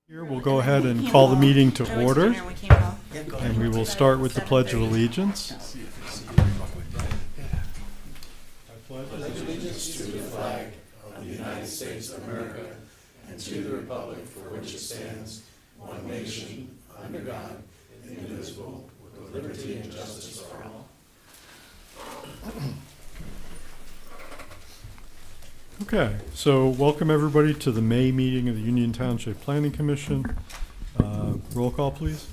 Here, we'll go ahead and call the meeting to order, and we will start with the Pledge of Allegiance. I pledge allegiance to the flag of the United States of America and to the republic for which it stands, one nation, under God, indivisible, with liberty and justice for all. Okay, so welcome everybody to the May meeting of the Union Township Planning Commission. Roll call, please.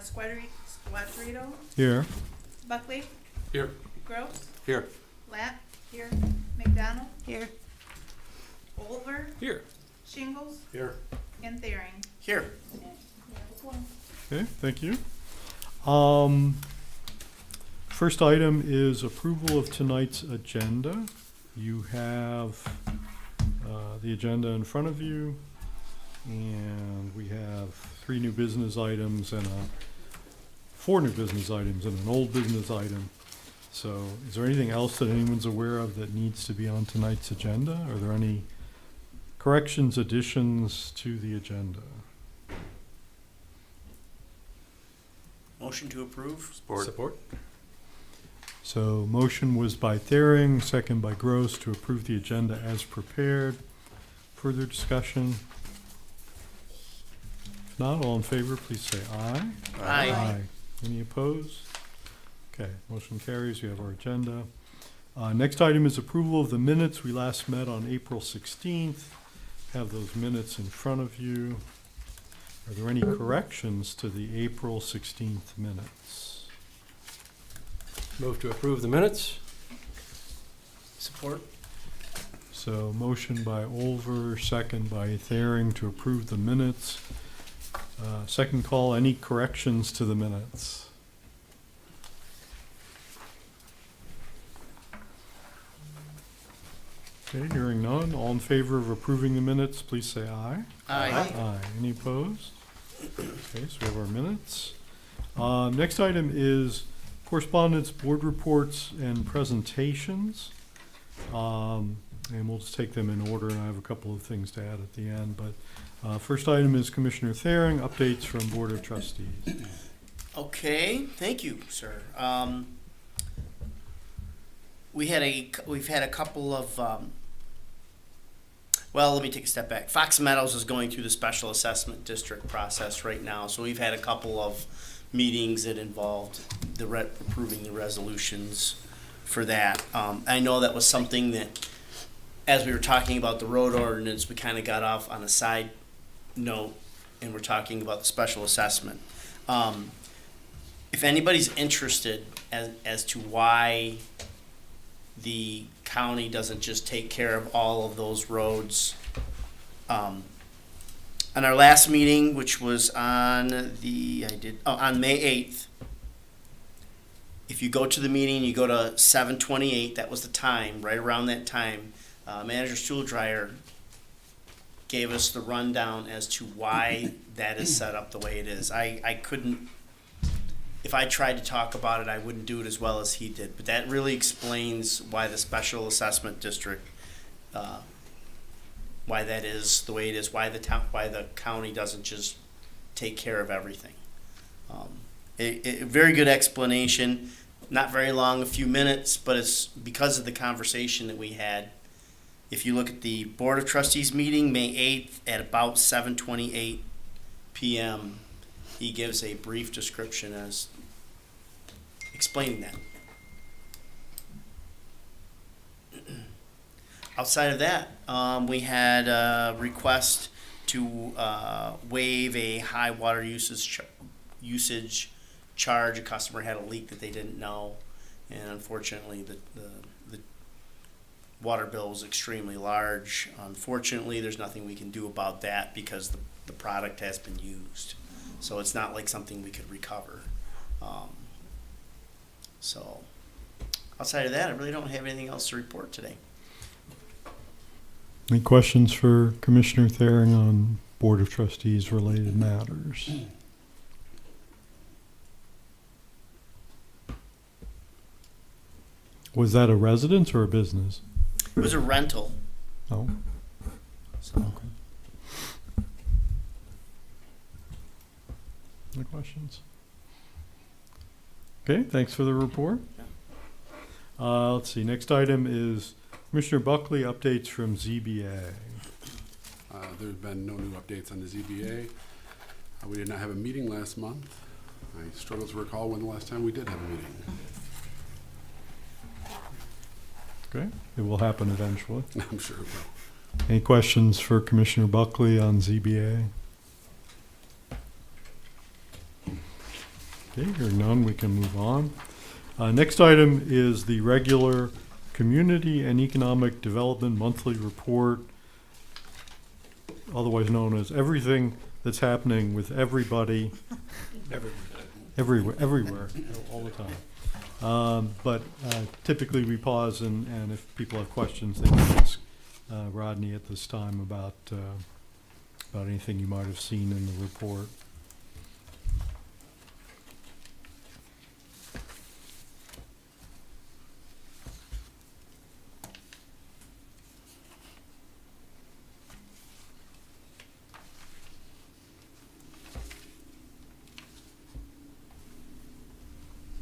Squadrito. Here. Buckley. Here. Gross. Here. Lapp. Here. McDonald. Here. Oliver. Here. Shingles. Here. And Thering. Here. Okay, thank you. First item is approval of tonight's agenda. You have the agenda in front of you, and we have four new business items and an old business item. So is there anything else that anyone's aware of that needs to be on tonight's agenda? Are there any corrections, additions to the agenda? Motion to approve. Support. So motion was by Thering, second by Gross to approve the agenda as prepared. Further discussion? If not, all in favor, please say aye. Aye. Any opposed? Okay, motion carries. We have our agenda. Next item is approval of the minutes. We last met on April 16th. Have those minutes in front of you. Are there any corrections to the April 16th minutes? Move to approve the minutes. Support. So motion by Olver, second by Thering to approve the minutes. Second call, any corrections to the minutes? Okay, hearing none. All in favor of approving the minutes, please say aye. Aye. Aye. Any opposed? Okay, so we have our minutes. Next item is correspondence, board reports, and presentations. And we'll just take them in order, and I have a couple of things to add at the end. But first item is Commissioner Thering, updates from Board of Trustees. Okay, thank you, sir. We've had a couple of, well, let me take a step back. Fox Meadows is going through the special assessment district process right now, so we've had a couple of meetings that involved approving the resolutions for that. I know that was something that, as we were talking about the road ordinance, we kind of got off on a side note, and we're talking about the special assessment. If anybody's interested as to why the county doesn't just take care of all of those roads, on our last meeting, which was on on May 8th, if you go to the meeting, you go to 7:28, that was the time, right around that time, Manager Stuhldreher gave us the rundown as to why that is set up the way it is. I couldn't, if I tried to talk about it, I wouldn't do it as well as he did, but that really explains why the special assessment district, why that is the way it is, why the county doesn't just take care of everything. A very good explanation, not very long, a few minutes, but it's because of the conversation that we had. If you look at the Board of Trustees meeting, May 8th at about 7:28 p.m., he gives a brief description as explaining that. Outside of that, we had a request to waive a high water usage charge. A customer had a leak that they didn't know, and unfortunately the water bill was extremely large. Unfortunately, there's nothing we can do about that because the product has been used. So it's not like something we could recover. So outside of that, I really don't have anything else to report today. Any questions for Commissioner Thering on Board of Trustees related matters? Was that a residence or a business? It was a rental. Oh. So. Okay. Any questions? Okay, thanks for the report. Let's see, next item is Commissioner Buckley, updates from ZBA. There's been no new updates on the ZBA. We did not have a meeting last month. I struggle to recall when the last time we did have a meeting. Okay, it will happen eventually. I'm sure it will. Any questions for Commissioner Buckley on ZBA? Okay, hearing none, we can move on. Next item is the regular Community and Economic Development Monthly Report, otherwise known as everything that's happening with everybody, everywhere, all the time. But typically we pause and if people have questions, they can ask Rodney at this time about anything you might have seen in the report.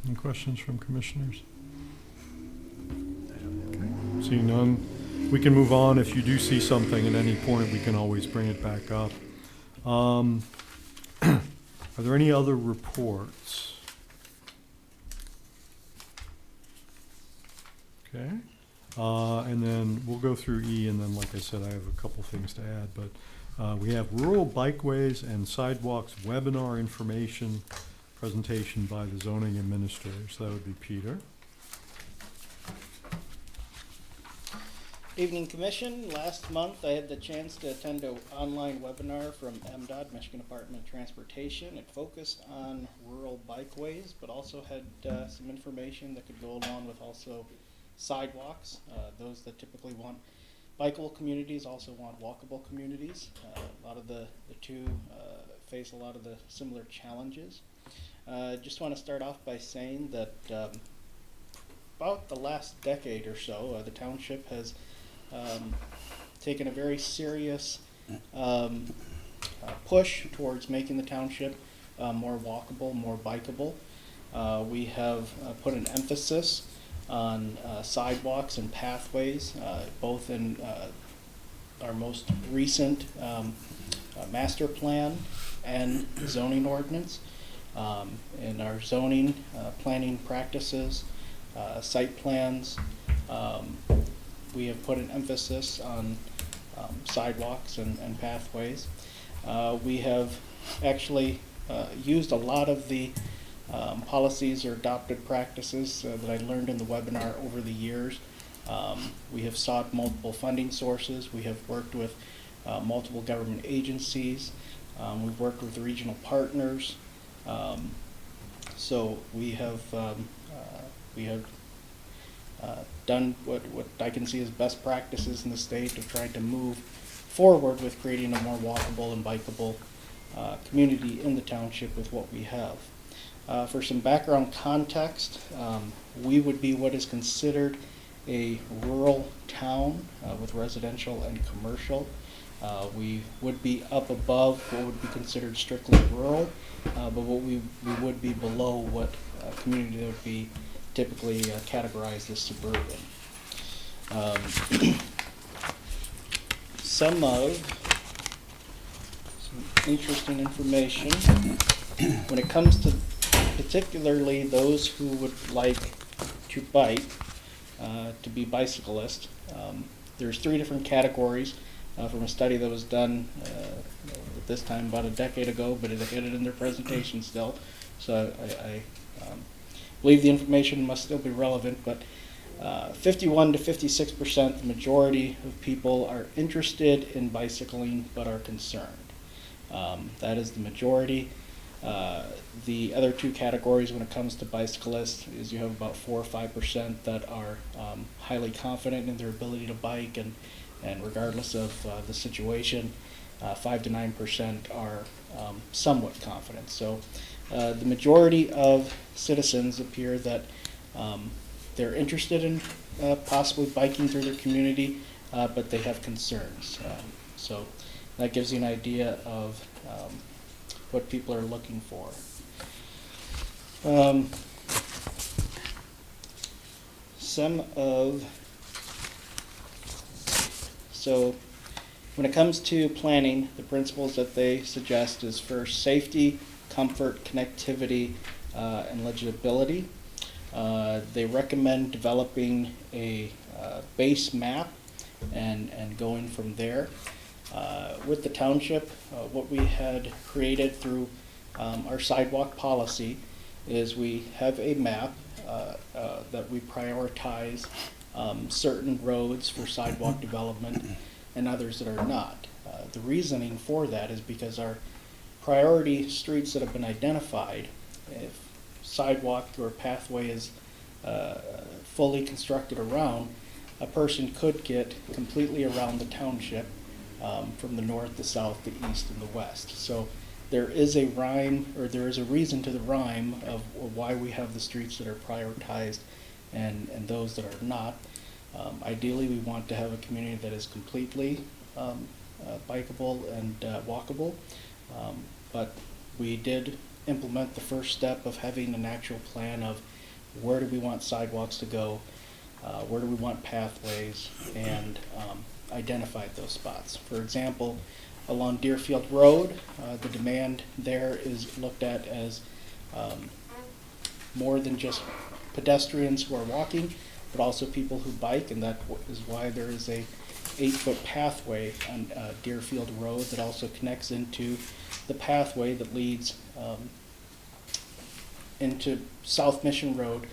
Any questions from commissioners? Okay. Seeing none, we can move on. If you do see something at any point, we can always bring it back up. Are there any other reports? Okay. And then we'll go through E, and then, like I said, I have a couple things to add. But we have rural bikeways and sidewalks webinar information presentation by the zoning administrator. So that would be Peter. Evening Commission. Last month I had the chance to attend an online webinar from MDOT, Michigan Department of Transportation. It focused on rural bikeways, but also had some information that could go along with also sidewalks. Those that typically want bikeable communities also want walkable communities. A lot of the two face a lot of the similar challenges. Just want to start off by saying that about the last decade or so, the township has taken a very serious push towards making the township more walkable, more bikeable. We have put an emphasis on sidewalks and pathways, both in our most recent master plan and zoning ordinance. In our zoning, planning practices, site plans, we have put an emphasis on sidewalks and pathways. We have actually used a lot of the policies or adopted practices that I learned in the webinar over the years. We have sought multiple funding sources. We have worked with multiple government agencies. We've worked with regional partners. So we have done what I can see as best practices in the state of trying to move forward with creating a more walkable and bikeable community in the township with what we have. For some background context, we would be what is considered a rural town with residential and commercial. We would be up above what would be considered strictly rural, but what we would be below what community that would be typically categorized as suburban. Some interesting information when it comes to particularly those who would like to bike, to be bicyclists. There's 3 different categories from a study that was done at this time about a decade ago, but it had it in their presentation still. So I believe the information must still be relevant, but 51 to 56%, the majority of people are interested in bicycling but are concerned. That is the majority. The other 2 categories when it comes to bicyclists is you have about 4 or 5% that are highly confident in their ability to bike, and regardless of the situation, 5 to 9% are somewhat confident. So the majority of citizens appear that they're interested in possibly biking through their community, but they have concerns. So that gives you an idea of what people are looking for. So when it comes to planning, the principles that they suggest is first safety, comfort, connectivity, and legibility. They recommend developing a base map and going from there. With the township, what we had created through our sidewalk policy is we have a map that we prioritize certain roads for sidewalk development and others that are not. The reasoning for that is because our priority streets that have been identified, if sidewalk or pathway is fully constructed around, a person could get completely around the township from the north, the south, the east, and the west. So there is a rhyme, or there is a reason to the rhyme of why we have the streets that are prioritized and those that are not. Ideally, we want to have a community that is completely bikeable and walkable, but we did implement the first step of having an actual plan of where do we want sidewalks to go, where do we want pathways, and identified those spots. For example, along Deerfield Road, the demand there is looked at as more than just pedestrians who are walking, but also people who bike, and that is why there is a 8-foot pathway on Deerfield Road that also connects into the pathway that leads into South Mission Road,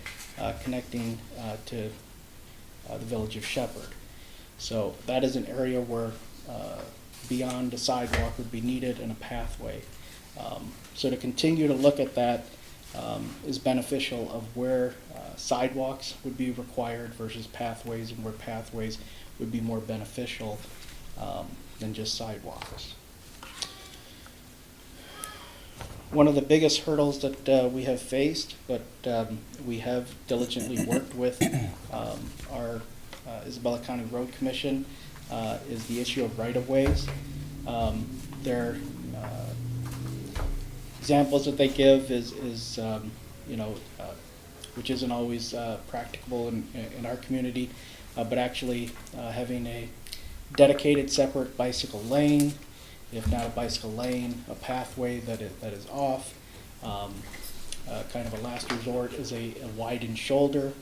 connecting to the village of Shepherd. So that is an area where beyond a sidewalk would be needed and a pathway. So to continue to look at that is beneficial of where sidewalks would be required versus pathways, and where pathways would be more beneficial than just sidewalks. One of the biggest hurdles that we have faced, but we have diligently worked with our Isabella County Road Commission, is the issue of right-of-ways. Their examples that they give is which isn't always practicable in our community, but actually having a dedicated separate bicycle lane, if not a bicycle lane, a pathway that is off. Kind of a last resort is a widened shoulder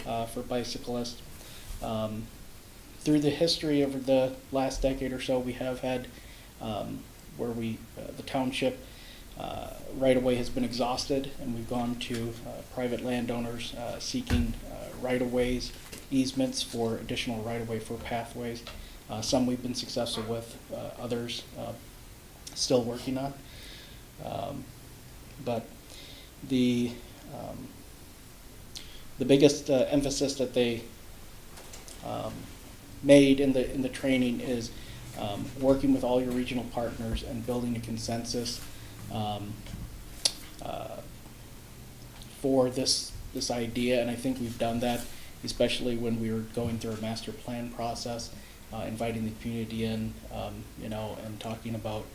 for bicyclists. Through the history over the last decade or so, we have had where the township right-of-way has been exhausted, and we've gone to private landowners seeking right-of-ways, easements for additional right-of-way for pathways. Some we've been successful with, others still working on. But the biggest emphasis that they made in the training is working with all your regional partners and building a consensus for this idea, and I think we've done that, especially when we were going through a master plan process, inviting the community in, and talking about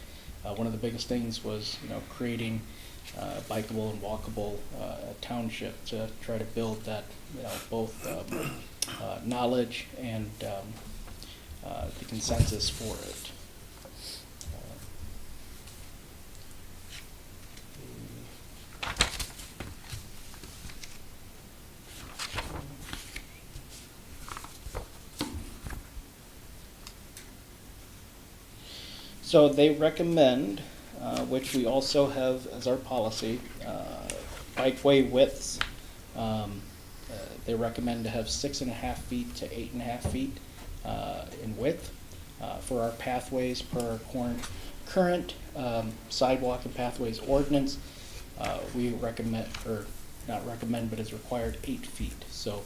one of the biggest things was creating bikeable and walkable township to try to build that both knowledge and the consensus for it. So they recommend, which we also have as our policy, bikeway widths. They recommend to have 6.5 feet to 8.5 feet in width. For our pathways, per our current sidewalk and pathways ordinance, we recommend, or not recommend, but is required 8 feet. So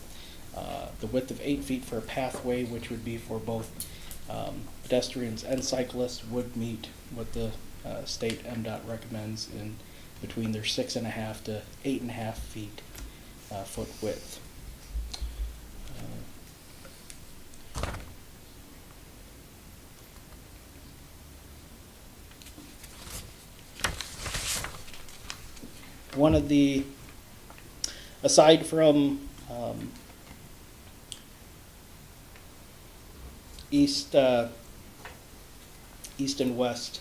the width of 8 feet for a pathway, which would be for both pedestrians and cyclists, would meet what the state MDOT recommends in between their 6.5 to 8.5 feet foot width. one of the, aside from east and west,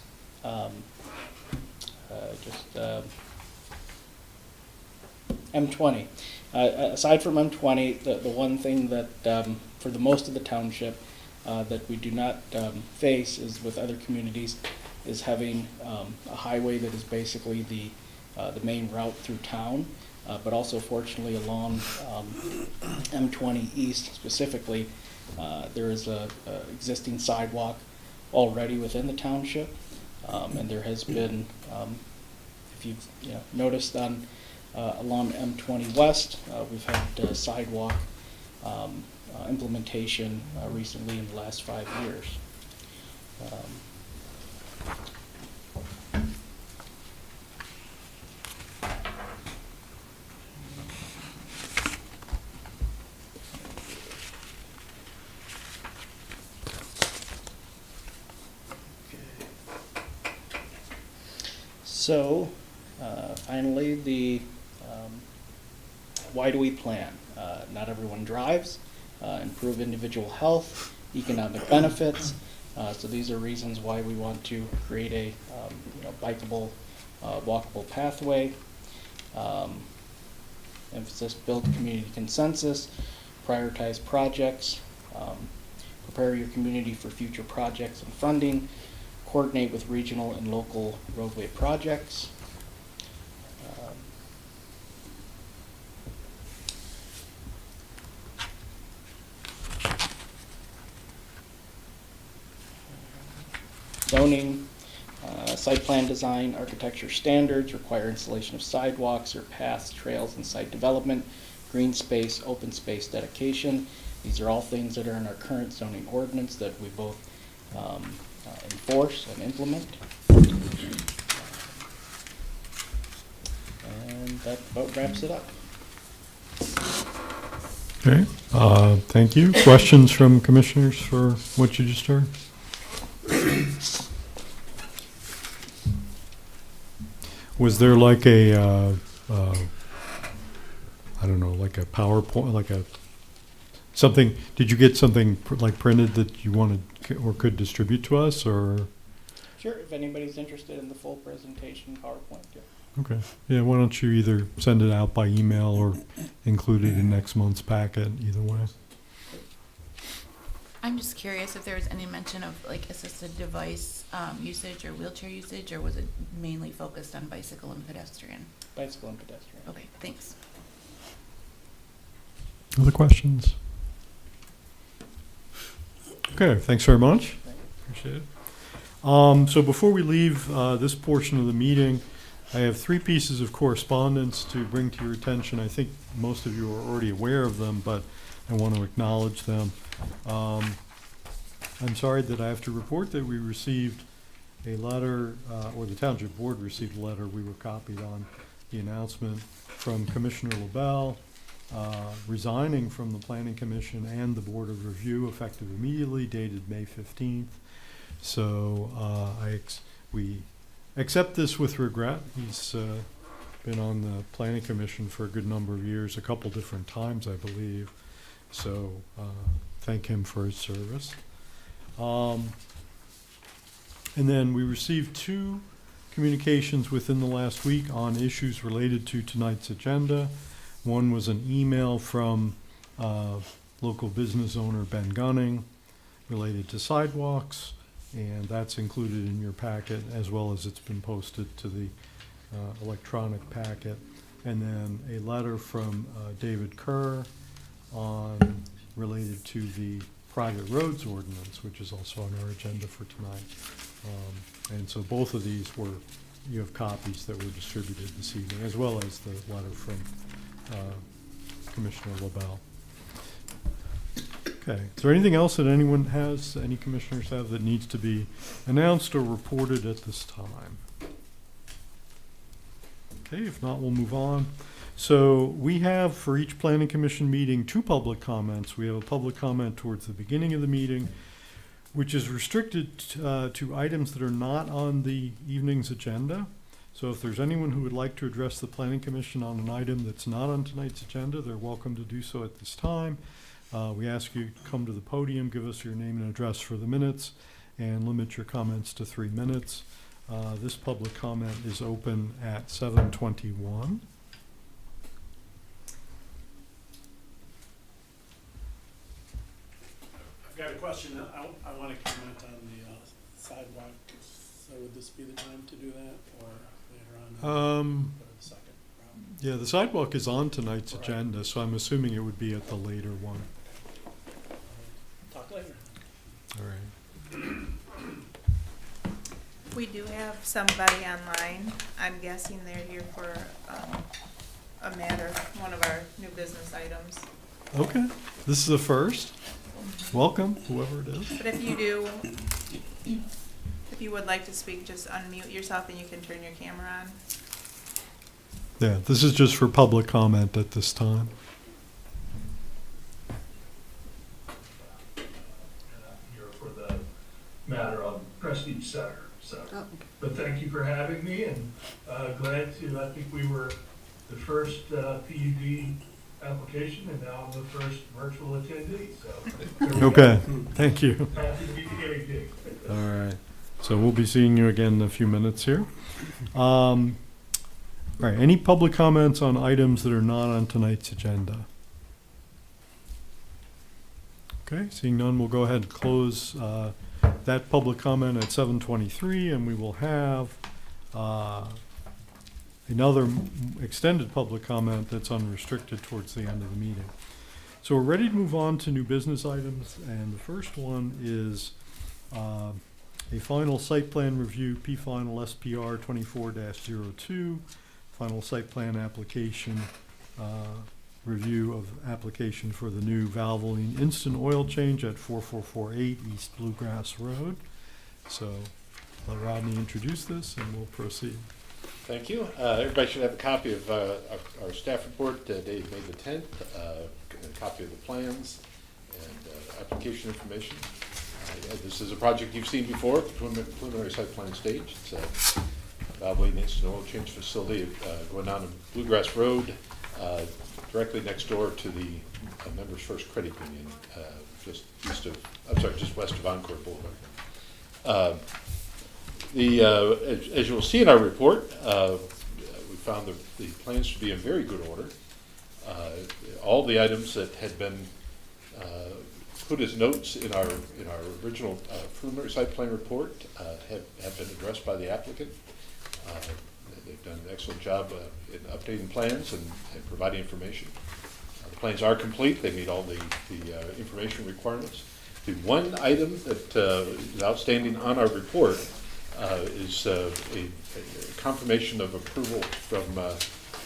M20. Aside from M20, the one thing that for the most of the township that we do not face is with other communities is having a highway that is basically the main route through town, but also fortunately along M20 East specifically, there is a existing sidewalk already within the township, and there has been, if you've noticed on along M20 West, we've had sidewalk implementation recently in the last 5 years. So, finally, the why do we plan? Not everyone drives. Improve individual health, economic benefits. So these are reasons why we want to create a bikeable, walkable pathway. Emphasis: build community consensus, prioritize projects, prepare your community for future projects and funding, coordinate with regional and local roadway projects. Zoning, site plan design, architecture standards, require installation of sidewalks or paths, trails, and site development, green space, open space dedication. These are all things that are in our current zoning ordinance that we both enforce and implement. And that about wraps it up. Okay, thank you. Questions from commissioners for what you just heard? Was there like a, I don't know, like a PowerPoint, like a, something, did you get something like printed that you wanted or could distribute to us, or? Sure, if anybody's interested in the full presentation PowerPoint, yeah. Okay, yeah, why don't you either send it out by email or include it in next month's packet, either way. I'm just curious if there was any mention of like assisted device usage or wheelchair usage, or was it mainly focused on bicycle and pedestrian? Bicycle and pedestrian. Okay, thanks. Other questions? Okay, thanks very much. Appreciate it. So before we leave this portion of the meeting, I have 3 pieces of correspondence to bring to your attention. I think most of you are already aware of them, but I want to acknowledge them. I'm sorry that I have to report that we received a letter, or the Township Board received a letter, we were copied on the announcement from Commissioner LaBelle resigning from the Planning Commission and the Board of Review effective immediately, dated May 15th. So we accept this with regret. He's been on the Planning Commission for a good number of years, a couple different times, I believe. So thank him for his service. And then we received 2 communications within the last week on issues related to tonight's agenda. One was an email from local business owner Ben Gunning related to sidewalks, and that's included in your packet, as well as it's been posted to the electronic packet. And then a letter from David Kerr on related to the private roads ordinance, which is also on our agenda for tonight. And so both of these you have copies that were distributed this evening, as well as the letter from Commissioner LaBelle. Okay, is there anything else that any commissioners have that needs to be announced or reported at this time? Okay, if not, we'll move on. So we have, for each Planning Commission meeting, 2 public comments. We have a public comment towards the beginning of the meeting, which is restricted to items that are not on the evening's agenda. So if there's anyone who would like to address the planning commission on an item that's not on tonight's agenda, they're welcome to do so at this time. We ask you to come to the podium, give us your name and address for the minutes, and limit your comments to 3 minutes. This public comment is open at 7:21. I've got a question. I want to comment on the sidewalk. So would this be the time to do that or later on? Or the second round? Yeah, the sidewalk is on tonight's Right. agenda, so I'm assuming it would be at the later one. Talk later. All right. We do have somebody online. I'm guessing they're here for a matter, one of our new business items. Okay, this is the first. Welcome, whoever it is. But if you do, if you would like to speak, just unmute yourself and you can turn your camera on. Yeah, this is just for public comment at this time. Here for the matter of Prestige Center, so. But thank you for having me, and glad to, I think we were the first PUD application, and now I'm the first virtual attendee, so. Okay, thank you. Happy to be the guinea pig. All right, so we'll be seeing you again in a few minutes here. All right, any public comments on items that are not on tonight's agenda? Okay, seeing none, we'll go ahead and close that public comment at 7:23, and we will have another extended public comment that's unrestricted towards the end of the meeting. So we're ready to move on to new business items, and the first one is a final site plan review, P-Final SPR 24-02, final site plan application, review of application for the new Valvoline instant oil change at 4448 East Bluegrass Road. So let Rodney introduce this and we'll proceed. Thank you. Everybody should have a copy of our staff report dated May the 10th, a copy of the plans and application information. This is a project you've seen before, preliminary site plan stage. It's a Valvoline instant oil change facility going down to Bluegrass Road, directly next door to the Members First Credit Union, just west of Encore Boulevard. As you'll see in our report, we found the plans to be in very good order. All the items that had been put as notes in our original preliminary site plan report have been addressed by the applicant. They've done an excellent job in updating plans and providing information. The plans are complete. They meet all the information requirements. The one item that is outstanding on our report is a confirmation of approval from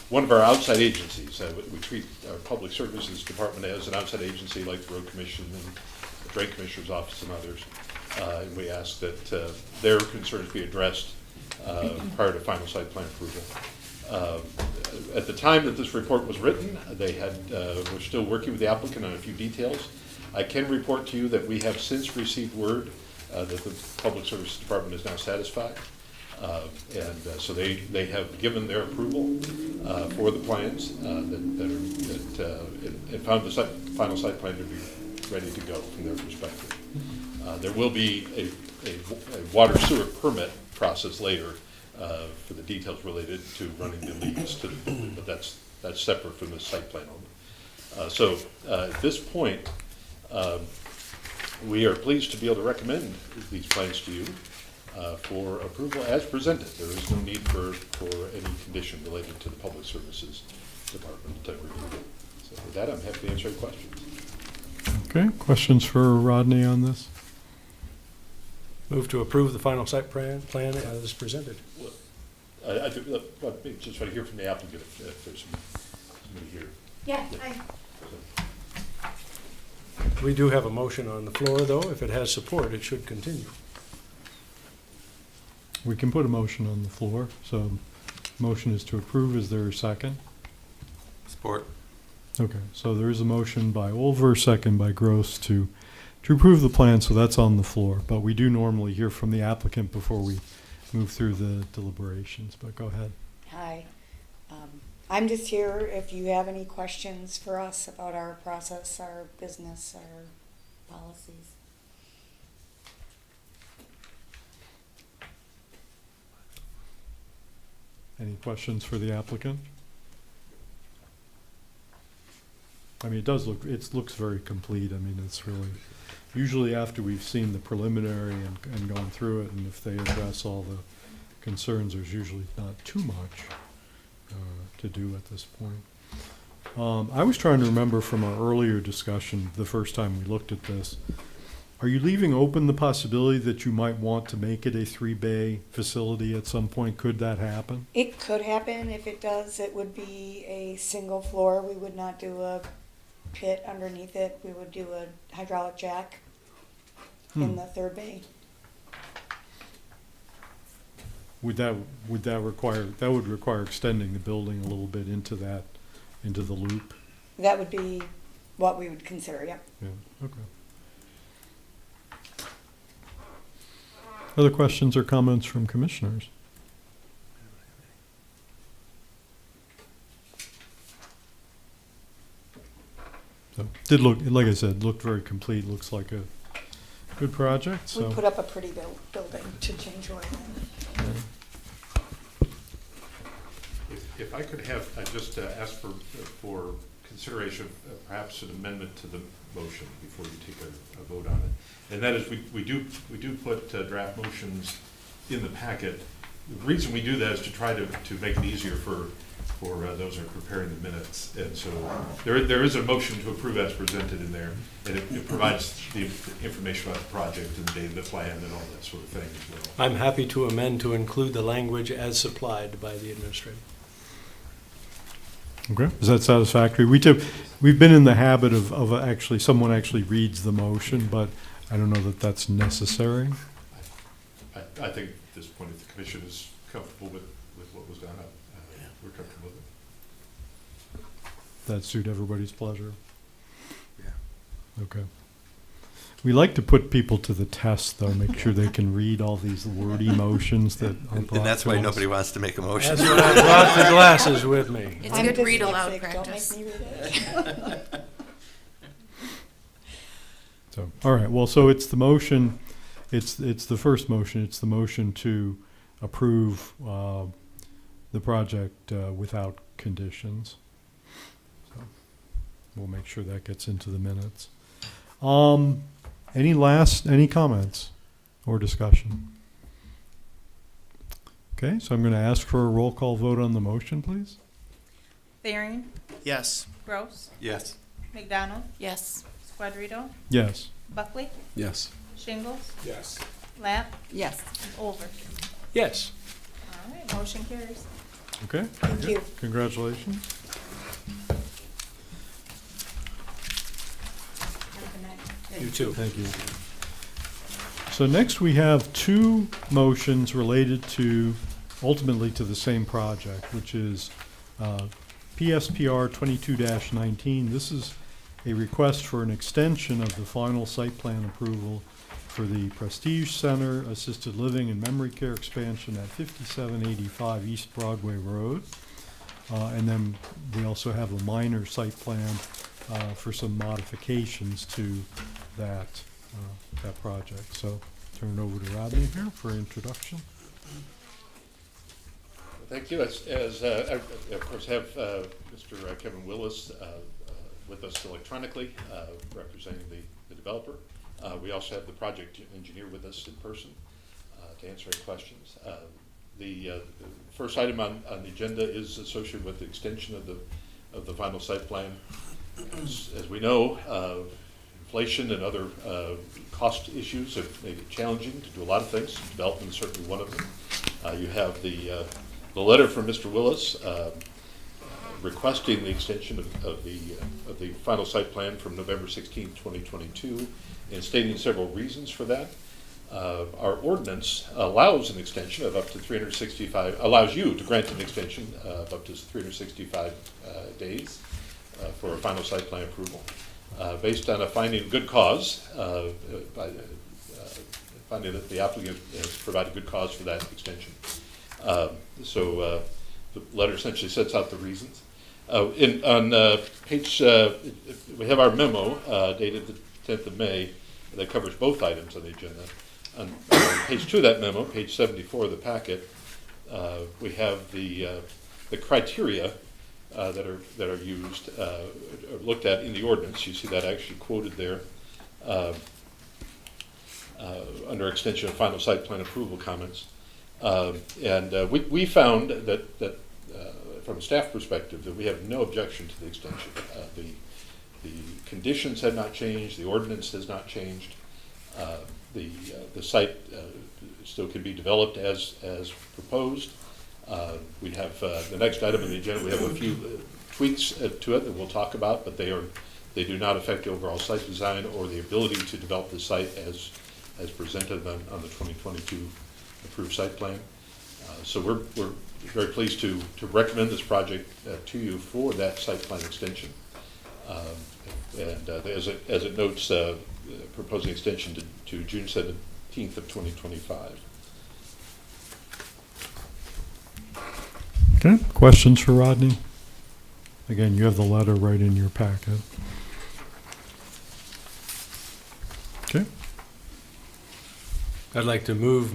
one of our outside agencies. We treat our public services department as an outside agency like the Road Commission and the Drain Commissioner's Office and others. And we ask that their concerns be addressed prior to final site plan approval. At the time that this report was written, were still working with the applicant on a few details. I can report to you that we have since received word that the Public Services Department is now satisfied. So they have given their approval for the plans and found the final site plan to be ready to go from their perspective. There will be a water sewer permit process later for the details related to running the leads to the building, but that's separate from the site plan only. So at this point, we are pleased to be able to recommend these plans to you for approval as presented. There is no need for any condition related to the Public Services Department to review. So with that, I'm happy to answer any questions. Okay, questions for Rodney on this? Move to approve the final site plan as presented. I just want to hear from the applicant if there's somebody here. Yeah, hi. We do have a motion on the floor, though. If it has support, it should continue. We can put a motion on the floor. So motion is to approve. Is there a second? Support. Okay, so there is a motion by Olver, second by Gross to approve the plan, so that's on the floor. But we do normally hear from the applicant before we move through the deliberations, but go ahead. Hi. I'm just here if you have any questions for us about our process, our business, our policies. Any questions for the applicant? I mean, it looks very complete. I mean, it's really, usually after we've seen the preliminary and gone through it, and if they address all the concerns, there's usually not too much to do at this point. I was trying to remember from our earlier discussion, the first time we looked at this, are you leaving open the possibility that you might want to make it a 3-bay facility at some point? Could that happen? It could happen. If it does, it would be a single floor. We would not do a pit underneath it. We would do a hydraulic jack in the 3rd bay. Would that require extending the building a little bit into the loop? That would be what we would consider, yep. Yeah, okay. Other questions or comments from commissioners? So, did look, like I said, looked very complete, looks like a good project, so. We put up a pretty building to change oil in. Yeah. If I could have, just ask for consideration, perhaps an amendment to the motion before you take a vote on it. And that is, we do put draft motions in the packet. The reason we do that is to try to make it easier for those who are preparing the minutes. And so there is a motion to approve as presented in there, and it provides the information about the project and the date of the plan and all that sort of thing as well. I'm happy to amend to include the language as supplied by the administrator. Okay, is that satisfactory? We've been in the habit of actually, someone actually reads the motion, but I don't know that that's necessary. I think at this point, if the commission is comfortable with what was done, we're comfortable with it. That suit everybody's pleasure? Yeah. Okay. We like to put people to the test, though, make sure they can read all these wordy motions that are And brought that's to why us. nobody wants to make a motion. That's why I brought the glasses with me. It's I'm good read aloud dyslexic, practice. Don't make me read it. So, all right, well, so it's the motion, it's the first motion, it's the motion to approve the project without conditions. So we'll make sure that gets into the minutes. Any comments or discussion? Okay, so I'm going to ask for a roll call vote on the motion, please. Waring, Yes. Gross, Yes. McDonald, Yes. Squadrito, Yes. Buckley, Yes. Shingles, Yes. Lapp, Yes. and Over. Yes. All right, motion carries. Okay. Thank you. Congratulations. Have a good night. You too. Thank you. So next we have two motions related to, ultimately to the same project, which is PSPR 22-19. This is a request for an extension of the final site plan approval for the Prestige Center Assisted Living and Memory Care expansion at 5785 East Broadway Road. And then we also have a minor site plan for some modifications to that project. So turn it over to Rodney here for introduction. Thank you. As I, of course, have Mr. Kevin Willis with us electronically, representing the developer. We also have the project engineer with us in person to answer any questions. The first item on the agenda is associated with the extension of the final site plan. As we know, inflation and other cost issues have made it challenging to do a lot of things. Development is certainly one of them. You have the letter from Mr. Willis requesting the extension of the final site plan from November 16, 2022, and stating several reasons for that. Our ordinance allows an extension of up to 365, allows you to grant an extension of up to 365 days for a final site plan approval, based on a finding of good cause finding that the applicant has provided good cause for that extension. So the letter essentially sets out the reasons. On page, we have our memo dated the 10th of May that covers both items on the agenda. On page 2 of that memo, page 74 of the packet, we have the criteria that are used, or looked at in the ordinance. You see that actually quoted there under extension of final site plan approval comments. We found that from a staff perspective, that we have no objection to the extension. The conditions have not changed, the ordinance has not changed. The site still can be developed as proposed. We have the next item on the agenda. We have a few tweaks to it that we'll talk about, but they do not affect the overall site design or the ability to develop the site as presented on the 2022 approved site plan. So we're very pleased to recommend this project to you for that site plan extension. As it notes, proposing extension to June 17th of 2025. Okay, questions for Rodney? Again, you have the letter right in your packet. Okay, I'd like to move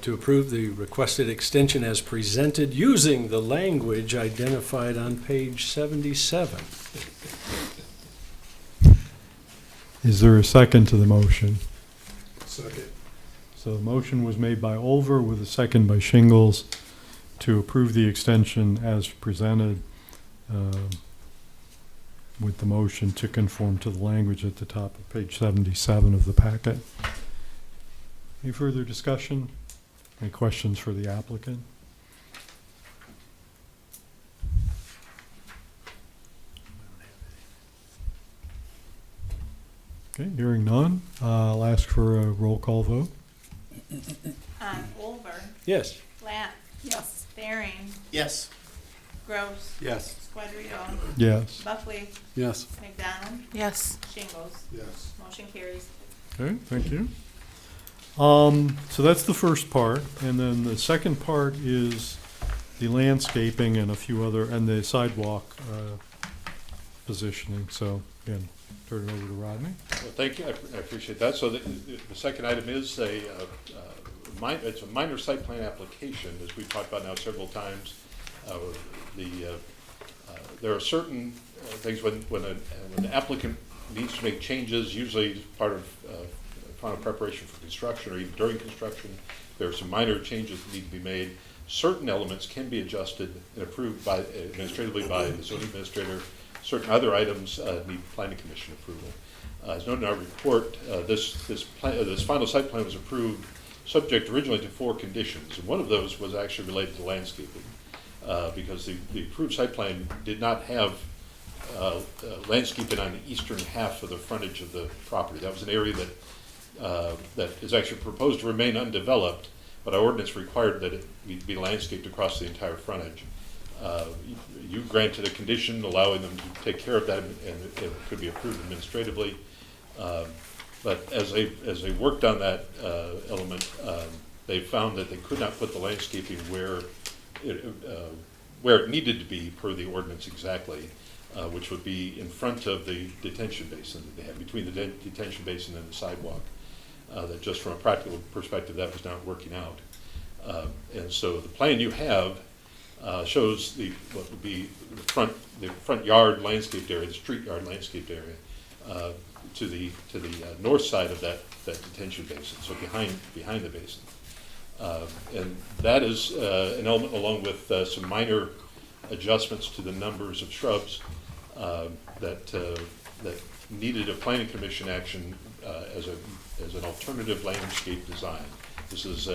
to approve the requested extension as presented using the language identified on page 77. is there a second to the motion? Second. So the motion was made by Olver with a second by Shingles to approve the extension as presented, with the motion to conform to the language at the top of page 77 of the packet. Any further discussion? Any questions for the applicant? Okay, hearing none, I'll ask for a roll call vote. Olver, Yes. Lat. Yes. Baring, Yes. Gross, Yes. Squadrito, Yes. Buckley, Yes. McDonald, Yes. Shingles. Yes. Motion carries. Okay, thank you. So that's the first part, and then the second part is the landscaping and a few other, and the sidewalk positioning. So again, turn it over to Rodney. Well, thank you. I appreciate that. So the second item is it's a minor site plan application, as we've talked about now several times. There are certain things when an applicant needs to make changes, usually as part of final preparation for construction or even during construction. There are some minor changes that need to be made. Certain elements can be adjusted and approved administratively by the zoning administrator. Certain other items need planning commission approval. As noted in our report, this final site plan was approved subject originally to 4 conditions, and one of those was actually related to landscaping, because the approved site plan did not have landscaping on the eastern half of the frontage of the property. That was an area that is actually proposed to remain undeveloped, but our ordinance required that it be landscaped across the entire frontage. You granted a condition allowing them to take care of that, and it could be approved administratively. But as they worked on that element, they found that they could not put the landscaping where it needed to be per the ordinance exactly, which would be in front of the detention basin that they have, between the detention basin and the sidewalk. That just from a practical perspective, that was not working out. And so the plan you have shows what would be the front yard landscaped area, the street yard landscaped area, to the north side of that detention basin, so behind the basin. And that is an element, along with some minor adjustments to the numbers of shrubs that needed a planning commission action as an alternative landscape design. This is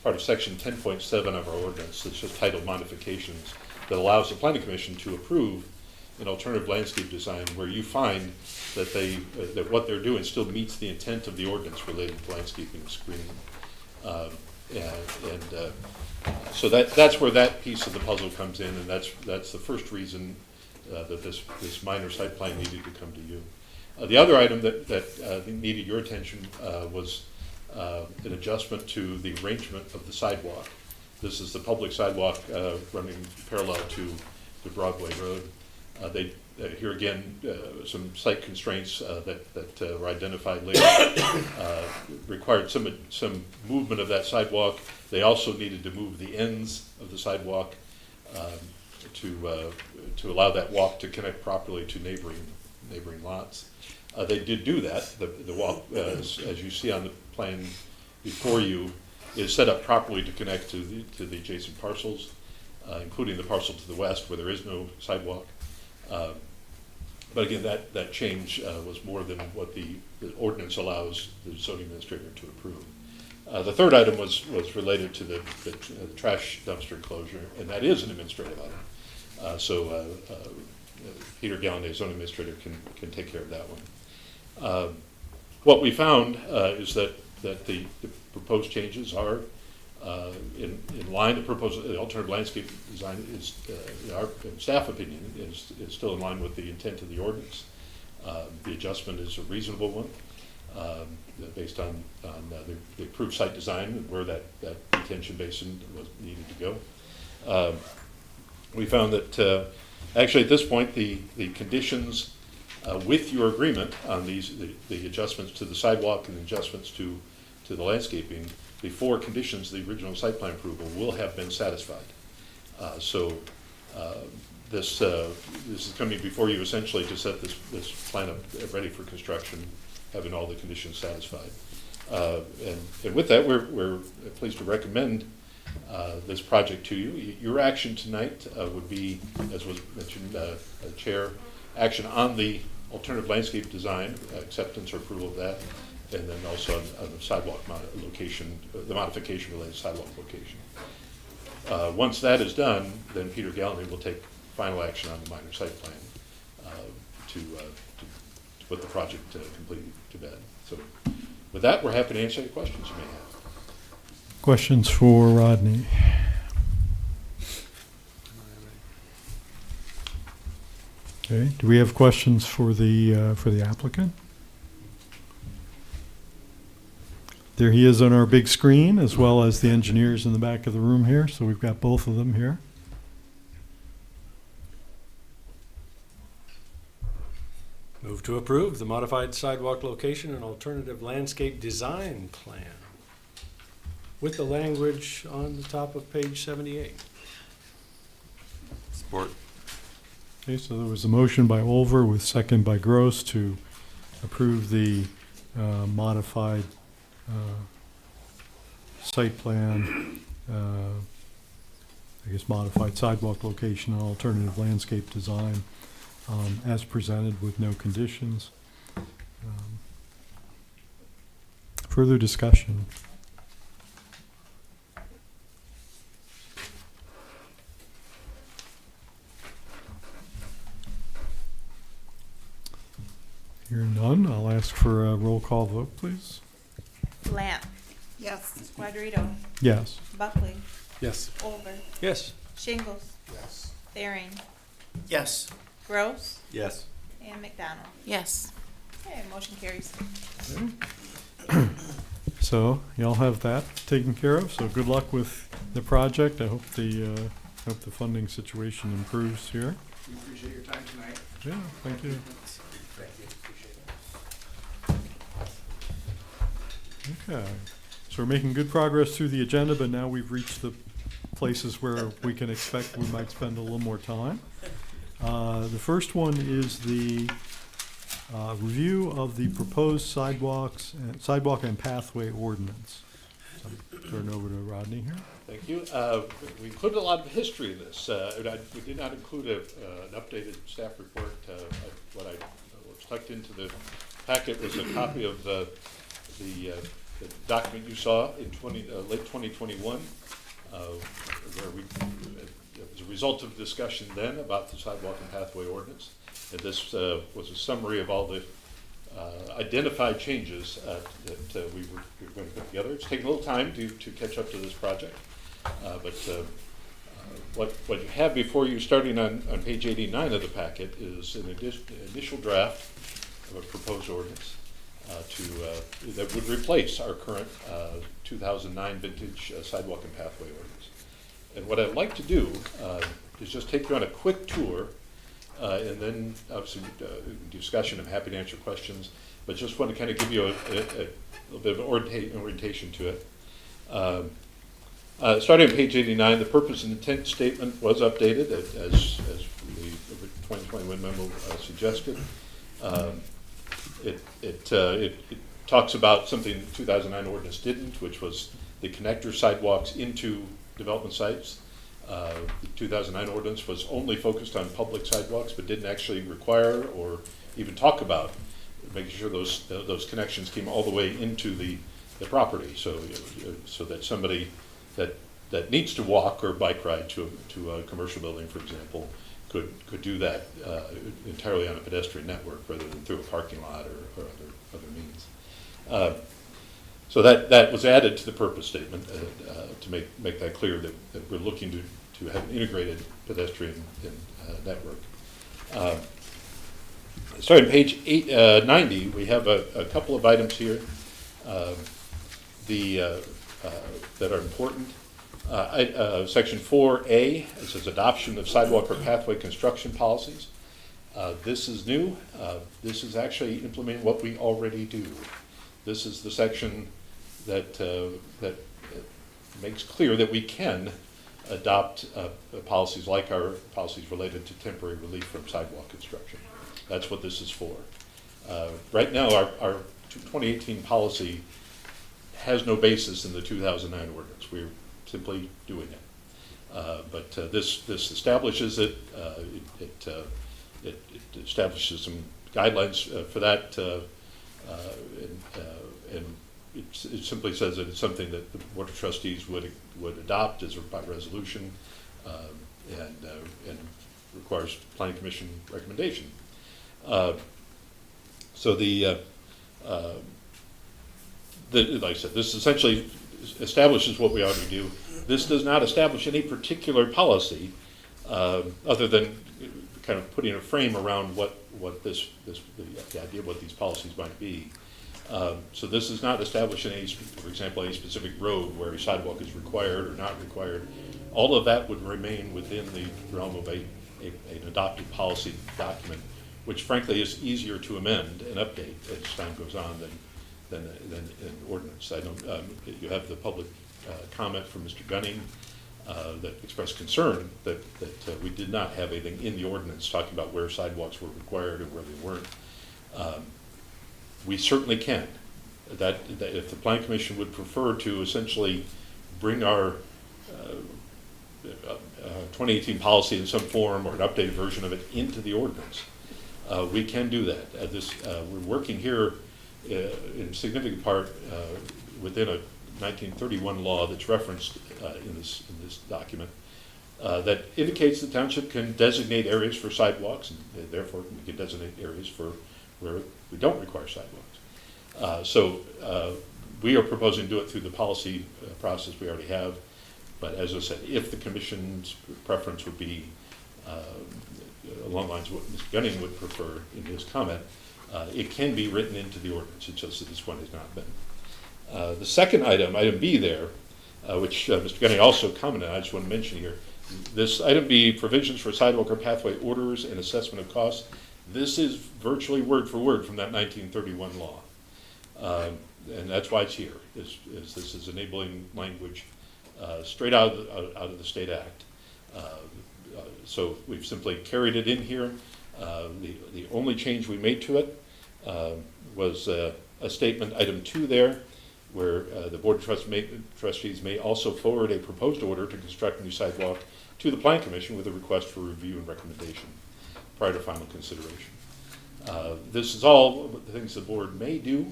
part of section 10.7 of our ordinance. It's just titled modifications, that allows the planning commission to approve an alternative landscape design where you find that that what they're doing still meets the intent of the ordinance related to landscaping and screening. So that's where that piece of the puzzle comes in, and that's the first reason that this minor site plan needed to come to you. The other item that needed your attention was an adjustment to the arrangement of the sidewalk. This is the public sidewalk running parallel to the Broadway Road. Here again, some site constraints that were identified later required some movement of that sidewalk. They also needed to move the ends of the sidewalk to allow that walk to connect properly to neighboring lots. They did do that. The walk, as you see on the plan before you, is set up properly to connect to the adjacent parcels, including the parcel to the west where there is no sidewalk. But again, that change was more than what the ordinance allows the zoning administrator to approve. The third item was related to the trash dumpster enclosure, and that is an administrative item. So Peter Gallaudet, zoning administrator, can take care of that one. What we found is that the proposed changes are in line. The alternative landscape design is, in our staff opinion, is still in line with the intent of the ordinance. The adjustment is a reasonable one, based on the approved site design and where that detention basin was needed to go. We found that actually at this point the conditions with your agreement on the adjustments to the sidewalk and the adjustments to the landscaping before conditions of the original site plan approval will have been satisfied. This is coming before you essentially to set this plan up ready for construction, having all the conditions satisfied. And with that, we're pleased to recommend this project to you. Your action tonight would be, as was mentioned, Chair, action on the alternative landscape design, acceptance or approval of that, and then also on the sidewalk location, the modification related to sidewalk location. Once that is done, then Peter Gallaudet will take final action on the minor site plan to put the project completely to bed. So with that, we're happy to answer any questions you may have. Questions for Rodney? Okay, do we have questions for the applicant? There he is on our big screen, as well as the engineers in the back of the room here, so we've got both of them here. Move to approve the modified sidewalk location and alternative landscape design plan with the language on the top of page 78. Support. Okay, so there was a motion by Olver with second by Gross to approve the modified site plan, I guess modified sidewalk location and alternative landscape design as presented with no conditions. Further discussion? Hearing none, I'll ask for a roll call vote, please. Lamp, Yes. Squadrito, Yes. Buckley, Yes. Olver, Yes. Shingles, Yes. Thering, Yes. Gross, Yes. and McDonald. Yes. Okay, motion carries. So y'all have that taken care of. So good luck with the project. I hope the funding situation improves here. We appreciate your time tonight. Yeah, thank you. Thank you, appreciate it. Okay. So we're making good progress through the agenda, but now we've reached the places where we can expect we might spend a little more time. The first one is the review of the proposed sidewalk and pathway ordinance. So turn over to Rodney here. Thank you. We included a lot of history in this. We did not include an updated staff report. What was tucked into the packet was a copy of the document you saw in late 2021, where it was a result of discussion then about the sidewalk and pathway ordinance. And this was a summary of all the identified changes that we were going to put together. It's taken a little time to catch up to this project. But what you have before you, starting on page 89 of the packet, is an initial draft of a proposed ordinance. that would replace our current 2009 vintage sidewalk and pathway ordinance. And what I'd like to do is just take you on a quick tour, and then obviously discussion. I'm happy to answer questions, but just want to kind of give you a little bit of orientation to it. Starting on page 89, the purpose and intent statement was updated as the 2021 memo suggested. It talks about something the 2009 ordinance didn't, which was the connector sidewalks into development sites. The 2009 ordinance was only focused on public sidewalks, but didn't actually require or even talk about making sure those connections came all the way into the property, so that somebody that needs to walk or bike ride to a commercial building, for example, could do that entirely on a pedestrian network rather than through a parking lot or other means. So that was added to the purpose statement to make that clear that we're looking to have an integrated pedestrian network. Starting page 90, we have a couple of items here that are important. Section 4A, it says adoption of sidewalk or pathway construction policies. This is new. This is actually implementing what we already do. This is the section that makes clear that we can adopt policies like our policies related to temporary relief from sidewalk construction. That's what this is for. Right now, our 2018 policy has no basis in the 2009 ordinance. We're simply doing it. But this establishes it. It establishes some guidelines for that, and it simply says that it's something that the Board of Trustees would adopt as by resolution, and requires Planning Commission recommendation. So like I said, this essentially establishes what we already do. This does not establish any particular policy other than kind of putting a frame around what the idea of what these policies might be. So this is not establishing for example, a specific road where a sidewalk is required or not required. All of that would remain within the realm of an adopted policy document, which frankly is easier to amend and update as time goes on than an ordinance. I don't. You have the public comment from Mr. Gunning that expressed concern that we did not have anything in the ordinance talking about where sidewalks were required and where they weren't. We certainly can. That if the Planning Commission would prefer to essentially bring our 2018 policy in some form or an updated version of it into the ordinance, we can do that. We're working here in significant part within a 1931 law that's referenced in this document that indicates the township can designate areas for sidewalks, and therefore we can designate areas for where we don't require sidewalks. So we are proposing to do it through the policy process we already have. But as I said, if the Commission's preference would be along the lines of what Mr. Gunning would prefer in his comment, it can be written into the ordinance. It's just that this one has not been. The second item B there, which Mr. Gunning also commented on, I just want to mention here, this item B, provisions for sidewalk or pathway orders and assessment of costs, this is virtually word for word from that 1931 law. And that's why it's here, is this is enabling language straight out of the state act. So we've simply carried it in here. The only change we made to it was a statement, item 2 there, where the Board of Trustees may also forward a proposed order to construct a new sidewalk to the Planning Commission with a request for review and recommendation prior to final consideration. This is all the things the board may do,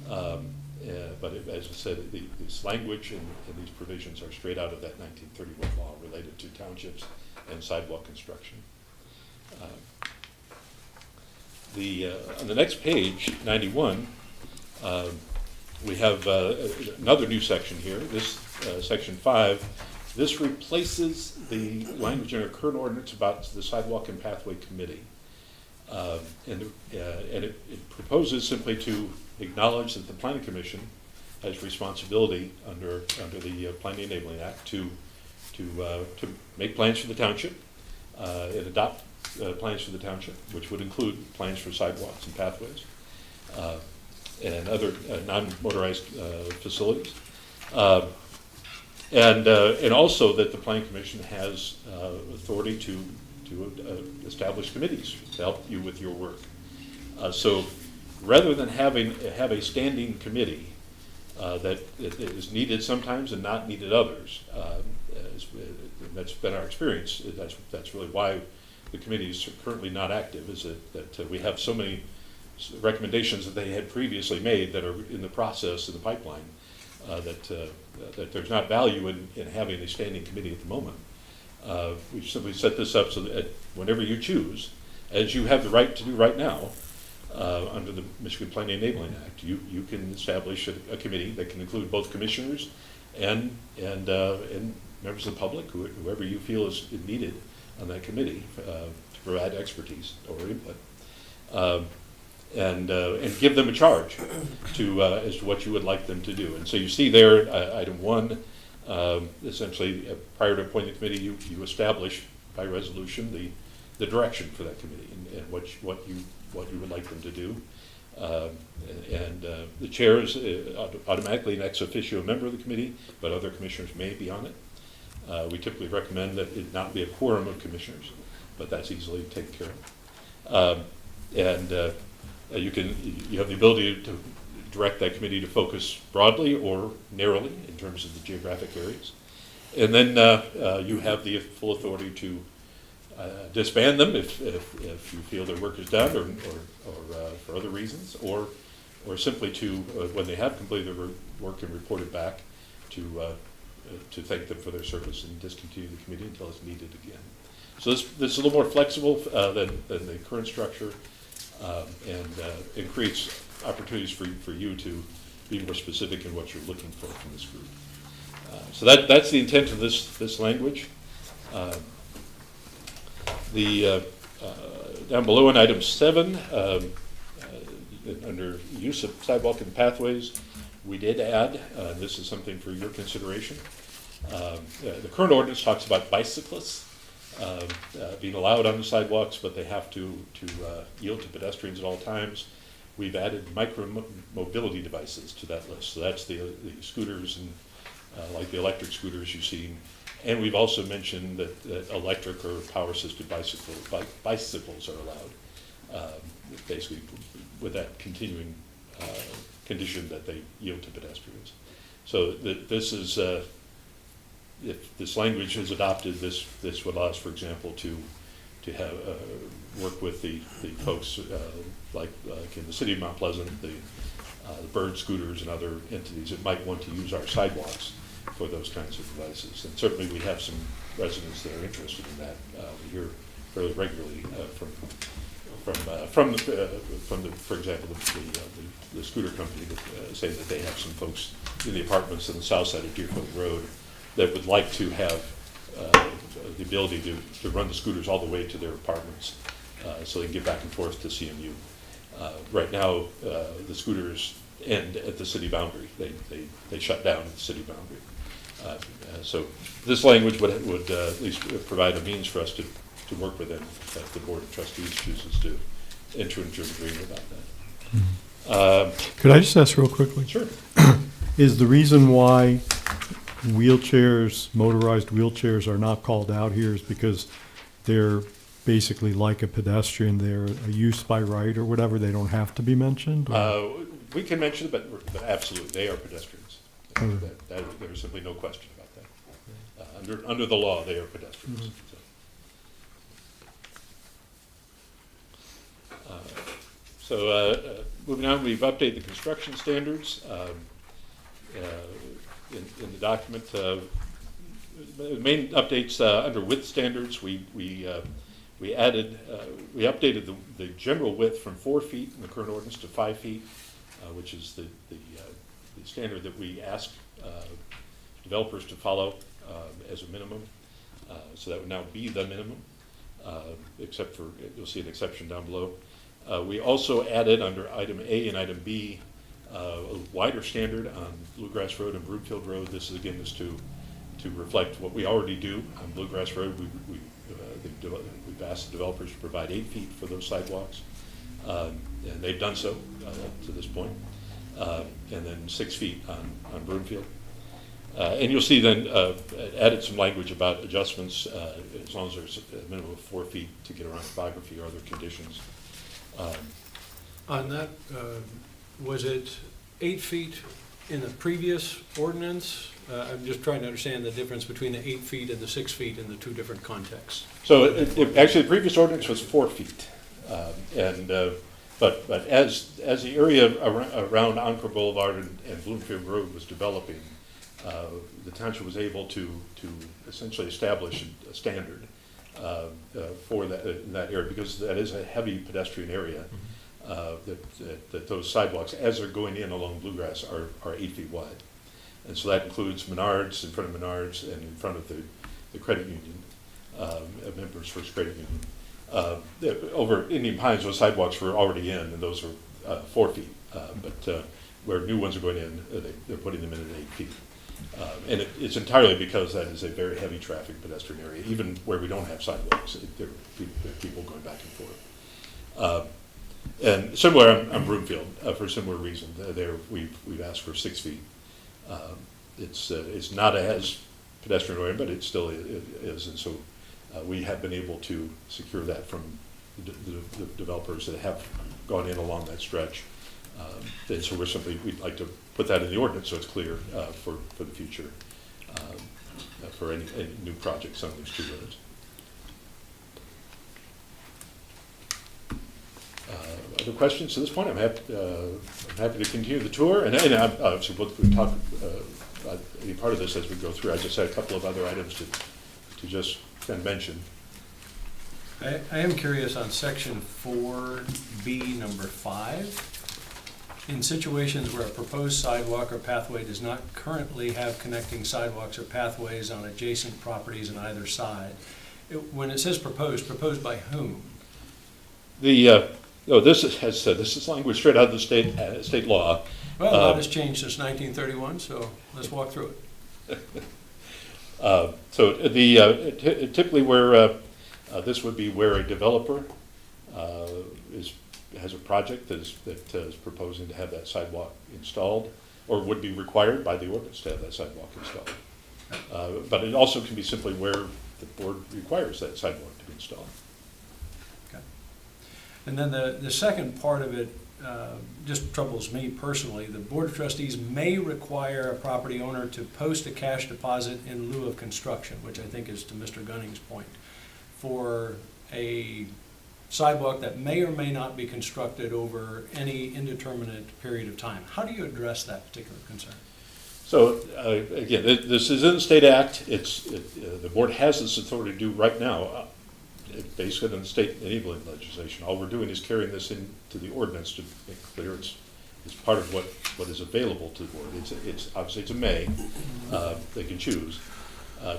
but as I said, this language and these provisions are straight out of that 1931 law related to townships and sidewalk construction. On the next page, 91, we have another new section here. This section 5. This replaces the language in our current ordinance about the Sidewalk and Pathway Committee. It proposes simply to acknowledge that the Planning Commission has responsibility under the Planning Enabling Act to make plans for the township and adopt plans for the township, which would include plans for sidewalks and pathways and other non-motorized facilities. And also that the Planning Commission has authority to establish committees to help you with your work. So rather than have a standing committee that is needed sometimes and not needed others, that's been our experience. That's really why the committee is currently not active, is that we have so many recommendations that they had previously made that are in the process, in the pipeline, that there's not value in having a standing committee at the moment. We've simply set this up so that whenever you choose, as you have the right to do right now, under the Michigan Planning Enabling Act, you can establish a committee that can include both commissioners and members of the public, whoever you feel is needed on that committee to provide expertise or input, and give them a charge as to what you would like them to do. And so you see there, item 1, essentially prior to appointing the committee, you establish by resolution the direction for that committee and what you would like them to do. The chair is automatically an ex officio member of the committee, but other commissioners may be on it. We typically recommend that it not be a quorum of commissioners, but that's easily taken care of. You have the ability to direct that committee to focus broadly or narrowly in terms of the geographic areas. And then you have the full authority to disband them if you feel their work is done or for other reasons, or simply to, when they have completed their work and reported back, to thank them for their service and discontinue the committee until it's needed again. So this is a little more flexible than the current structure, and creates opportunities for you to be more specific in what you're looking for from this group. So that's the intent of this language. Down below in item 7, under use of sidewalk and pathways, we did add, this is something for your consideration. The current ordinance talks about bicyclists being allowed on the sidewalks, but they have to yield to pedestrians at all times. We've added micro-mobility devices to that list. So that's the scooters and like the electric scooters you've seen. And we've also mentioned that electric or power-assisted bicycles are allowed, basically with that continuing condition that they yield to pedestrians. So this is, if this language is adopted, this would allow us, for example, to have work with the folks like in the city of Mount Pleasant, the bird scooters and other entities that might want to use our sidewalks for those kinds of devices. And certainly we have some residents that are interested in that. We hear fairly regularly from for example, the scooter company that say that they have some folks in the apartments on the south side of Deerfield Road that would like to have the ability to run the scooters all the way to their apartments so they can get back and forth to CMU. Right now, the scooters end at the city boundary. They shut down at the city boundary. So this language would at least provide a means for us to work with them if the Board of Trustees chooses to enter into an agreement about that. Could I just ask real quickly? Sure. Is the reason why motorized wheelchairs are not called out here is because they're basically like a pedestrian, they're a use by right or whatever, they don't have to be mentioned? We can mention it, but absolutely, they are pedestrians. Okay. There's simply no question about that. Under the law, they are pedestrians. Mhm. So moving on, we've updated the construction standards in the document. The main updates under width standards, we updated the general width from 4 feet in the current ordinance to 5 feet, which is the standard that we ask developers to follow as a minimum. So that would now be the minimum. except for, you'll see an exception down below. We also added under item A and item B a wider standard on Bluegrass Road and Broomfield Road. This is again is to reflect what we already do on Bluegrass Road. We've asked the developers to provide 8 feet for those sidewalks, and they've done so to this point, and then 6 feet on Broomfield. And you'll see then added some language about adjustments as long as there's a minimum of 4 feet to get around topography or other conditions. On that, was it 8 feet in the previous ordinance? I'm just trying to understand the difference between the 8 feet and the 6 feet in the two different contexts. So actually, the previous ordinance was 4 feet, but as the area around Encore Boulevard and Bloomfield Road was developing, the township was able to essentially establish a standard for that area, because that is a heavy pedestrian area. That those sidewalks, as they're going in along Bluegrass, are 8 feet wide. And so that includes Menards, in front of Menards, and in front of the credit union, Members First Credit Union. Over Indian Pines, those sidewalks were already in, and those are 4 feet. But where new ones are going in, they're putting them in at 8 feet. And it's entirely because that is a very heavy traffic pedestrian area. Even where we don't have sidewalks, there are people going back and forth. And similar on Broomfield, for a similar reason. There we've asked for 6 feet. It's not as pedestrian oriented, but it still is. And so we have been able to secure that from the developers that have gone in along that stretch. And so we'd like to put that in the ordinance so it's clear for the future for any new projects on these 2 roads. Other questions to this point? I'm happy to continue the tour, and obviously we'll talk any part of this as we go through. I just had a couple of other items to just kind of mention. I am curious on section 4B, number 5. In situations where a proposed sidewalk or pathway does not currently have connecting sidewalks or pathways on adjacent properties on either side, when it says proposed by whom? This is language straight out of the state law. Well, a lot has changed since 1931, so let's walk through it. Typically where this would be where a developer has a project that is proposing to have that sidewalk installed, or would be required by the ordinance to have that sidewalk installed. But it also can be simply where the board requires that sidewalk to be installed. Okay. And then the second part of it just troubles me personally. The Board of Trustees may require a property owner to post a cash deposit in lieu of construction, which I think is to Mr. Gunning's point, for a sidewalk that may or may not be constructed over any indeterminate period of time. How do you address that particular concern? So again, this is in the state act. The board has this authority to do right now, based on the state enabling legislation. All we're doing is carrying this into the ordinance to make clear it's part of what is available to the board. It's obviously it's a may. They can choose.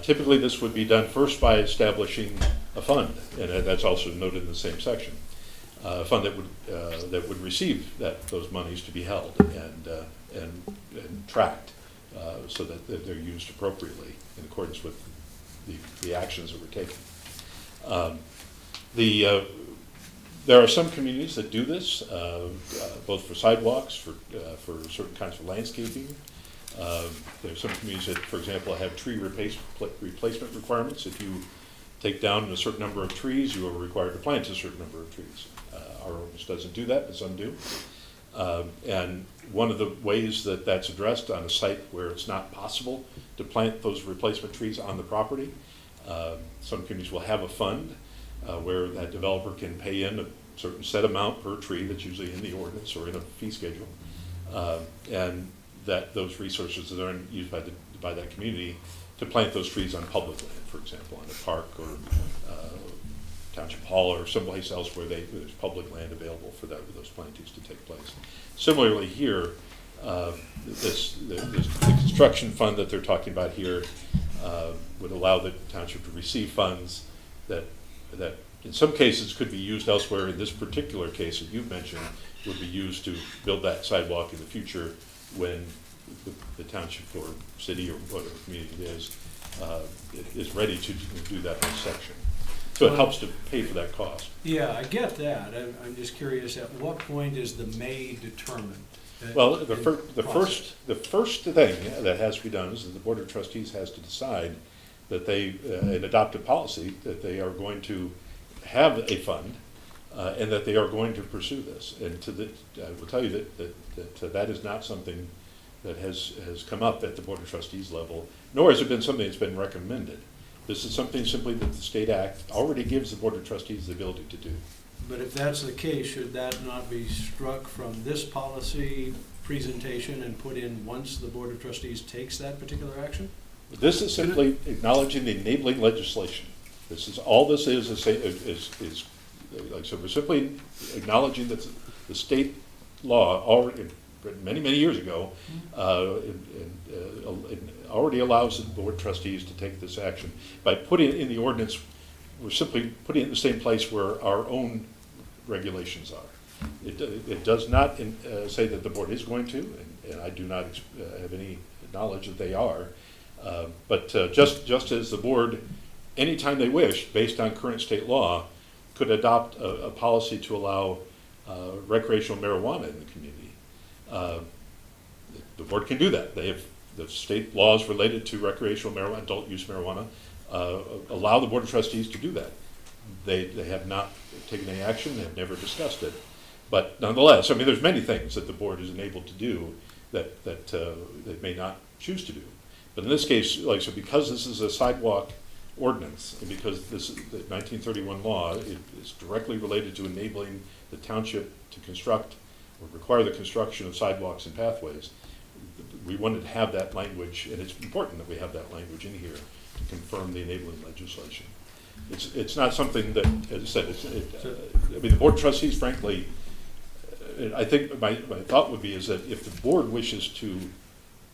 Typically, this would be done first by establishing a fund, and that's also noted in the same section. A fund that would receive those monies to be held and tracked so that they're used appropriately in accordance with the actions that we're taking. There are some communities that do this, both for sidewalks, for certain kinds of landscaping. There are some communities that, for example, have tree replacement requirements. If you take down a certain number of trees, you are required to plant a certain number of trees. Our ordinance doesn't do that, it's undue. And one of the ways that that's addressed on a site where it's not possible to plant those replacement trees on the property, some communities will have a fund where that developer can pay in a certain set amount per tree that's usually in the ordinance or in a fee schedule, and that those resources are then used by that community to plant those trees on public land, for example, on a park or Township Hall or someplace else where there's public land available for those plantings to take place. Similarly here, the construction fund that they're talking about here would allow the township to receive funds that in some cases could be used elsewhere. In this particular case that you've mentioned, would be used to build that sidewalk in the future when the township or city or whatever community it is ready to do that whole section. So it helps to pay for that cost. Yeah, I get that. I'm just curious, at what point is the may determined? Well, the first thing that has to be done is that the Board of Trustees has to decide that they, and adopt a policy that they are going to have a fund and that they are going to pursue this. And I will tell you that is not something that has come up at the Board of Trustees level, nor has it been something that's been recommended. This is something simply that the state act already gives the Board of Trustees the ability to do. But if that's the case, should that not be struck from this policy presentation and put in once the Board of Trustees takes that particular action? This is simply acknowledging the enabling legislation. This is, all this is like, so we're simply acknowledging that the state law already, many years ago, already allows the Board of Trustees to take this action. By putting it in the ordinance, we're simply putting it in the same place where our own regulations are. It does not say that the board is going to, and I do not have any knowledge that they are. But just as the board, anytime they wish, based on current state law, could adopt a policy to allow recreational marijuana in the community. The board can do that. They have the state laws related to recreational marijuana, adult use marijuana, allow the Board of Trustees to do that. They have not taken any action, they have never discussed it. But nonetheless, I mean, there's many things that the board is enabled to do that they may not choose to do. But in this case, like, so because this is a sidewalk ordinance, and because this is the 1931 law, it is directly related to enabling the township to construct or require the construction of sidewalks and pathways, we wanted to have that language, and it's important that we have that language in here to confirm the enabling legislation. It's not something that, as I said, I mean, the Board of Trustees, frankly, I think my thought would be is that if the board wishes to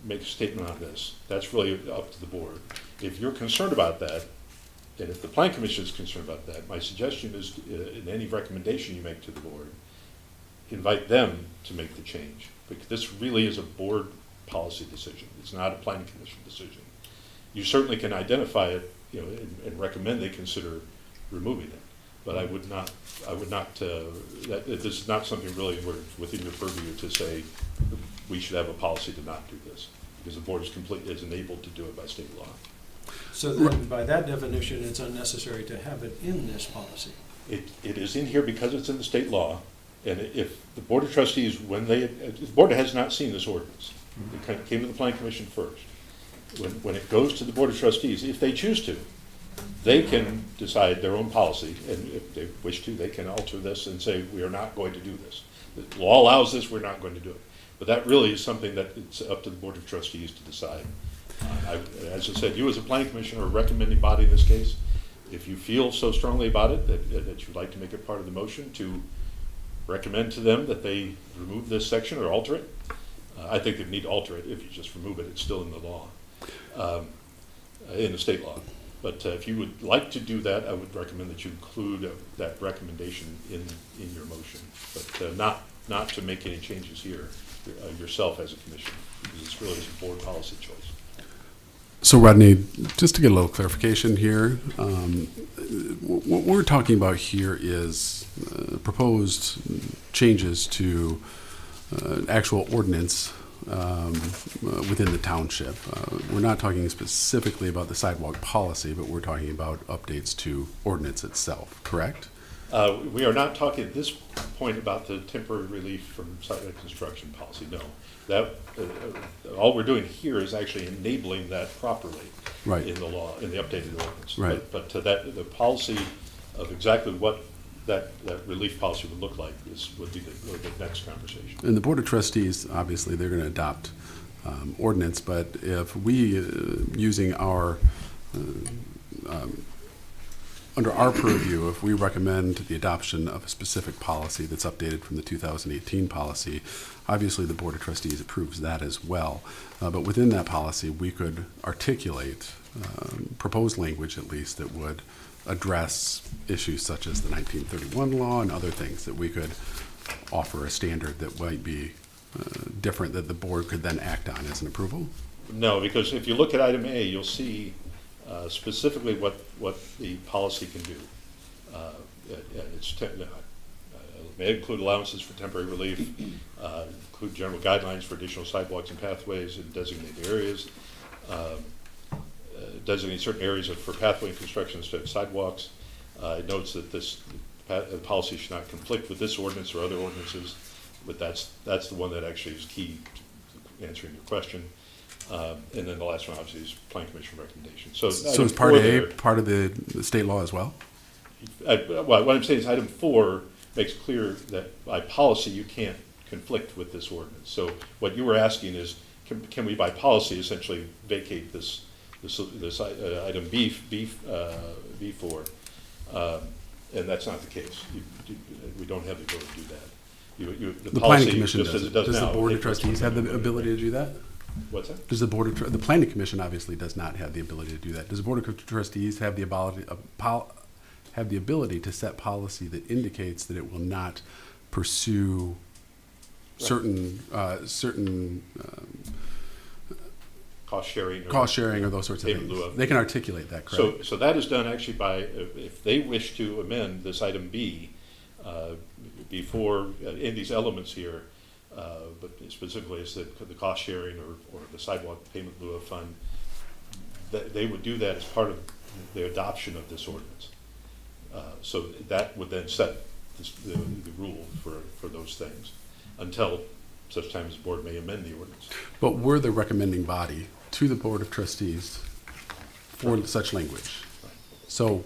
make a statement on this, that's really up to the board. If you're concerned about that, and if the Plan Commission is concerned about that, my suggestion is in any recommendation you make to the board, invite them to make the change. Because this really is a board policy decision. It's not a Plan Commission decision. You certainly can identify it, you know, and recommend they consider removing it. But I would not, this is not something really within your purview to say we should have a policy to not do this, because the board is enabled to do it by state law. So then, by that definition, it's unnecessary to have it in this policy. It is in here because it's in the state law, and if the Board of Trustees, the board has not seen this ordinance. It came to the Plan Commission first. When it goes to the Board of Trustees, if they choose to, they can decide their own policy, and if they wish to, they can alter this and say, we are not going to do this. The law allows this, we're not going to do it. But that really is something that it's up to the Board of Trustees to decide. As I said, you as a Planning Commission are a recommending body in this case. If you feel so strongly about it that you'd like to make it part of the motion to recommend to them that they remove this section or alter it, I think they need to alter it. If you just remove it, it's still in the law, in the state law. But if you would like to do that, I would recommend that you include that recommendation in your motion, but not to make any changes here yourself as a commission, because it's really a board policy choice. So Rodney, just to get a little clarification here, what we're talking about here is proposed changes to actual ordinance within the township. We're not talking specifically about the sidewalk policy, but we're talking about updates to ordinance itself, correct? We are not talking at this point about the temporary relief from sidewalk construction policy, no. That all we're doing here is actually enabling that properly in the law, in the updated ordinance. Right. But the policy of exactly what that relief policy would look like would be the next conversation. And the Board of Trustees, obviously, they're going to adopt ordinance, but if we, using our under our purview, if we recommend the adoption of a specific policy that's updated from the 2018 policy, obviously the Board of Trustees approves that as well. But within that policy, we could articulate proposed language at least that would address issues such as the 1931 law and other things, that we could offer a standard that might be different that the board could then act on as an approval? No, because if you look at item A, you'll see specifically what the policy can do. May include allowances for temporary relief, include general guidelines for additional sidewalks and pathways in designated areas, designate certain areas for pathway construction instead of sidewalks. It notes that this policy should not conflict with this ordinance or other ordinances, but that's the one that actually is key to answering your question. And then the last one obviously is Plan Commission recommendation. So is Part A part of the state law as well? Well, what I'm saying is item 4 makes clear that by policy you can't conflict with this ordinance. So what you were asking is, can we by policy essentially vacate this item B4, and that's not the case. We don't have the ability to do that. The Planning Commission just does as it. it does Does the now, Board it of Trustees just have the doesn't ability to do that? What's that? Does the Planning Commission obviously does not have the ability to do that. Does the Board of Trustees have the ability to set policy that indicates that it will not pursue certain Cost sharing or those sorts of payment in lieu things? of. They can articulate that, correct? So that is done actually by, if they wish to amend this item B before, in these elements here, but specifically it's the cost sharing or the sidewalk payment in lieu of fund, they would do that as part of the adoption of this ordinance. So that would then set the rule for those things until such time as the board may amend the ordinance. But we're the recommending body to the Board of Trustees for such language. Right. So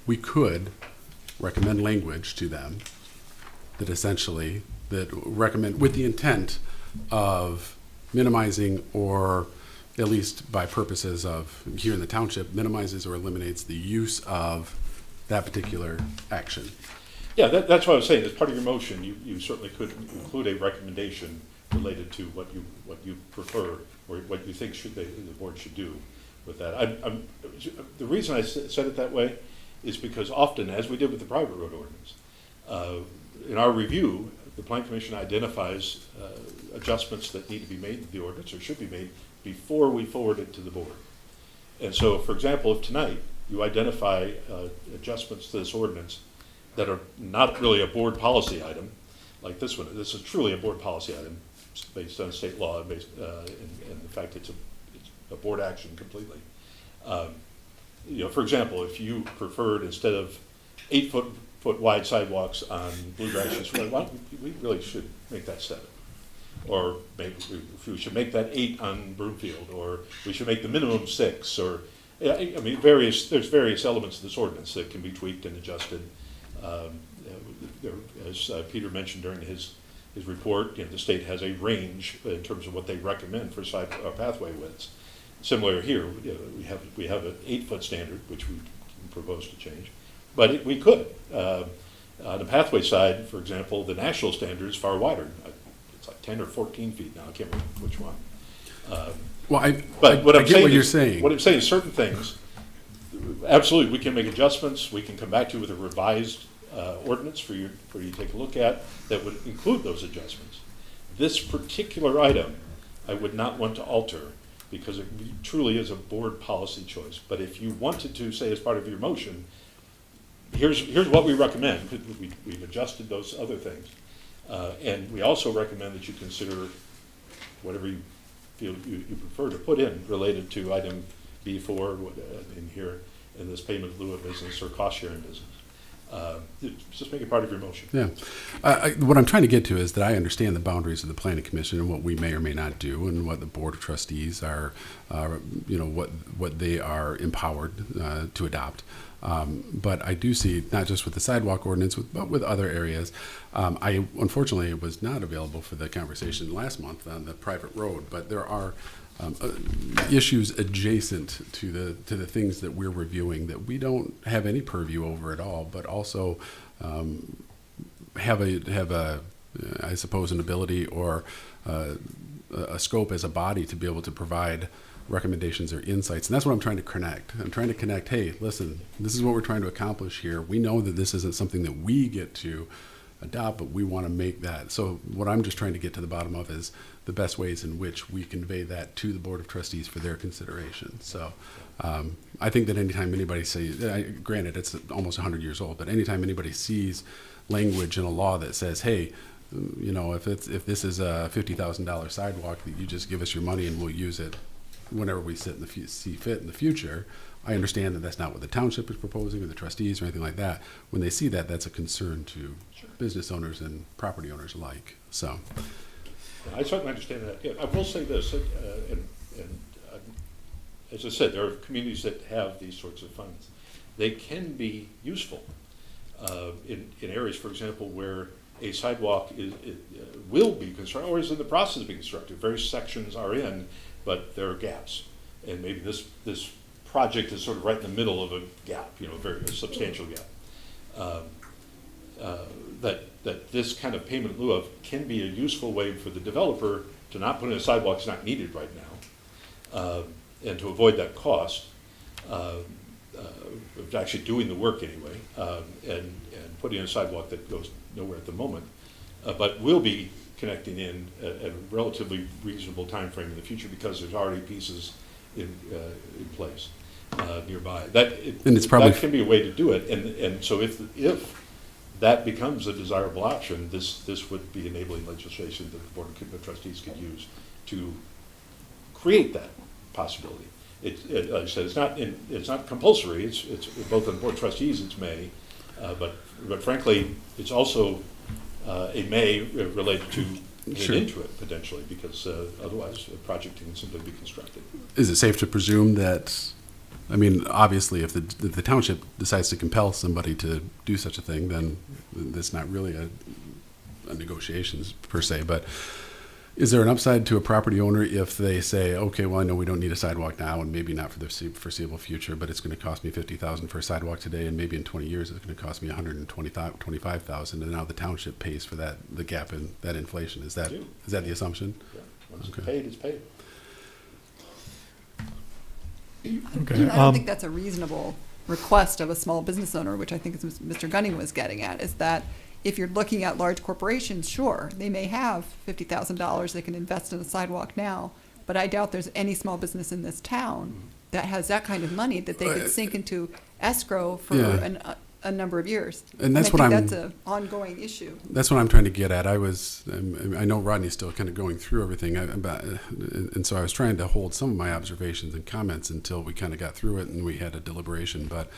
we could recommend language to them that essentially, that recommend with the intent of minimizing, or at least by purposes of here in the township, minimizes or eliminates the use of that particular action. Yeah, that's what I was saying. As part of your motion, you certainly could include a recommendation related to what you prefer or what you think the board should do with that. The reason I said it that way is because often, as we did with the private road ordinance, in our review, the Plan Commission identifies adjustments that need to be made to the ordinance or should be made before we forward it to the board. And so, for example, if tonight you identify adjustments to this ordinance that are not really a board policy item, like this one. This is truly a board policy item based on state law and the fact it's a board action completely. For example, if you preferred instead of 8-foot wide sidewalks on Bluegrass Road, we really should make that 7. Or maybe we should make that 8 on Broomfield, or we should make the minimum 6, or there's various elements of this ordinance that can be tweaked and adjusted. As Peter mentioned during his report, the state has a range in terms of what they recommend for pathway widths. Similar here, we have an 8-foot standard, which we propose to change, but we could. On the pathway side, for example, the national standard is far wider. It's like 10 or 14 feet now. I can't remember which one. What you're saying. What I'm saying is certain things, absolutely, we can make adjustments. We can come back to you with a revised ordinance for you to take a look at that would include those adjustments. This particular item, I would not want to alter because it truly is a board policy choice. But if you wanted to say as part of your motion, here's what we recommend. We've adjusted those other things. And we also recommend that you consider whatever you feel you prefer to put in related to item B4 in here in this payment in lieu of business or cost sharing business. Just make it part of your motion. Yeah. What I'm trying to get to is that I understand the boundaries of the Planning Commission and what we may or may not do and what the Board of Trustees are, what they are empowered to adopt. But I do see, not just with the sidewalk ordinance, but with other areas. I unfortunately was not available for the conversation last month on the private road, but there are issues adjacent to the things that we're reviewing that we don't have any purview over at all, but also have a I suppose an ability or a scope as a body to be able to provide recommendations or insights. And that's what I'm trying to connect. I'm trying to connect, hey, listen, this is what we're trying to accomplish here. We know that this isn't something that we get to adopt, but we want to make that. So what I'm just trying to get to the bottom of is the best ways in which we convey that to the Board of Trustees for their consideration. So I think that anytime anybody granted it's almost 100 years old, but anytime anybody sees language in a law that says, hey, you know, if this is a $50,000 sidewalk, that you just give us your money and we'll use it whenever we see fit in the future. I understand that that's not what the township is proposing or the trustees or anything like that. When they see that, that's a concern to business owners and property owners alike. So, I certainly understand that. Yeah, I will say this, as I said, there are communities that have these sorts of funds. They can be useful in areas, for example, where a sidewalk will be constructed or is in the process of being constructed. Various sections are in, but there are gaps, and maybe this project is sort of right in the middle of a gap, you know, a substantial gap. That this kind of payment in lieu of can be a useful way for the developer to not put in a sidewalk that's not needed right now, and to avoid that cost of actually doing the work anyway, and putting in a sidewalk that goes nowhere at the moment, but will be connecting in at a relatively reasonable time frame in the future because there's already pieces in place nearby. That can be a way to do it, and so if that becomes a desirable option, this would be enabling legislation that the Board of Trustees could use to create that possibility. Like I said, it's not compulsory. It's both on the Board of Trustees. It's may, but frankly, it's also a may related to get into it potentially, because otherwise a project can simply be constructed. Is it safe to presume that? I mean, obviously, if the township decides to compel somebody to do such a thing, then that's not really a negotiations per se. But is there an upside to a property owner if they say, okay, well, I know we don't need a sidewalk now, and maybe not for the foreseeable future, but it's going to cost me $50,000 for a sidewalk today, and maybe in 20 years it's going to cost me $125,000, and now the township pays for the gap in that inflation. Is that the assumption? Yeah. Once it's paid, it's paid. Okay. I don't think that's a reasonable request of a small business owner, which I think is what Mr. Gunning was getting at, is that if you're looking at large corporations, sure, they may have $50,000 they can invest in a sidewalk now, but I doubt there's any small business in this town that has that kind of money that they could sink into escrow for a number of years. And that's that's an ongoing issue. That's what I'm trying to get at. I know Rodney's still kind of going through everything, and so I was trying to hold some of my observations and comments until we kind of got through it and we had a deliberation. But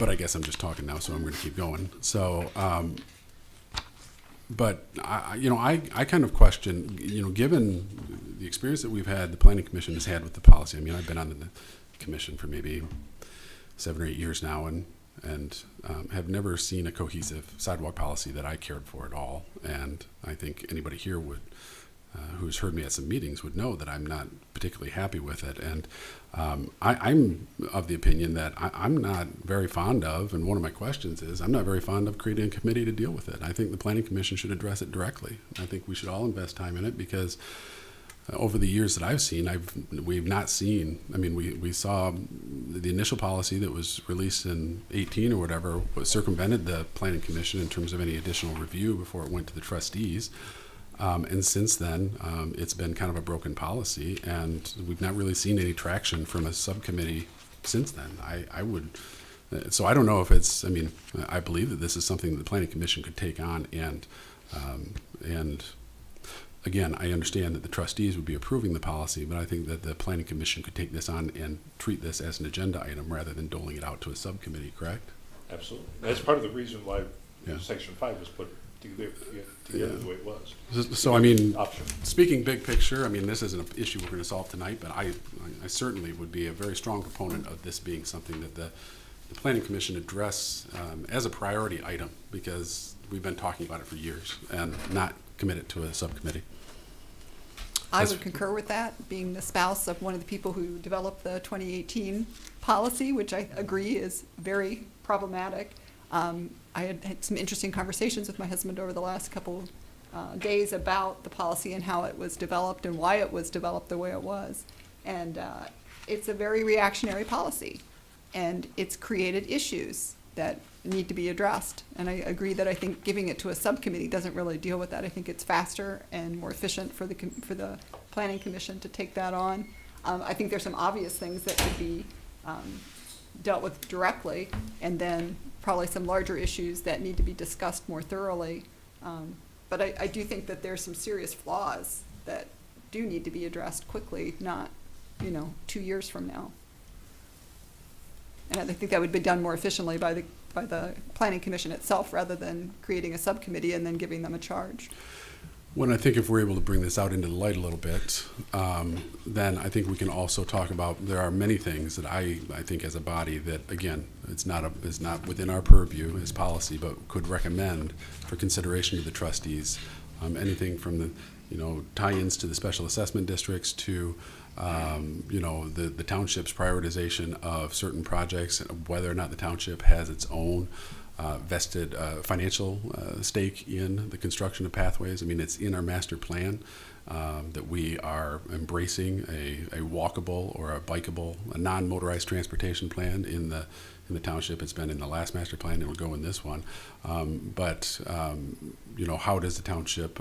I guess I'm just talking now, so I'm going to keep going. So, but I kind of question, given the experience that we've had, the Planning Commission has had with the policy. I mean, I've been on the commission for maybe 7 or 8 years now, and have never seen a cohesive sidewalk policy that I cared for at all. And I think anybody here who's heard me at some meetings would know that I'm not particularly happy with it. And I'm of the opinion that I'm not very fond of, and one of my questions is, I'm not very fond of creating a committee to deal with it. I think the Planning Commission should address it directly. I think we should all invest time in it, because over the years that I've seen, we've not seen, I mean, we saw the initial policy that was released in 18 or whatever circumvented the Planning Commission in terms of any additional review before it went to the trustees. And since then, it's been kind of a broken policy, and we've not really seen any traction from a subcommittee since then. So I don't know if it's, I mean, I believe that this is something that the Planning Commission could take on, and again, I understand that the trustees would be approving the policy, but I think that the Planning Commission could take this on and treat this as an agenda item rather than doling it out to a subcommittee, correct? Absolutely. That's part of the reason why Section 5 was put together the way it was. So I mean, speaking big picture, I mean, this isn't an issue we're going to solve tonight, but I certainly would be a very strong proponent of this being something that the Planning Commission address as a priority item, because we've been talking about it for years and not committed to a subcommittee. I would concur with that, being the spouse of one of the people who developed the 2018 policy, which I agree is very problematic. I had some interesting conversations with my husband over the last couple days about the policy and how it was developed and why it was developed the way it was. And it's a very reactionary policy, and it's created issues that need to be addressed. And I agree that I think giving it to a subcommittee doesn't really deal with that. I think it's faster and more efficient for the Planning Commission to take that on. I think there's some obvious things that could be dealt with directly, and then probably some larger issues that need to be discussed more thoroughly. But I do think that there's some serious flaws that do need to be addressed quickly, not, 2 years from now. And I think that would be done more efficiently by the Planning Commission itself, rather than creating a subcommittee and then giving them a charge. When I think if we're able to bring this out into the light a little bit, then I think we can also talk about, there are many things that I think as a body that, again, it's not within our purview as policy, but could recommend for consideration to the trustees. Anything from the, tie-ins to the special assessment districts to, the township's prioritization of certain projects, whether or not the township has its own vested financial stake in the construction of pathways. I mean, it's in our master plan that we are embracing a walkable or a bikeable, a non-motorized transportation plan in the township. It's been in the last master plan. It'll go in this one. How does the township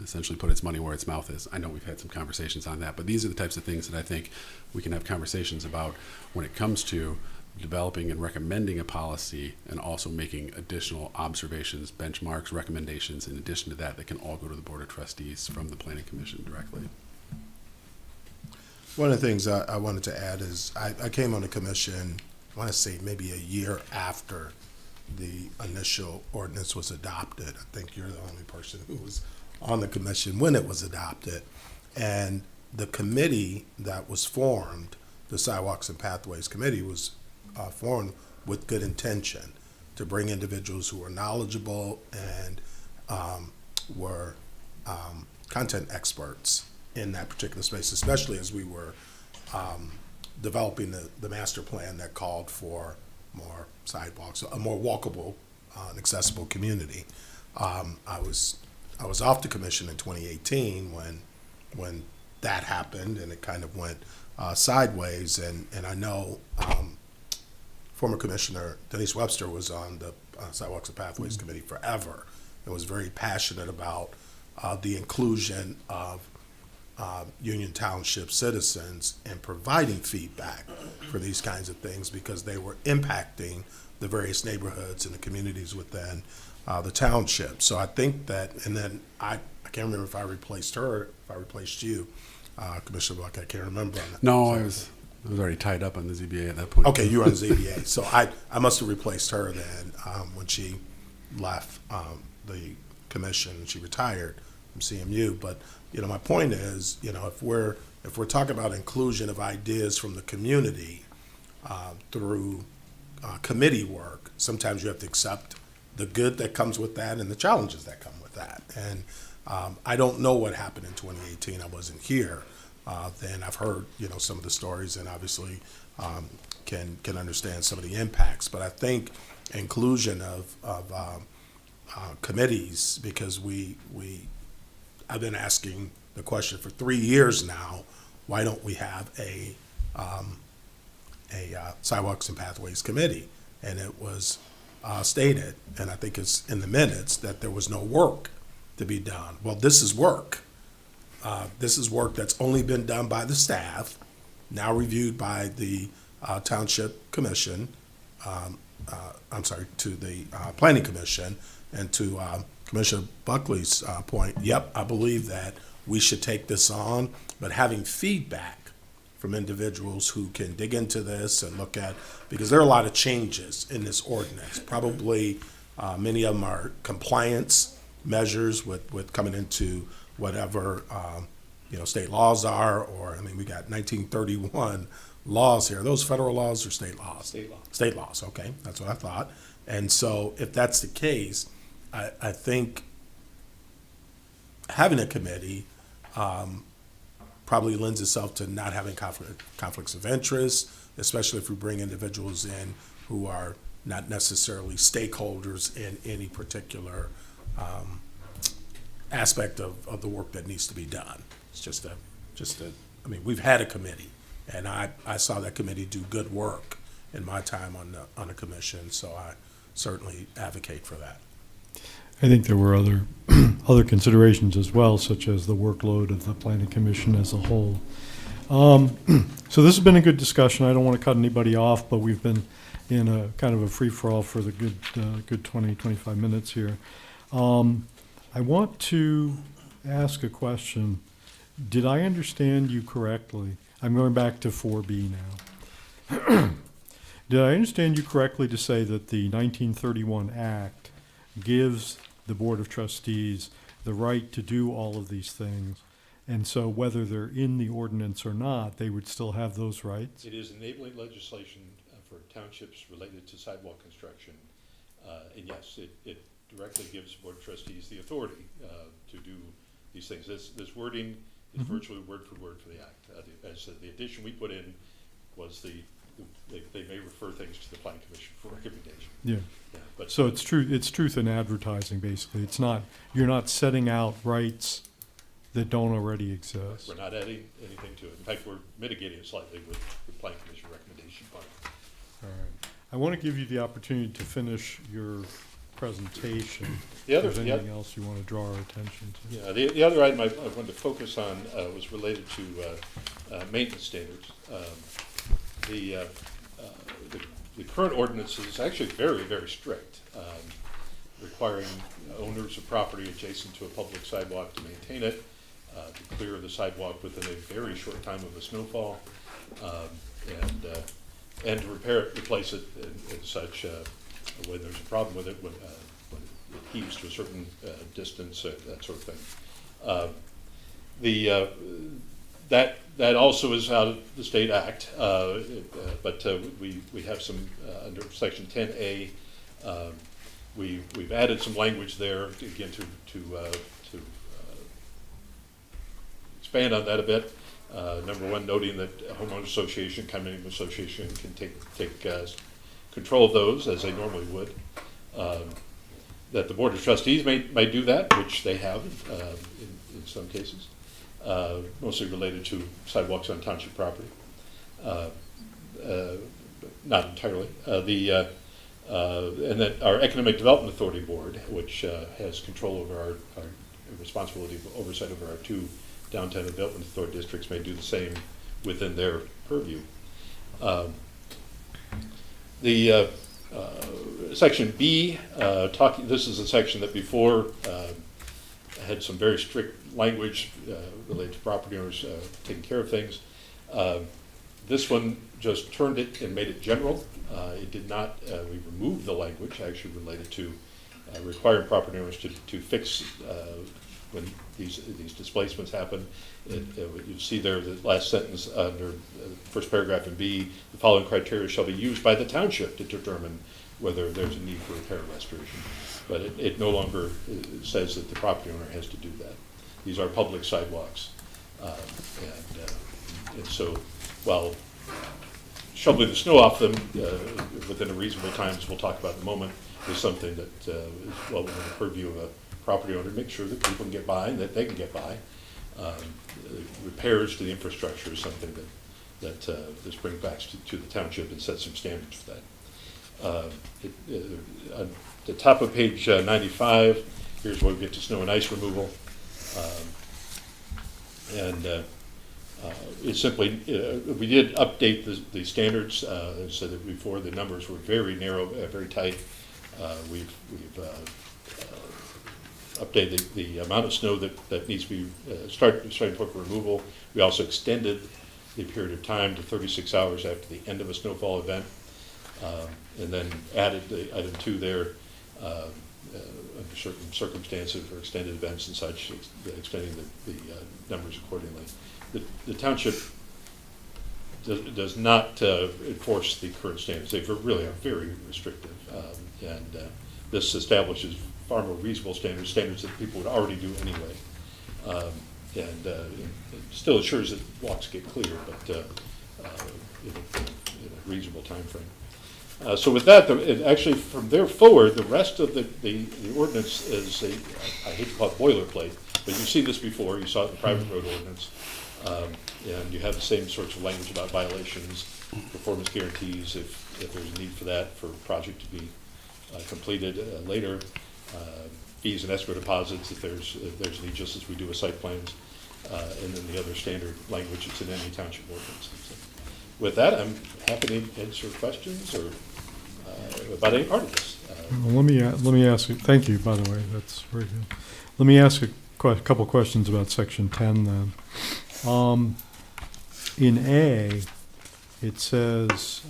essentially put its money where its mouth is? I know we've had some conversations on that, but these are the types of things that I think we can have conversations about when it comes to developing and recommending a policy, and also making additional observations, benchmarks, recommendations in addition to that can all go to the Board of Trustees from the Planning Commission directly. One of the things I wanted to add is I came on the commission, I want to say maybe a year after the initial ordinance was adopted. I think you're the only person who was on the commission when it was adopted. And the committee that was formed, the Sidewalks and Pathways Committee, was formed with good intention to bring individuals who were knowledgeable and were content experts in that particular space, especially as we were developing the master plan that called for more sidewalks, a more walkable and accessible community. I was off the commission in 2018 when that happened, and it kind of went sideways, and I know former Commissioner Denise Webster was on the Sidewalks and Pathways Committee forever and was very passionate about the inclusion of Union Township citizens and providing feedback for these kinds of things, because they were impacting the various neighborhoods and the communities within the township. So I think that, and then I can't remember if I replaced her, if I replaced you, Commissioner Buck, I can't remember. No, I was already tied up on the ZBA at that point. Okay, you were on the ZBA. So I must have replaced her then when she left the commission. She retired from CMU. But my point is, if we're talking about inclusion of ideas from the community through committee work, sometimes you have to accept the good that comes with that and the challenges that come with that. And I don't know what happened in 2018. I wasn't here. Then I've heard, some of the stories, and obviously can understand some of the impacts. But I think inclusion of committees, because I've been asking the question for 3 years now, why don't we have a Sidewalks and Pathways Committee? And it was stated, and I think it's in the minutes, that there was no work to be done. Well, this is work. This is work that's only been done by the staff, now reviewed by the Township Commission, to the Planning Commission, and to Commissioner Buckley's point, yep, I believe that we should take this on, but having feedback from individuals who can dig into this and look at, because there are a lot of changes in this ordinance. Probably many of them are compliance measures with coming into whatever state laws are, or we got 1931 laws here. Are those federal laws or state laws? State law. State laws, okay, that's what I thought. And so if that's the case, I think having a committee probably lends itself to not having conflicts of interest, especially if we bring individuals in who are not necessarily stakeholders in any particular aspect of the work that needs to be done. It's just a, I mean, we've had a committee, and I saw that committee do good work in my time on the commission, so I certainly advocate for that. I think there were other other considerations as well, such as the workload of the planning commission as a whole. So this has been a good discussion. I don't want to cut anybody off, but we've been in a kind of a free-for-all for the good 20, 25 minutes here. I want to ask a question. Did I understand you correctly? I'm going back to 4B now. Did I understand you correctly to say that the 1931 Act gives the Board of Trustees the right to do all of these things, and so whether they're in the ordinance or not, they would still have those rights? It is enabling legislation for townships related to sidewalk construction. And yes, it directly gives Board of Trustees the authority to do these things. This wording is virtually word for word for the Act. As the addition we put in was they may refer things to the Planning Commission for recommendation. Yeah. But So it's truth in advertising, basically. It's not, you're not setting out rights that don't already exist. we're not adding anything to it. In fact, we're mitigating it slightly with the Planning Commission recommendation part. All right. I want to give you the opportunity to finish your presentation. The other- If there's anything else you want to draw our attention to. Yeah, the other item I wanted to focus on was related to maintenance standards. The current ordinance is actually very, very strict, requiring owners of property adjacent to a public sidewalk to maintain it, to clear the sidewalk within a very short time of a snowfall, and to repair it, replace it, and such when there's a problem with it, when it heaves to a certain distance, that sort of thing. That also is out of the state act, but we have some under section 10A. We've added some language there again to expand on that a bit. Number one, noting that a homeowner association, condominium association can take control of those as they normally would. That the Board of Trustees may do that, which they have in some cases. Mostly related to sidewalks on township property, not entirely. And that our Economic Development Authority Board, which has control over our responsibility of oversight over our two downtown development authority districts, may do the same within their purview. Section B, this is a section that before had some very strict language related to property owners taking care of things. This one just turned it and made it general. It did not, we removed the language actually related to requiring property owners to fix when these displacements happen. You see there the last sentence under first paragraph in B, the following criteria shall be used by the township to determine whether there's a need for repair or restoration. But it no longer says that the property owner has to do that. These are public sidewalks. And so while shoveling the snow off them within a reasonable time, as we'll talk about in a moment, is something that is well within the purview of a property owner to make sure that people can get by and that they can get by. Repairs to the infrastructure is something that this brings back to the township and sets some standards for that. At the top of page 95, here's where we get to snow and ice removal. It's simply, we did update the standards so that before the numbers were very narrow, very tight. We've updated the amount of snow that needs to be starting point for removal. We also extended the period of time to 36 hours after the end of a snowfall event, and then added the item 2 there, under certain circumstances for extended events and such, extending the numbers accordingly. The township does not enforce the current standards. They really are very restrictive, and this establishes far more reasonable standards that people would already do anyway. and it still ensures that walks get clear, but in a reasonable timeframe. So with that, actually from there forward, the rest of the ordinance is I hate to call it boilerplate, but you've seen this before. You saw it in the private road ordinance, and you have the same sorts of language about violations, performance guarantees, if there's a need for that for a project to be completed later, fees and escrow deposits if there's a need, just as we do with site plans, and then the other standard language that's in any township ordinance. So with that, I'm happy to answer questions or about any part of this. Well, let me ask you, thank you, by the way, that's very good. Let me ask a couple questions about section 10 then. In A, it says,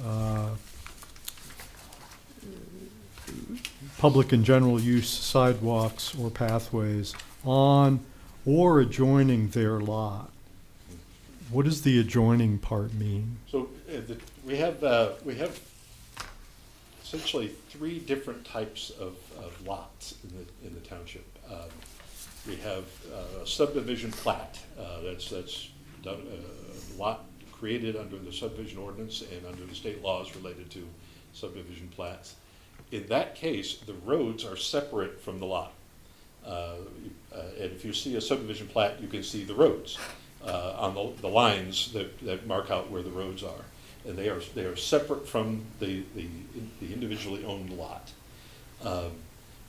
public and general use sidewalks or pathways on or adjoining their lot. What does the adjoining part mean? So we have essentially three different types of lots in the township. We have a subdivision plat. That's done, a lot created under the subdivision ordinance and under the state laws related to subdivision plats. In that case, the roads are separate from the lot. And if you see a subdivision plat, you can see the roads on the lines that mark out where the roads are. And they are separate from the individually owned lot.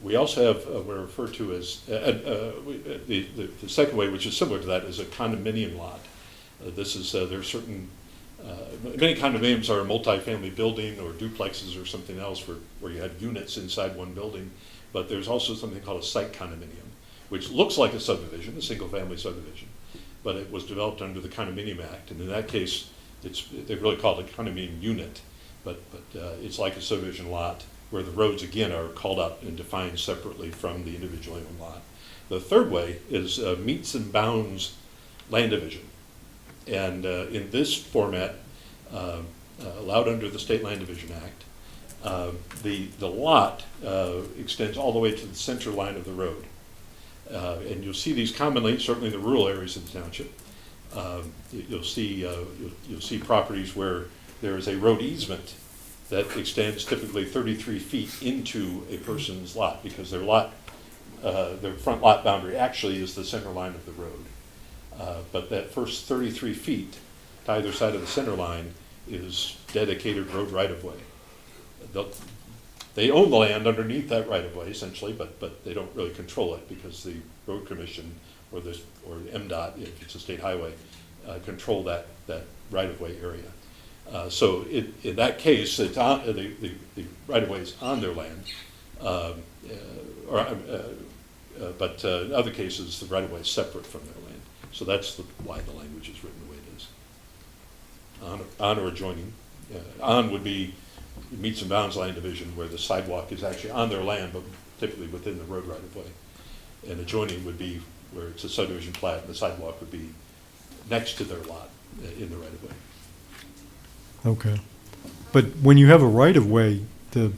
We also have what are referred to as, the second way, which is similar to that, is a condominium lot. This is, there are certain, many condominiums are a multifamily building or duplexes or something else where you have units inside one building, but there's also something called a site condominium, which looks like a subdivision, a single family subdivision, but it was developed under the Condominium Act, and in that case, they really call it a condominium unit, but it's like a subdivision lot where the roads again are called out and defined separately from the individually owned lot. The third way is meets and bounds land division. And in this format, allowed under the State Land Division Act, the lot extends all the way to the center line of the road. And you'll see these commonly, certainly in the rural areas of the township. You'll see properties where there is a road easement that extends typically 33 feet into a person's lot, because their front lot boundary actually is the center line of the road. But that first 33 feet to either side of the center line is dedicated road right-of-way. They own the land underneath that right-of-way essentially, but they don't really control it because the road commission or the MDOT, if it's a state highway, control that right-of-way area. So in that case, it's on, the right-of-way is on their land, but in other cases, the right-of-way is separate from their land. So that's why the language is written the way it is. On or adjoining. On would be meets and bounds land division, where the sidewalk is actually on their land, but typically within the road right-of-way. And adjoining would be where it's a subdivision plat, and the sidewalk would be next to their lot in the right-of-way. Okay. But when you have a right-of-way, the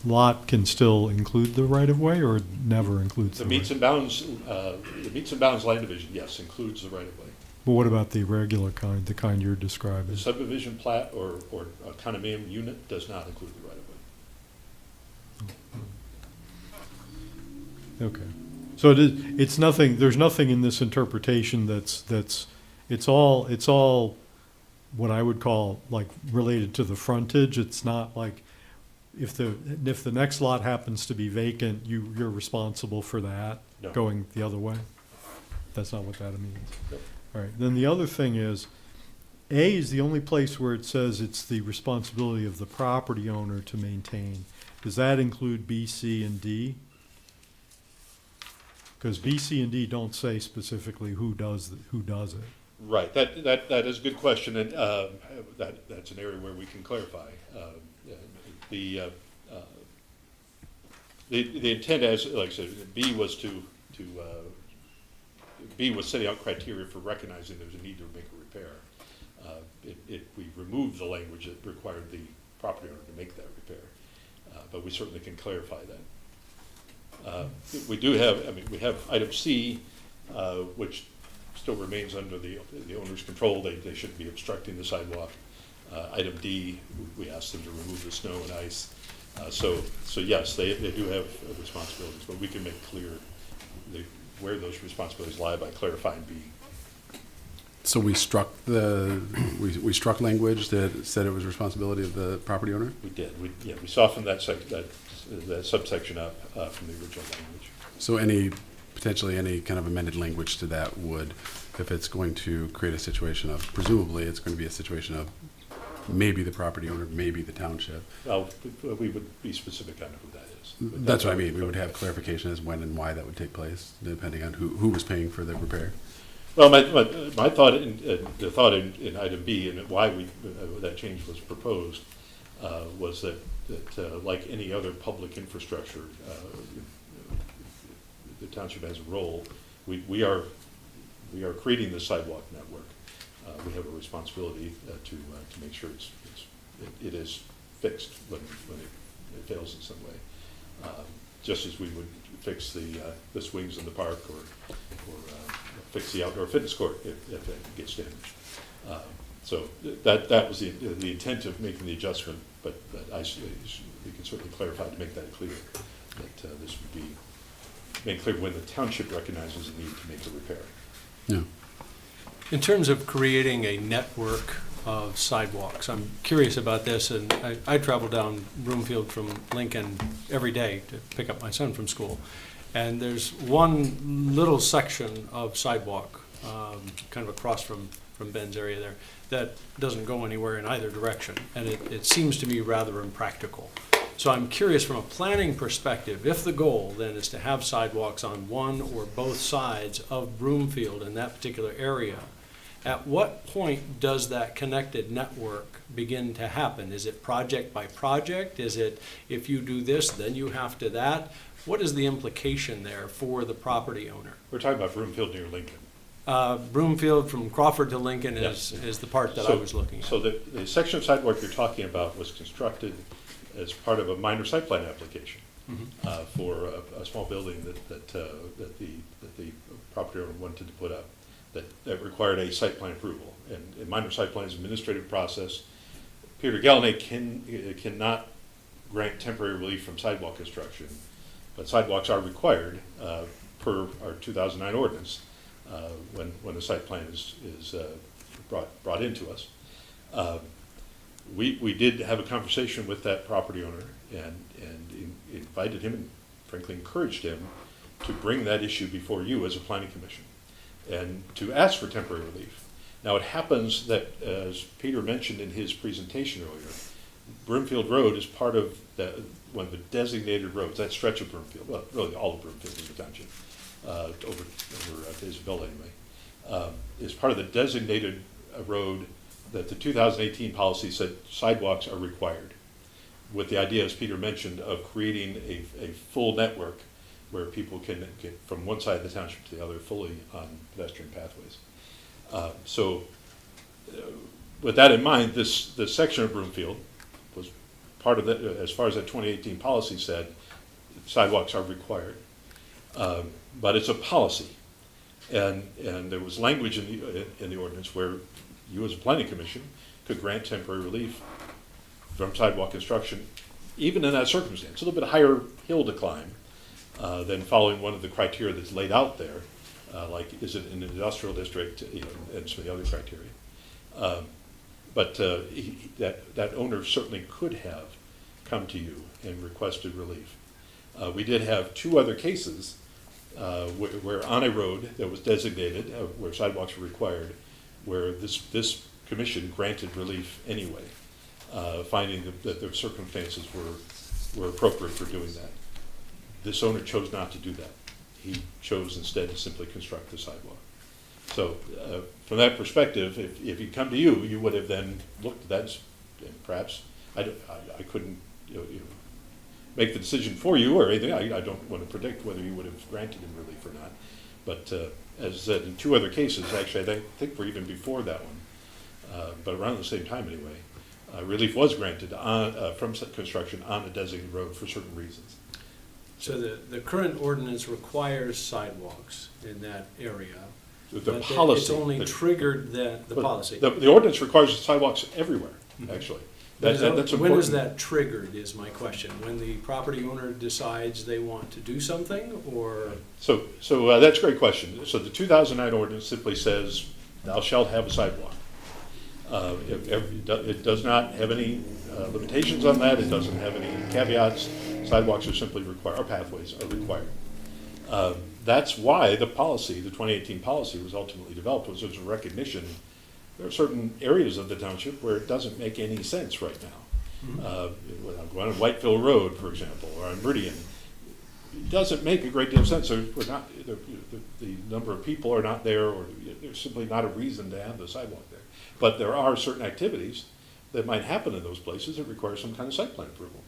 lot can still include the right-of-way, or it never includes The the meets and bounds land division, yes, includes the right-of-way. But what about the regular kind, the kind you're describing? The subdivision plat or a condominium unit does not include the right-of-way. Okay. So it's nothing, there's nothing in this interpretation it's all what I would call like related to the frontage. It's not like if the next lot happens to be vacant, you're responsible for that. No. Going the other way. That's not what that means. Yep. All right. Then the other thing is, A is the only place where it says it's the responsibility of the property owner to maintain. Does that include B, C, and D? Because B, C, and D don't say specifically who does it. Right. That is a good question, and that's an area where we can clarify. The intent, as like I said, B was B was setting out criteria for recognizing there's a need to make a repair. We removed the language that required the property owner to make that repair, but we certainly can clarify that. We do have, we have item C, which still remains under the owner's control. They shouldn't be obstructing the sidewalk. Item D, we asked them to remove the snow and ice. So yes, they do have responsibilities, but we can make clear where those responsibilities lie by clarifying B. So we struck we struck language that said it was responsibility of the property owner? We did. We softened that subsection up from the original language. So potentially any kind of amended language to that would, if it's going to create a situation of, presumably it's going to be a situation of maybe the property owner, maybe the township. Well, we would be specific on who that is. But That's what I mean. We would have clarification as when and why that would take place, depending on who was paying for the repair. Well, my thought, the thought in item B, and why that change was proposed, was that like any other public infrastructure, the township has a role. We are creating the sidewalk network. We have a responsibility to make sure it is fixed when it fails in some way. Just as we would fix the swings in the park or fix the outdoor fitness court if it gets damaged. So that was the intent of making the adjustment, but we can certainly clarify to make that clear, that this would be made clear when the township recognizes the need to make a repair. Yeah. In terms of creating a network of sidewalks, I'm curious about this, and I travel down Broomfield from Lincoln every day to pick up my son from school. And there's one little section of sidewalk, kind of across from Ben's area there, that doesn't go anywhere in either direction. And it seems to me rather impractical. So I'm curious from a planning perspective, if the goal then is to have sidewalks on one or both sides of Broomfield in that particular area, at what point does that connected network begin to happen? Is it project by project? Is it if you do this, then you have to that? What is the implication there for the property owner? We're talking about Broomfield near Lincoln. Broomfield from Crawford to Lincoln Yes. is the part that I was looking at. So the section of sidewalk you're talking about was constructed as part of a minor site plan application for a small building that the property owner wanted to put up that required a site plan approval. And a minor site plan is an administrative process. Peter Galenay cannot grant temporary relief from sidewalk construction, but sidewalks are required per our 2009 ordinance when a site plan is brought into us. We did have a conversation with that property owner and invited him and frankly encouraged him to bring that issue before you as a planning commission and to ask for temporary relief. Now it happens that, as Peter mentioned in his presentation earlier, Broomfield Road is part of one of the designated roads, that stretch of Broomfield, well, really all of Broomfield in the township, over Isabella anyway, is part of the designated road that the 2018 policy said sidewalks are required, with the idea, as Peter mentioned, of creating a full network where people can get from one side of the township to the other fully on pedestrian pathways. With that in mind, this section of Broomfield was part of that, as far as that 2018 policy said, sidewalks are required. But it's a policy. And there was language in the ordinance where you as a planning commission could grant temporary relief from sidewalk construction, even in that circumstance. A little bit higher hill to climb than following one of the criteria that's laid out there, like is it an industrial district, and some of the other criteria. But that owner certainly could have come to you and requested relief. We did have two other cases where on a road that was designated, where sidewalks were required, where this commission granted relief anyway, finding that their circumstances were appropriate for doing that. This owner chose not to do that. He chose instead to simply construct the sidewalk. So from that perspective, if he'd come to you, you would have then looked at that, and perhaps I couldn't make the decision for you or anything. I don't want to predict whether you would have granted him relief or not. But as I said, in two other cases, actually, I think we're even before that one, but around the same time anyway, relief was granted from construction on a designated road for certain reasons. So the current ordinance requires sidewalks in that area. The But policy. It's only triggered the but policy. The ordinance requires sidewalks everywhere, Mhm. actually. That's That's when is important. that triggered, is my question? When the property owner decides they want to do something, or? So that's a great question. So the 2009 ordinance simply says, thou shalt have a sidewalk. It does not have any limitations on that. It doesn't have any caveats. Sidewalks are simply required, or pathways are required. That's why the policy, the 2018 policy, was ultimately developed, was as a recognition. There are certain areas of the township where it doesn't make any sense right now. When I'm going on Whiteville Road, for example, or on Meridian, it doesn't make a great deal of sense. So we're not, the number of people are not there, or there's simply not a reason to have the sidewalk there. But there are certain activities that might happen in those places that require some kind of site plan approval.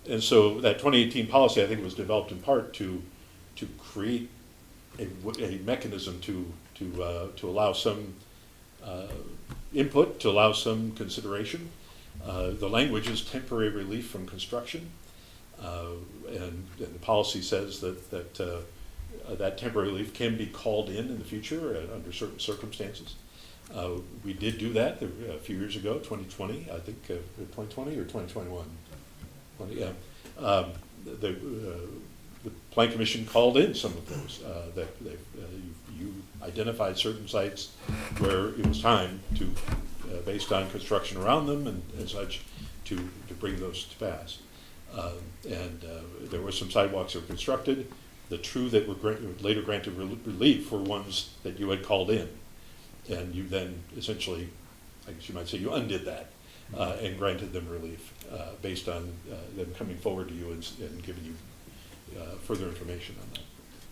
And so that 2018 policy, I think, was developed in part to create a mechanism to allow some input, to allow some consideration. The language is temporary relief from construction, and the policy says that temporary relief can be called in the future under certain circumstances. We did do that a few years ago, 2020, I think, 2020 or 2021. The Plan Commission called in some of those. You identified certain sites where it was time to, based on construction around them and such, to bring those to pass. There were some sidewalks that were constructed. The two that were later granted relief were ones that you had called in. And you then essentially, I guess you might say, you undid that and granted them relief based on them coming forward to you and giving you further information on that.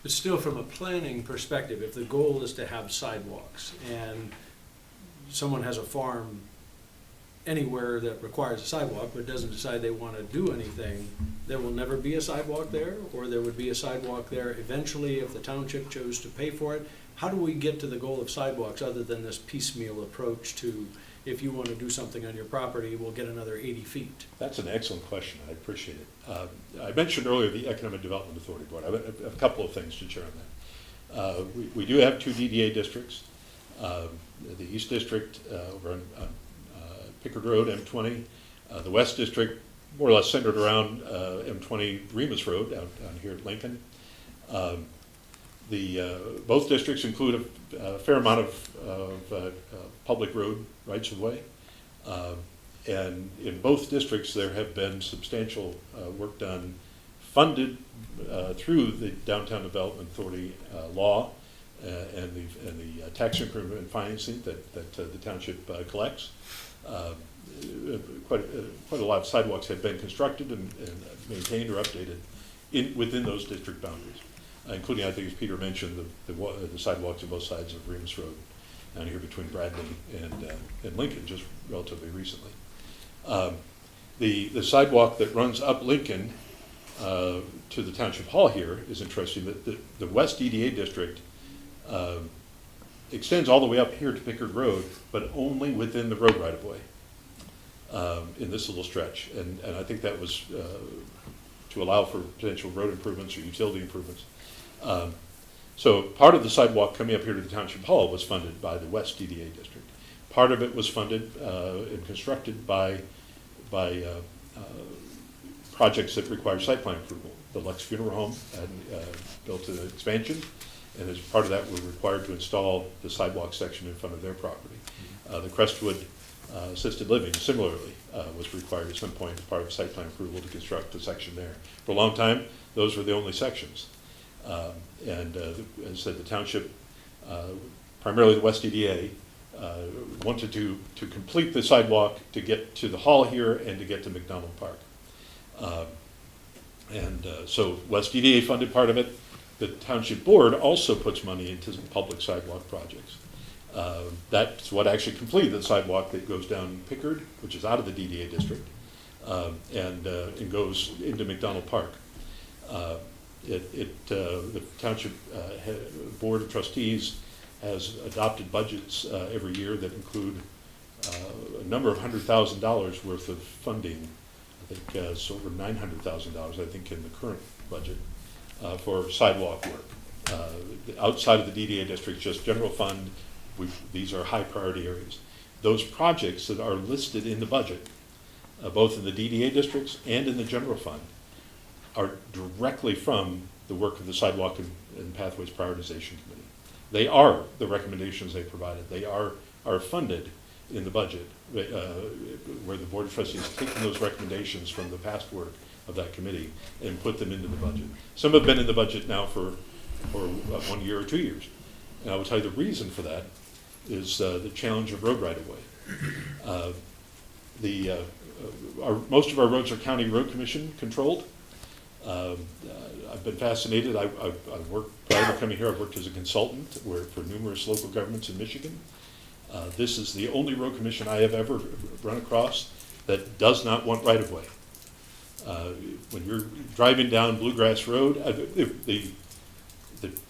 But still, from a planning perspective, if the goal is to have sidewalks and someone has a farm anywhere that requires a sidewalk but doesn't decide they want to do anything, there will never be a sidewalk there, or there would be a sidewalk there eventually if the township chose to pay for it. How do we get to the goal of sidewalks other than this piecemeal approach to, if you want to do something on your property, we'll get another 80 feet? That's an excellent question. I appreciate it. I mentioned earlier the Economic Development Authority Board. I have a couple of things to share on that. We do have two DDA districts. The East District over on Pickard Road, M20. The West District, more or less centered around M20 Remus Road down here at Lincoln. Both districts include a fair amount of public road rights of way. And in both districts, there have been substantial work done, funded through the Downtown Development Authority law and the tax increment and financing that the township collects. Quite a lot of sidewalks have been constructed and maintained or updated within those district boundaries, including, I think, as Peter mentioned, the sidewalks on both sides of Remus Road down here between Bradley and Lincoln just relatively recently. The sidewalk that runs up Lincoln to the Township Hall here is interesting. The West DDA district extends all the way up here to Pickard Road, but only within the road right-of-way in this little stretch. And I think that was to allow for potential road improvements or utility improvements. So part of the sidewalk coming up here to the Township Hall was funded by the West DDA district. Part of it was funded and constructed by projects that require site plan approval. The Lux Funeral Home had built an expansion, and as part of that, we're required to install the sidewalk section in front of their property. The Crestwood Assisted Living, similarly, was required at some point as part of site plan approval to construct the section there. For a long time, those were the only sections. As I said, the township, primarily the West DDA, wanted to complete the sidewalk to get to the hall here and to get to McDonald Park. So West DDA funded part of it. The township board also puts money into some public sidewalk projects. That's what actually completed the sidewalk that goes down Pickard, which is out of the DDA district, and goes into McDonald Park. The township board of trustees has adopted budgets every year that include a number of $100,000 worth of funding. I think it's over $900,000, I think, in the current budget for sidewalk work. outside of the DDA district, just general fund, these are high priority areas. Those projects that are listed in the budget, both in the DDA districts and in the general fund, are directly from the work of the Sidewalk and Pathways Prioritization Committee. They are the recommendations they provided. They are funded in the budget, where the Board of Trustees has taken those recommendations from the past work of that committee and put them into the budget. Some have been in the budget now for 1 year or 2 years. And I will tell you the reason for that is the challenge of road right-of-way. Most of our roads are county road commission controlled. I've been fascinated. I worked, prior to coming here, I've worked as a consultant for numerous local governments in Michigan. This is the only road commission I have ever run across that does not want right-of-way. When you're driving down Bluegrass Road,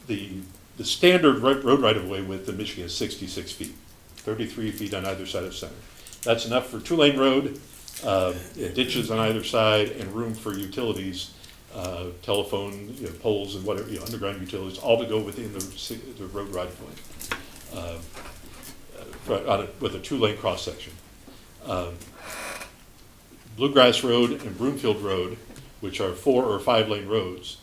the standard road right-of-way width in Michigan is 66 feet, 33 feet on either side of center. That's enough for two-lane road, ditches on either side, and room for utilities, telephone poles and whatever, underground utilities, all to go within the road right-of-way with a two-lane cross-section. Bluegrass Road and Broomfield Road, which are 4 or 5 lane roads,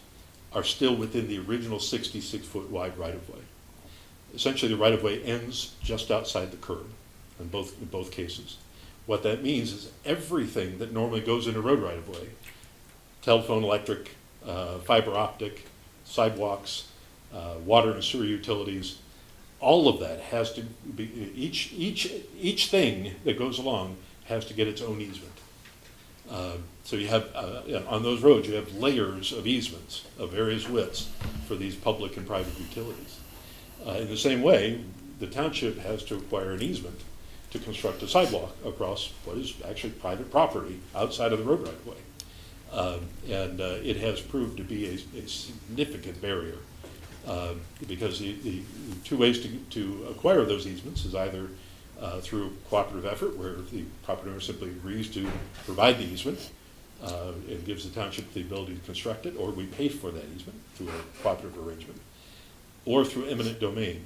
are still within the original 66-foot wide right-of-way. Essentially, the right-of-way ends just outside the curb in both cases. What that means is everything that normally goes in a road right-of-way, telephone, electric, fiber optic, sidewalks, water and sewer utilities, all of that has to be, each thing that goes along has to get its own easement. So you have, on those roads, you have layers of easements of various widths for these public and private utilities. In the same way, the township has to acquire an easement to construct a sidewalk across what is actually private property outside of the road right-of-way. It has proved to be a significant barrier because the two ways to acquire those easements is either through cooperative effort, where the property owner simply agrees to provide the easement and gives the township the ability to construct it, or we pay for that easement through a cooperative arrangement, or through eminent domain.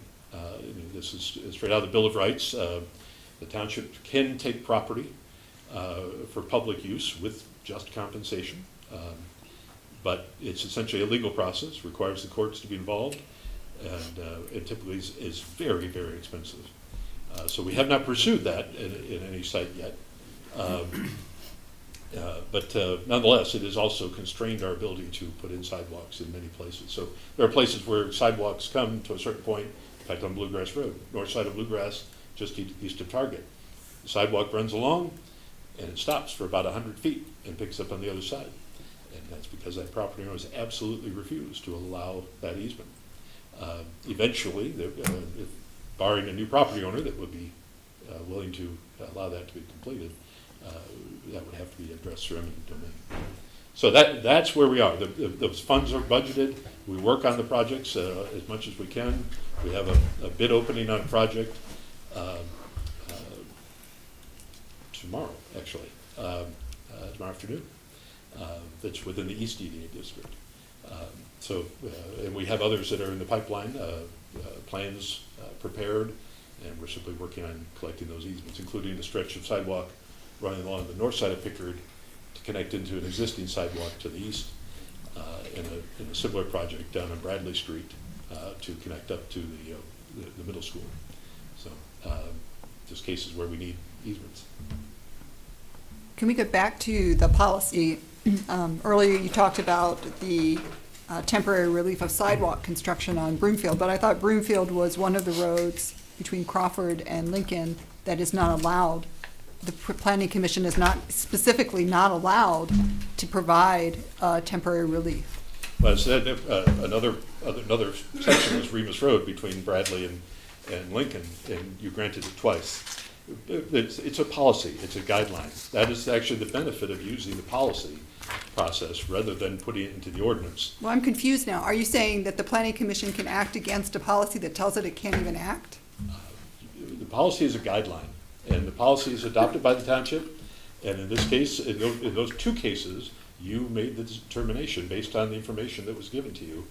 This is straight out of the Bill of Rights. The township can take property for public use with just compensation, but it's essentially a legal process, requires the courts to be involved, and it typically is very, very expensive. So we have not pursued that in any site yet. But nonetheless, it has also constrained our ability to put in sidewalks in many places. So there are places where sidewalks come to a certain point, in fact on Bluegrass Road, north side of Bluegrass, just east of Target. The sidewalk runs along and it stops for about 100 feet and picks up on the other side. And that's because that property owner has absolutely refused to allow that easement. Eventually, barring a new property owner that would be willing to allow that to be completed, that would have to be addressed through eminent domain. So that's where we are. Those funds are budgeted. We work on the projects as much as we can. We have a bid opening on a project tomorrow, actually, tomorrow afternoon. That's within the East DDA district. And we have others that are in the pipeline, plans prepared, and we're simply working on collecting those easements, including a stretch of sidewalk running along the north side of Pickard to connect into an existing sidewalk to the east, and a similar project down on Bradley Street to connect up to the middle school. So just cases where we need easements. Can we get back to the policy? Earlier you talked about the temporary relief of sidewalk construction on Broomfield, but I thought Broomfield was one of the roads between Crawford and Lincoln that is not allowed. The Planning Commission is specifically not allowed to provide temporary relief. Well, another section was Remus Road between Bradley and Lincoln, and you granted it twice. It's a policy, it's a guideline. That is actually the benefit of using the policy process rather than putting it into the ordinance. Well, I'm confused now. Are you saying that the Planning Commission can act against a policy that tells it can't even act? The policy is a guideline, and the policy is adopted by the township, and in this case, in those two cases, you made the determination based on the information that was given to you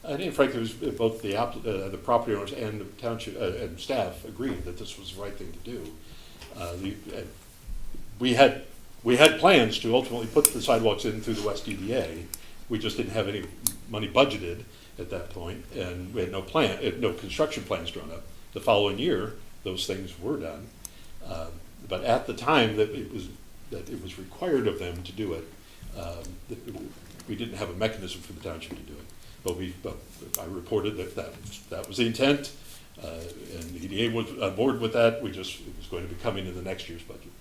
And frankly, it was both the property owners and the township and staff agreed that this was the right thing to do. We had plans to ultimately put the sidewalks in through the West EDA. We just didn't have any money budgeted at that point, and we had no construction plans drawn up. The following year, those things were done. But at the time that it was required of them to do it, we didn't have a mechanism for the township to do it. But I reported that was the intent, and the EDA was on board with that. It was going to be coming in the next year's budget.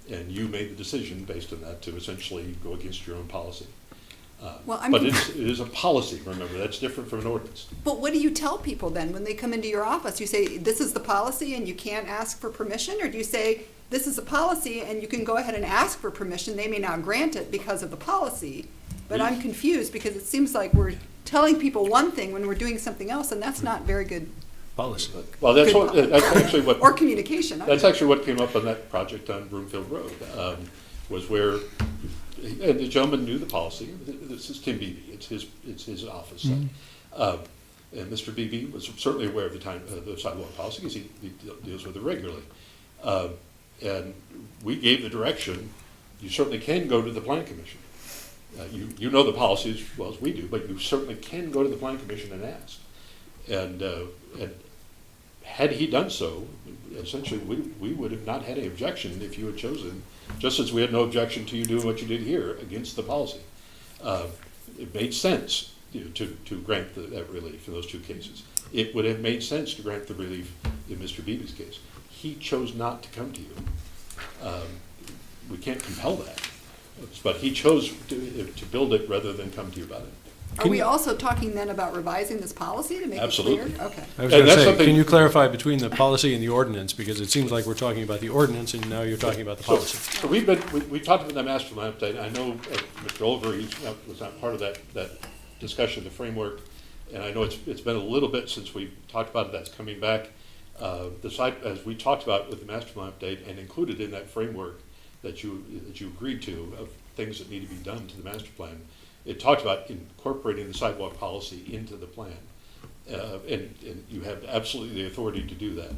And you made the decision based on that to essentially go against your own policy. But it is a policy, remember, that's different from an ordinance. But what do you tell people then when they come into your office? You say, this is the policy and you can't ask for permission? Or do you say, this is a policy and you can go ahead and ask for permission? They may not grant it because of the policy. But I'm confused because it seems like we're telling people one thing when we're doing something else, and that's not very good. Policy. Well, that's actually what. Or communication. That's actually what came up on that project on Broomfield Road, was where, and the gentleman knew the policy. This is Tim Beebe. It's his office. And Mr. Beebe was certainly aware of the sidewalk policy because he deals with it regularly. And we gave the direction, you certainly can go to the Plan Commission. You know the policy as well as we do, but you certainly can go to the Plan Commission and ask. And had he done so, essentially we would have not had any objection if you had chosen, just as we had no objection to you doing what you did here against the policy. It made sense to grant that relief in those two cases. It would have made sense to grant the relief in Mr. Beebe's case. He chose not to come to you. We can't compel that. But he chose to build it rather than come to you about it. Are we also talking then about revising this policy to make it Absolutely. clear? Okay. I was going to say, can you clarify between the policy and the ordinance? Because it seems like we're talking about the ordinance and now you're talking about the policy. So we talked about the master plan update. I know Mr. Oliver was not part of that discussion, the framework, and I know it's been a little bit since we talked about it. That's coming back. As we talked about with the master plan update and included in that framework that you agreed to of things that need to be done to the master plan, it talked about incorporating the sidewalk policy into the plan. And you have absolutely the authority to do that.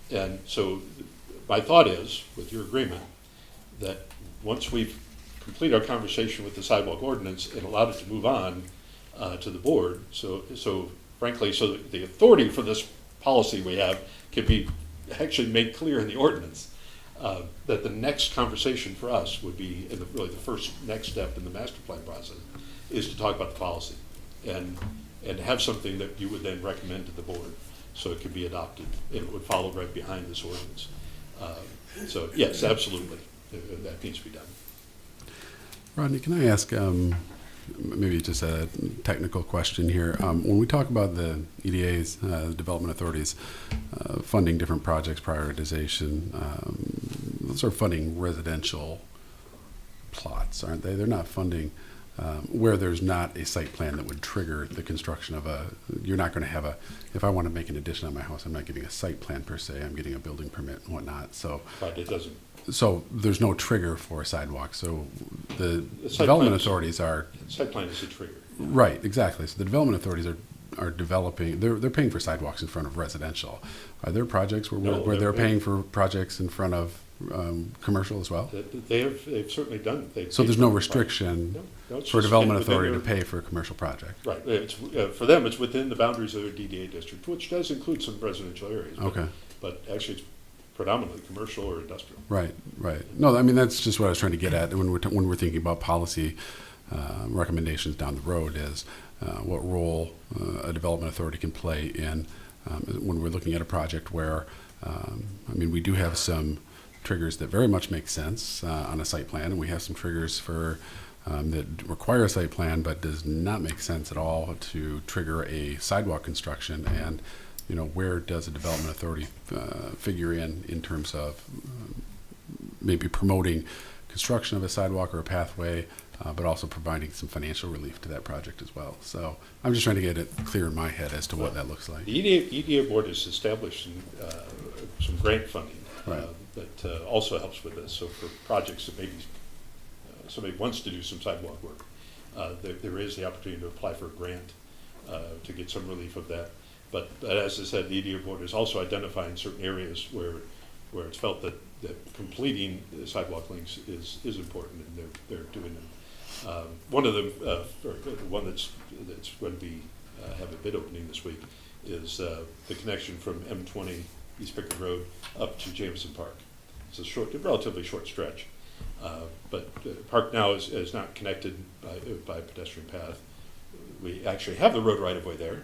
And so my thought is, with your agreement, that once we've completed our conversation with the sidewalk ordinance and allowed it to move on to the board, so frankly, so that the authority for this policy we have can be actually made clear in the ordinance, that the next conversation for us would be, and really the first next step in the master plan process, is to talk about the policy and have something that you would then recommend to the board so it could be adopted and it would follow right behind this ordinance. So yes, absolutely, that needs to be done. Rodney, can I ask maybe just a technical question here? When we talk about the EDAs, development authorities, funding different projects, prioritization, those are funding residential plots, aren't they? They're not funding where there's not a site plan that would trigger the construction of you're not going to have if I want to make an addition on my house, I'm not getting a site plan per se, I'm getting a building permit and whatnot. So, but it doesn't. So there's no trigger for a sidewalk. So the development authorities are. Site plan is a trigger. Right, exactly. So the development authorities are developing, they're paying for sidewalks in front of residential. Are there projects where they're paying for projects in front of commercial as well? They've certainly done. So there's no restriction for a development authority to pay for a commercial project? Right. For them, it's within the boundaries of their DDA district, which does include some residential areas. Okay. But actually, it's predominantly commercial or industrial. Right, right. No, I mean, that's just what I was trying to get at when we're thinking about policy recommendations down the road is what role a development authority can play in when we're looking at a project where, I mean, we do have some triggers that very much make sense on a site plan, and we have some triggers for that require a site plan but does not make sense at all to trigger a sidewalk construction. And you know, where does a development authority figure in terms of maybe promoting construction of a sidewalk or a pathway, but also providing some financial relief to that project as well. So I'm just trying to get it clear in my head as to what that looks like. The EDA board has established some grant funding that also helps with this. So for projects that maybe somebody wants to do some sidewalk work, there is the opportunity to apply for a grant to get some relief of that. But as I said, the EDA board is also identifying certain areas where it's felt that completing the sidewalk links is important, and they're doing them. One of them, or the one that's going to be have a bid opening this week, is the connection from M20 East Pickard Road up to Jameson Park. It's a relatively short stretch, but Park now is not connected by a pedestrian path. We actually have the road right of way there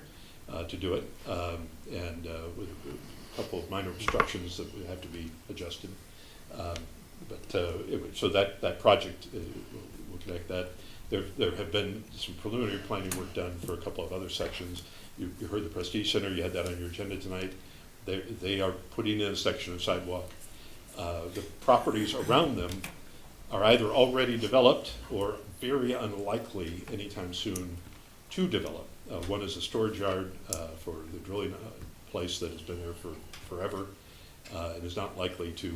to do it, and with a couple of minor obstructions that would have to be adjusted. So that project will connect that. There have been some preliminary planning work done for a couple of other sections. You heard the Prestige Center, you had that on your agenda tonight. They are putting in a section of sidewalk. The properties around them are either already developed or very unlikely anytime soon to develop. One is a storage yard for the drilling place that has been there for forever and is not likely to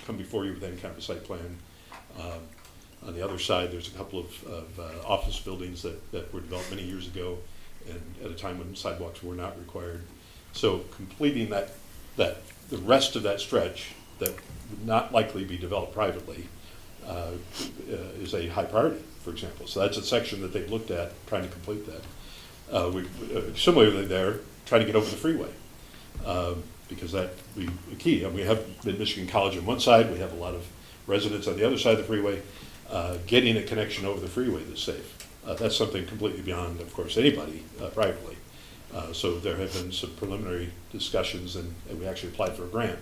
come before you with any kind of a site plan. On the other side, there's a couple of office buildings that were developed many years ago, and at a time when sidewalks were not required. So completing the rest of that stretch that would not likely be developed privately is a high priority, for example. So that's a section that they've looked at, trying to complete that. Similarly there, trying to get over the freeway, because that would be key. And we have Mid-Michigan College on one side, we have a lot of residents on the other side of the freeway. Getting a connection over the freeway that's safe. That's something completely beyond, of course, anybody privately. So there have been some preliminary discussions, and we actually applied for a grant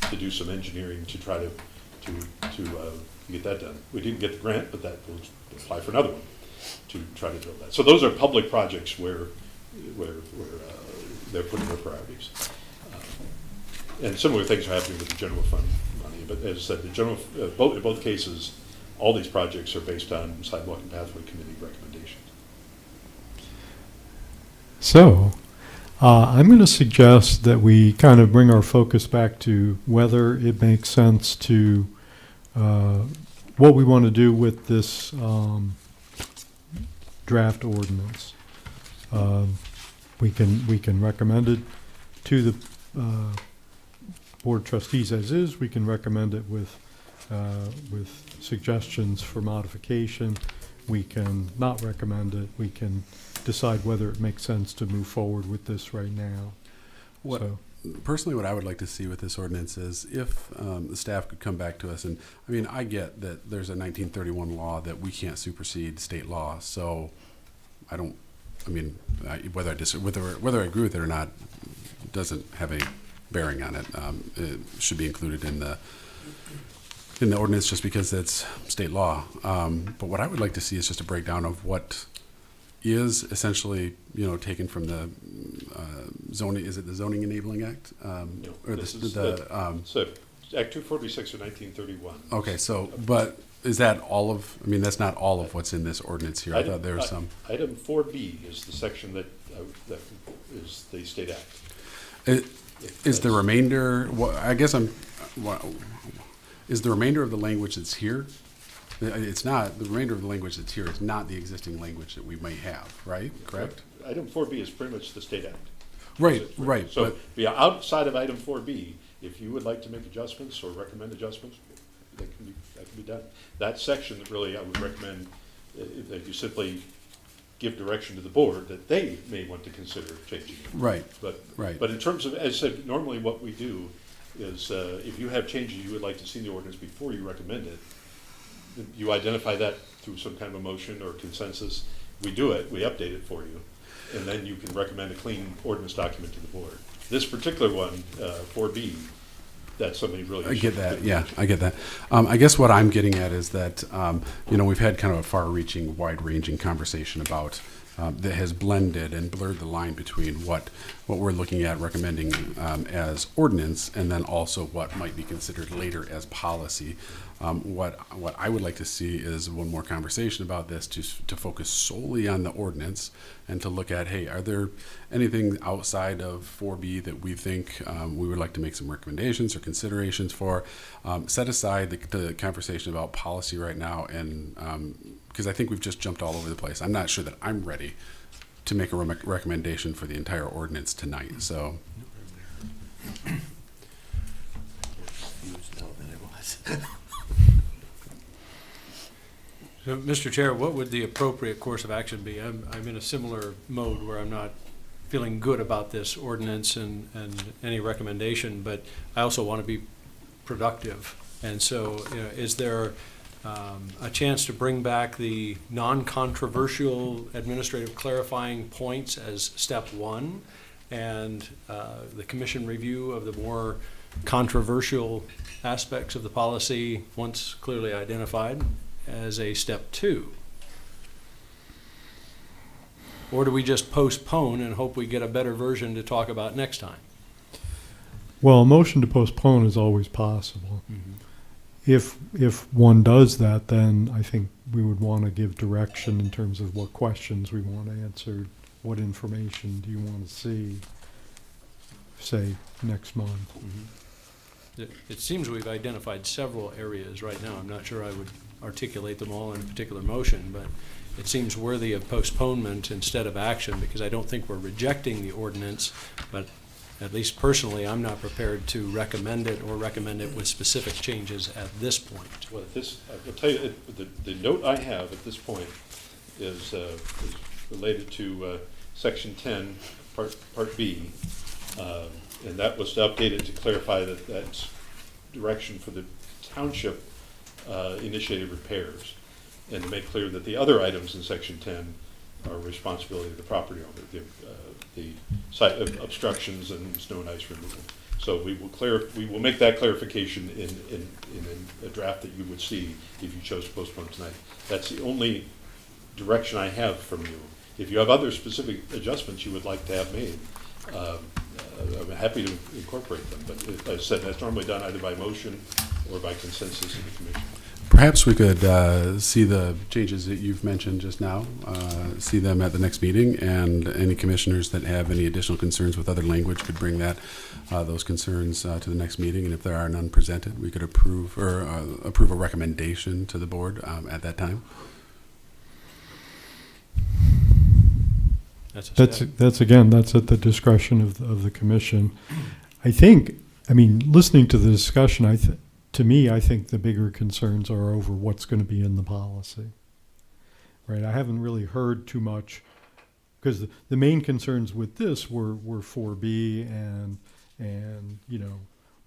to do some engineering to try to get that done. We didn't get the grant, but that will apply for another one to try to build that. So those are public projects where they're putting their priorities. And similar things are happening with the general fund money. But as I said, the general in both cases, all these projects are based on Sidewalk and Pathway Committee recommendations. So, I'm going to suggest that we kind of bring our focus back to whether it makes sense to, what we want to do with this draft ordinance. We can recommend it to the Board of Trustees as is. We can recommend it with suggestions for modification. We can not recommend it. We can decide whether it makes sense to move forward with this right now. Personally, what I would like to see with this ordinance is if the staff could come back to us, and I mean, I get that there's a 1931 law that we can't supersede state law, so whether I agree with it or not doesn't have a bearing on it. It should be included in the ordinance just because it's state law. But what I would like to see is just a breakdown of what is essentially, taken from the zoning. Is it the Zoning Enabling Act? So Act 246 of 1931. Okay, so but is that all of? I mean, that's not all of what's in this ordinance here. I thought there was some. Item 4B is the section that is the state act. Is the remainder? I guess I'm. Is the remainder of the language that's here? It's not, the remainder of the language that's here is not the existing language that we may have, right? Correct? Item 4B is pretty much the state act. Right. So outside of item 4B, if you would like to make adjustments or recommend adjustments, that can be done. That section that really I would recommend that you simply give direction to the board that they may want to consider changing it. Right. But in terms of, as I said, normally what we do is if you have changes you would like to see in the ordinance before you recommend it, you identify that through some kind of a motion or consensus. We do it, we update it for you, and then you can recommend a clean ordinance document to the board. This particular one, 4B, that's something really. I get that. Yeah, I get that. I guess what I'm getting at is that we've had kind of a far-reaching, wide-ranging conversation about that has blended and blurred the line between what we're looking at recommending as ordinance, and then also what might be considered later as policy. What I would like to see is one more conversation about this to focus solely on the ordinance and to look at, hey, are there anything outside of 4B that we think we would like to make some recommendations or considerations for? Set aside the conversation about policy right now, and because I think we've just jumped all over the place. I'm not sure that I'm ready to make a recommendation for the entire ordinance tonight. So. So, Mr. Chair, what would the appropriate course of action be? I'm in a similar mode where I'm not feeling good about this ordinance and any recommendation, but I also want to be productive. And so, is there a chance to bring back the non-controversial administrative clarifying points as step one, and the commission review of the more controversial aspects of the policy, once clearly identified, as a step two? Or do we just postpone and hope we get a better version to talk about next time? Well, a motion to postpone is always possible. If one does that, then I think we would want to give direction in terms of what questions we want answered, what information do you want to see, say, next month. It seems we've identified several areas right now. I'm not sure I would articulate them all in a particular motion, but it seems worthy of postponement instead of action, because I don't think we're rejecting the ordinance, but at least personally, I'm not prepared to recommend it or recommend it with specific changes at this point. Well, I'll tell you, the note I have at this point is related to Section 10, Part B, and that was to update it to clarify that that's direction for the township initiated repairs, and to make clear that the other items in Section 10 are responsibility of the property owner, the site obstructions and snow and ice removal. So we will make that clarification in a draft that you would see if you chose to postpone tonight. That's the only direction I have from you. If you have other specific adjustments you would like to have made, I'm happy to incorporate them. But as I said, that's normally done either by motion or by consensus of the commission. Perhaps we could see the changes that you've mentioned just now, see them at the next meeting, and any commissioners that have any additional concerns with other language could bring those concerns to the next meeting, and if there are none presented, we could approve a recommendation to the board at that time. That's at the discretion of the commission. I mean, listening to the discussion, to me, I think the bigger concerns are over what's going to be in the policy. Right? I haven't really heard too much, because the main concerns with this were 4B and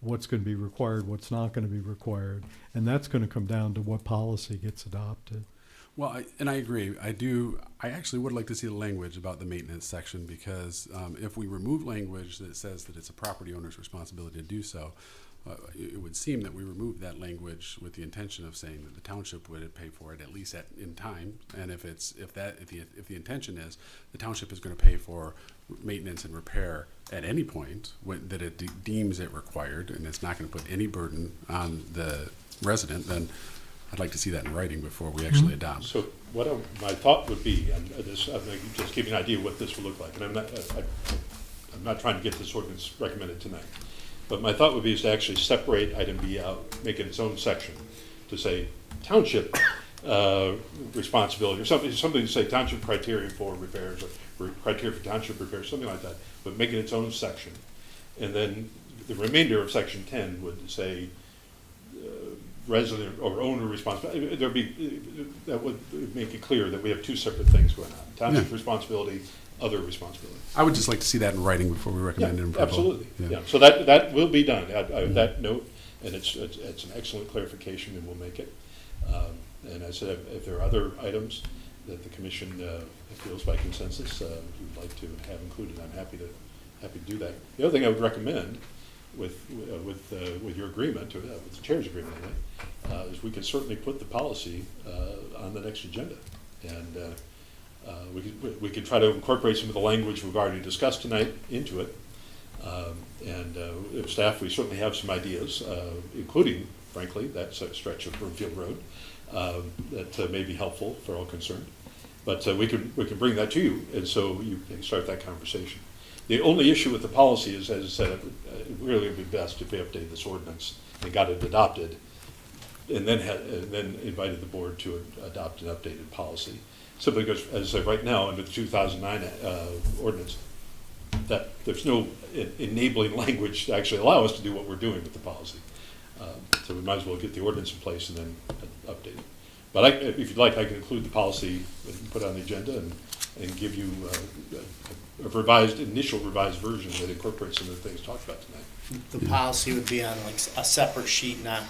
what's going to be required, what's not going to be required, and that's going to come down to what policy gets adopted. Well, I agree. I actually would like to see the language about the maintenance section, because if we remove language that says that it's a property owner's responsibility to do so, it would seem that we remove that language with the intention of saying that the township would pay for it, at least in time. And if the intention is the township is going to pay for maintenance and repair at any point that it deems it required, and it's not going to put any burden on the resident, then I'd like to see that in writing before we actually adopt. So my thought would be, and I'm just giving an idea of what this will look like, and I'm not trying to get this ordinance recommended tonight, but my thought would be is to actually separate item B out, make it its own section, to say township responsibility, or something to say township criteria for repairs, or criteria for township repairs, something like that, but make it its own section. And then the remainder of Section 10 would say resident or owner responsibility. That would make it clear that we have two separate things going on: township responsibility, other responsibility. I would just like to see that in writing before we recommend it. Absolutely. Yeah. So that will be done. That note, and it's an excellent clarification, and we'll make it. And as I said, if there are other items that the commission feels by consensus we'd like to have included, I'm happy to do that. The other thing I would recommend, with your agreement, or with the chair's agreement anyway, is we can certainly put the policy on the next agenda. And we could try to incorporate some of the language we've already discussed tonight into it. And if staff, we certainly have some ideas, including, frankly, that stretch of Broomfield Road that may be helpful for all concerned. But we can bring that to you, and so you can start that conversation. The only issue with the policy is, as I said, it really would be best if we updated this ordinance and got it adopted, and then invited the board to adopt an updated policy. Simply because, as I said, right now, under the 2009 ordinance, that there's no enabling language to actually allow us to do what we're doing with the policy. So we might as well get the ordinance in place and then update it. But if you'd like, I can include the policy and put it on the agenda and give you a initial revised version that incorporates some of the things talked about tonight. The policy would be on like a separate sheet, not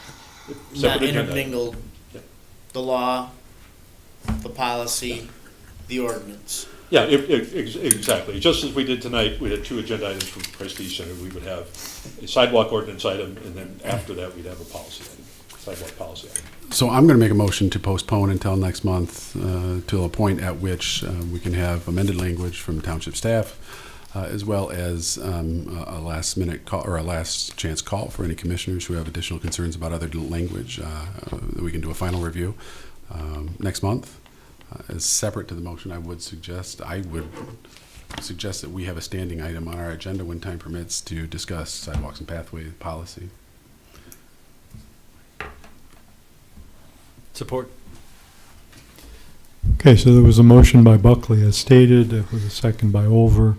Separate agenda. intermingled. Yeah. The law, the policy, the ordinance. Yeah, exactly. Just as we did tonight, we had 2 agenda items from Prestige Center. We would have a sidewalk ordinance item, and then after that, we'd have a policy item, sidewalk policy item. So I'm going to make a motion to postpone until next month, to a point at which we can have amended language from township staff, as well as a last minute call or a last chance call for any commissioners who have additional concerns about other language, that we can do a final review next month. As separate to the motion, I would suggest that we have a standing item on our agenda when time permits to discuss sidewalks and pathway policy. Support. Okay, so there was a motion by Buckley as stated, it was a second by Over.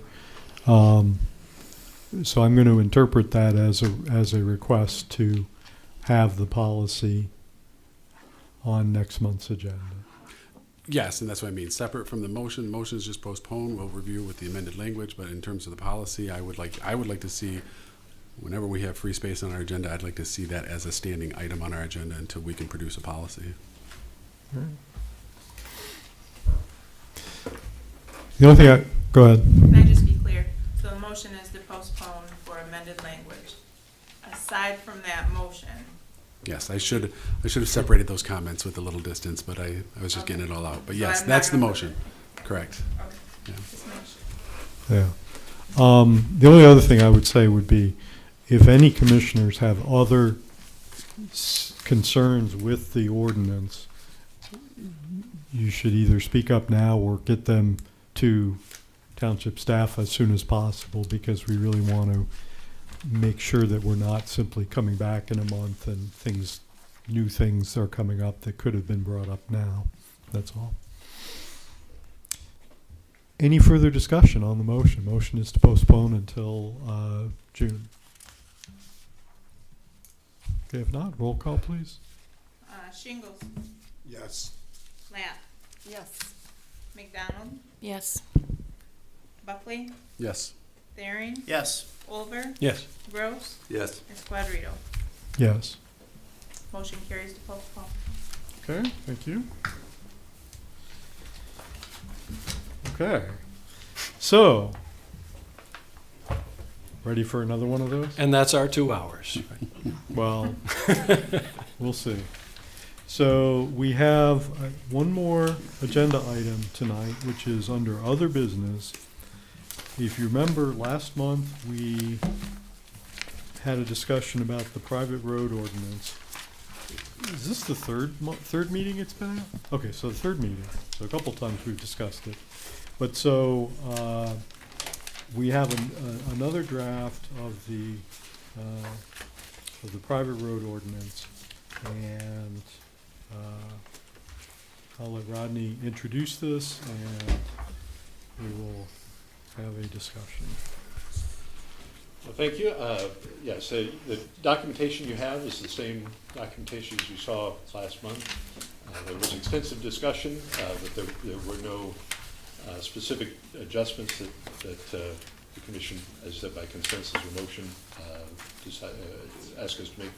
So I'm going to interpret that as a request to have the policy on next month's agenda. Yes, and that's what I mean. Separate from the motion. Motion is just postpone. We'll review with the amended language. But in terms of the policy, I would like to see, whenever we have free space on our agenda, I'd like to see that as a standing item on our agenda until we can produce a policy. All right. The only thing go ahead. Can I just be clear? So the motion is to postpone for amended language. Aside from that motion, Yes, I should have separated those comments with a little distance, but I was just getting it all out. But So yes, I'm that's not the gonna motion. Correct. okay, Yeah. just make sure. Yeah. The only other thing I would say would be, if any commissioners have other concerns with the ordinance, you should either speak up now or get them to township staff as soon as possible, because we really want to make sure that we're not simply coming back in a month and new things are coming up that could have been brought up now. That's all. Any further discussion on the motion? Motion is to postpone until June. Okay, if not, roll call, please. Shingles, Yes. Lapp, Yes. McDonald, Yes. Buckley, Yes. Thering, Yes. Olver, Yes. Gross, Yes. and Squadrito. Yes. Motion carries to postpone. Okay, thank you. Okay, so, ready for another one of those? And that's our 2 hours. Well, we'll see. So we have one more agenda item tonight, which is under other business. If you remember, last month, we had a discussion about the private road ordinance. Is this the third meeting it's been at? Okay, so the third meeting. So a couple times we've discussed it. But so we have another draft of the private road ordinance, and I'll let Rodney introduce this, and we will have a discussion. Well, thank you. Yes, the documentation you have is the same documentation as you saw last month. There was extensive discussion, but there were no specific adjustments that the commission, as said by consensus or motion, asked us to make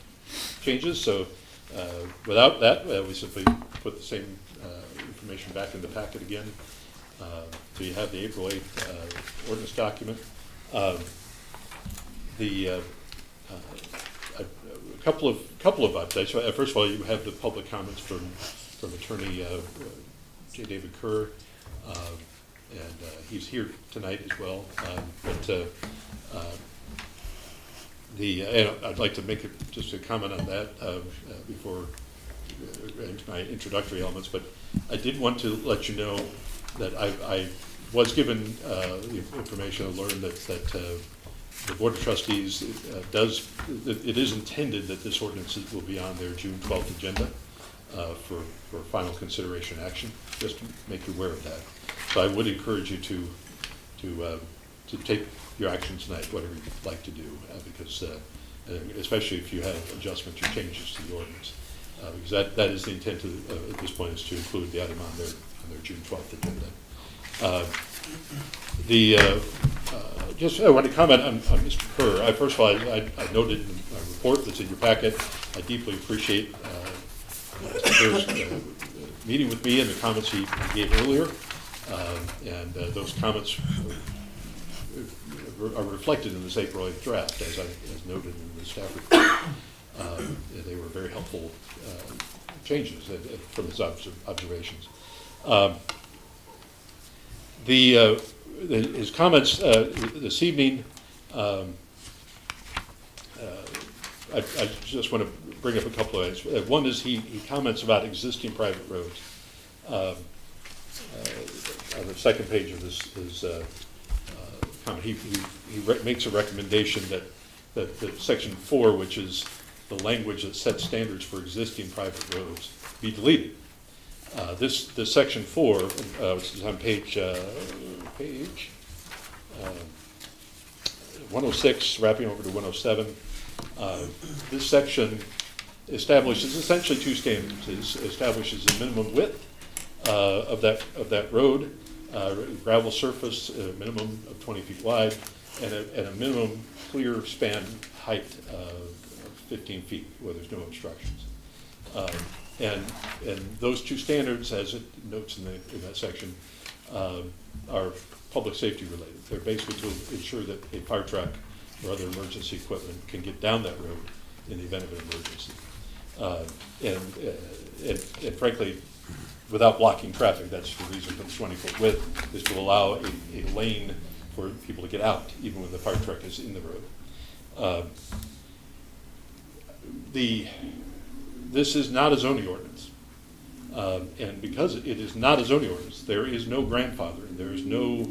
changes. So without that, we simply put the same information back in the packet again. So you have the April 8th ordinance document. A couple of updates. First of all, you have the public comments from Attorney J. David Kerr. And he's here tonight as well. And I'd like to make just a comment on that before into my introductory elements, but I did want to let you know that I was given the information, I learned that the Board of Trustees it is intended that this ordinance will be on their June 12th agenda for final consideration action, just to make you aware of that. So I would encourage you to take your action tonight, whatever you'd like to do, because especially if you have adjustments or changes to the ordinance, because that is the intent at this point, is to include the item on their June 12th agenda. Just I want to comment on Mr. Kerr. First of all, I noted in my report that's in your packet. I deeply appreciate Mr. Kerr's meeting with me and the comments he gave earlier, and those comments are reflected in this April 8th draft, as noted in the staff report. They were very helpful changes from his observations. His comments this evening, I just want to bring up a couple of items. One is he comments about existing private roads. On the second page of his comment, he makes a recommendation that Section 4, which is the language that sets standards for existing private roads, be deleted. This Section 4, which is on page 106, wrapping over to 107. This section establishes essentially two standards. It establishes a minimum width of that road, gravel surface, a minimum of 20 feet wide, and a minimum clear span height of 15 feet where there's no obstructions. And those two standards, as it notes in that section, are public safety related. They're basically to ensure that a fire truck or other emergency equipment can get down that road in the event of an emergency. And frankly, without blocking traffic, that's the reason for the 20-foot width, is to allow a lane for people to get out, even when the fire truck is in the road. This is not a zoning ordinance. And because it is not a zoning ordinance, there is no grandfathering. There is no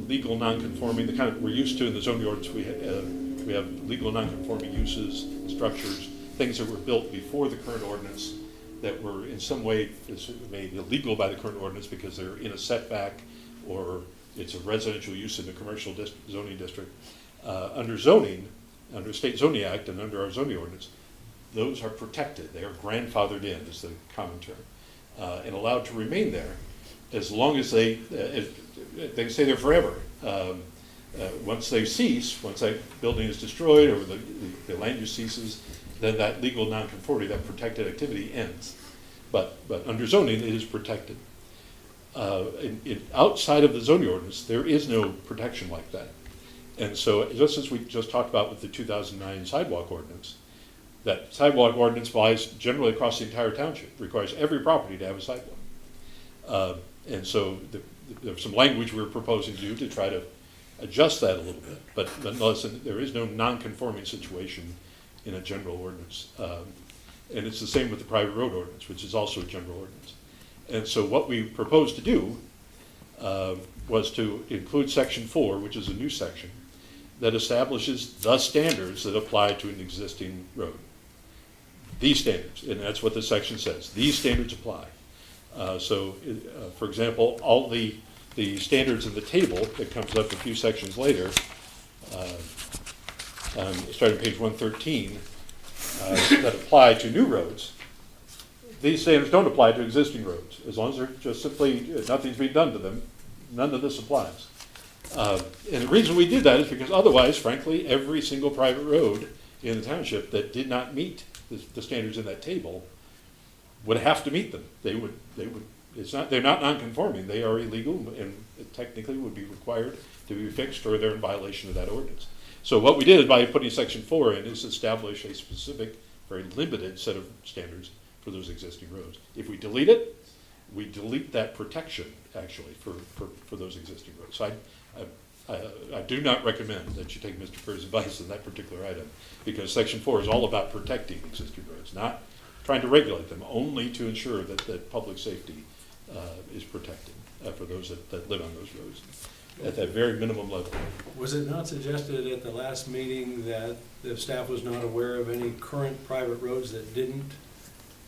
legal nonconforming, the kind of we're used to in the zoning ordinance. We have legal nonconforming uses, structures, things that were built before the current ordinance that were in some way made illegal by the current ordinance because they're in a setback or it's a residential use in the commercial zoning district. Under zoning, under State Zoning Act and under our zoning ordinance, those are protected. They are grandfathered in, is the common term, and allowed to remain there as long as they stay there forever. Once they cease, once that building is destroyed or the land use ceases, then that legal nonconformity, that protected activity ends. But under zoning, it is protected. Outside of the zoning ordinance, there is no protection like that. And so, just as we just talked about with the 2009 sidewalk ordinance, that sidewalk ordinance applies generally across the entire township, requires every property to have a sidewalk. And so there's some language we're proposing to do to try to adjust that a little bit, but nonetheless, there is no non-conforming situation in a general ordinance. And it's the same with the private road ordinance, which is also a general ordinance. And so what we proposed to do was to include Section 4, which is a new section, that establishes the standards that apply to an existing road. These standards, and that's what the section says. These standards apply. For example, all the standards in the table that comes up a few sections later, starting page 113, that apply to new roads, these standards don't apply to existing roads. As long as they're just simply, nothing's being done to them, none of this applies. And the reason we did that is because otherwise, frankly, every single private road in the township that did not meet the standards in that table would have to meet them. They're not non-conforming. They are illegal and technically would be required to be fixed or they're in violation of that ordinance. So what we did is by putting Section 4 in is establish a specific, very limited set of standards for those existing roads. If we delete it, we delete that protection, actually, for those existing roads. So I do not recommend that you take Mr. Kerr's advice on that particular item, because Section 4 is all about protecting existing roads, not trying to regulate them, only to ensure that public safety is protected for those that live on those roads at that very minimum level. Was it not suggested at the last meeting that the staff was not aware of any current private roads that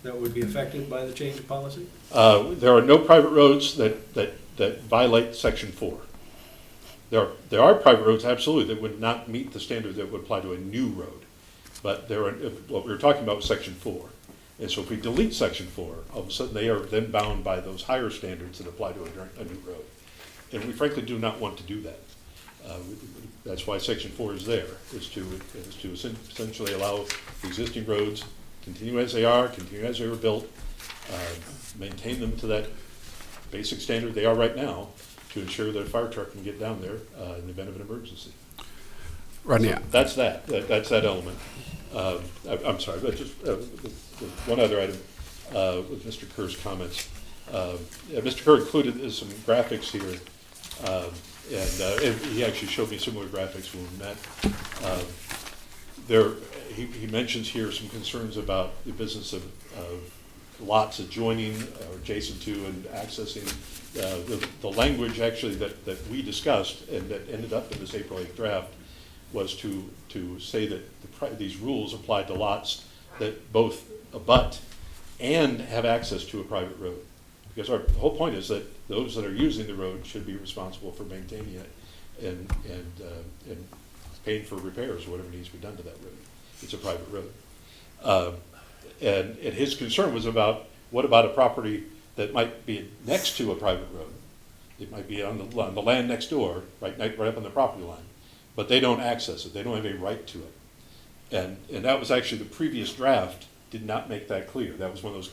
would be affected by the change of policy? There are no private roads that violate Section 4. There are private roads, absolutely, that would not meet the standard that would apply to a new road. But what we were talking about was Section 4. And so if we delete Section 4, all of a sudden they are then bound by those higher standards that apply to a new road. And we frankly do not want to do that. That's why Section 4 is there, is to essentially allow the existing roads continue as they were built, maintain them to that basic standard they are right now, to ensure that a fire truck can get down there in the event of an emergency. Rodney, So that's that element. I'm sorry, but just one other item with Mr. Kerr's comments. Mr. Kerr included some graphics here, and he actually showed me similar graphics when we met. He mentions here some concerns about the business of lots adjoining or adjacent to and accessing. The language actually that we discussed and that ended up in this April 8th draft was to say that these rules apply to lots that both abut and have access to a private road. Because our whole point is that those that are using the road should be responsible for maintaining it and paying for repairs or whatever needs to be done to that road. It's a private road. And his concern was about, what about a property that might be next to a private road? It might be on the land next door, right up on the property line, but they don't access it. They don't have any right to it. And that was actually the previous draft did not make that clear. That was one of those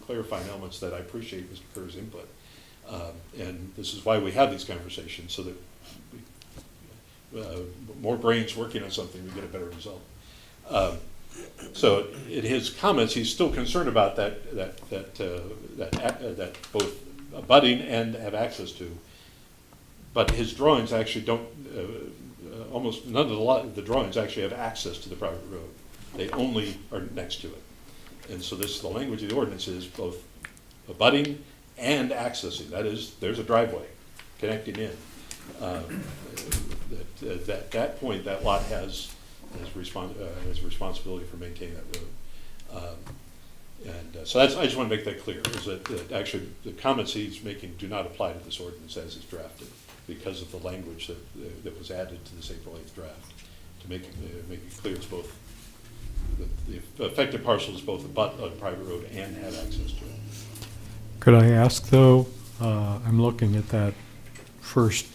clarifying elements that I appreciate Mr. Kerr's input. And this is why we have these conversations, so that more brains working on something, we get a better result. So in his comments, he's still concerned about that both abutting and have access to. But his drawings actually don't. Almost none of the drawings actually have access to the private road. They only are next to it. And so the language of the ordinance is both abutting and accessing. That is, there's a driveway connecting in. At that point, that lot has responsibility for maintaining that road. So I just want to make that clear, is that actually the comments he's making do not apply to this ordinance as it's drafted, because of the language that was added to this April 8th draft to make it clear it's both, the affected parcel is both a private road and have access to it. Could I ask, though, I'm looking at that first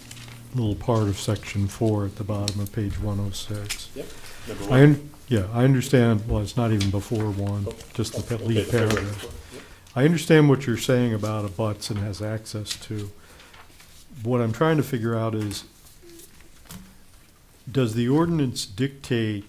little part of Section 4 at the bottom of page 106. Yep. Number one. I understand, well, it's not even before one, just the Okay, lead paragraph. Yep. I understand what you're saying about abuts and has access to. What I'm trying to figure out is, does the ordinance dictate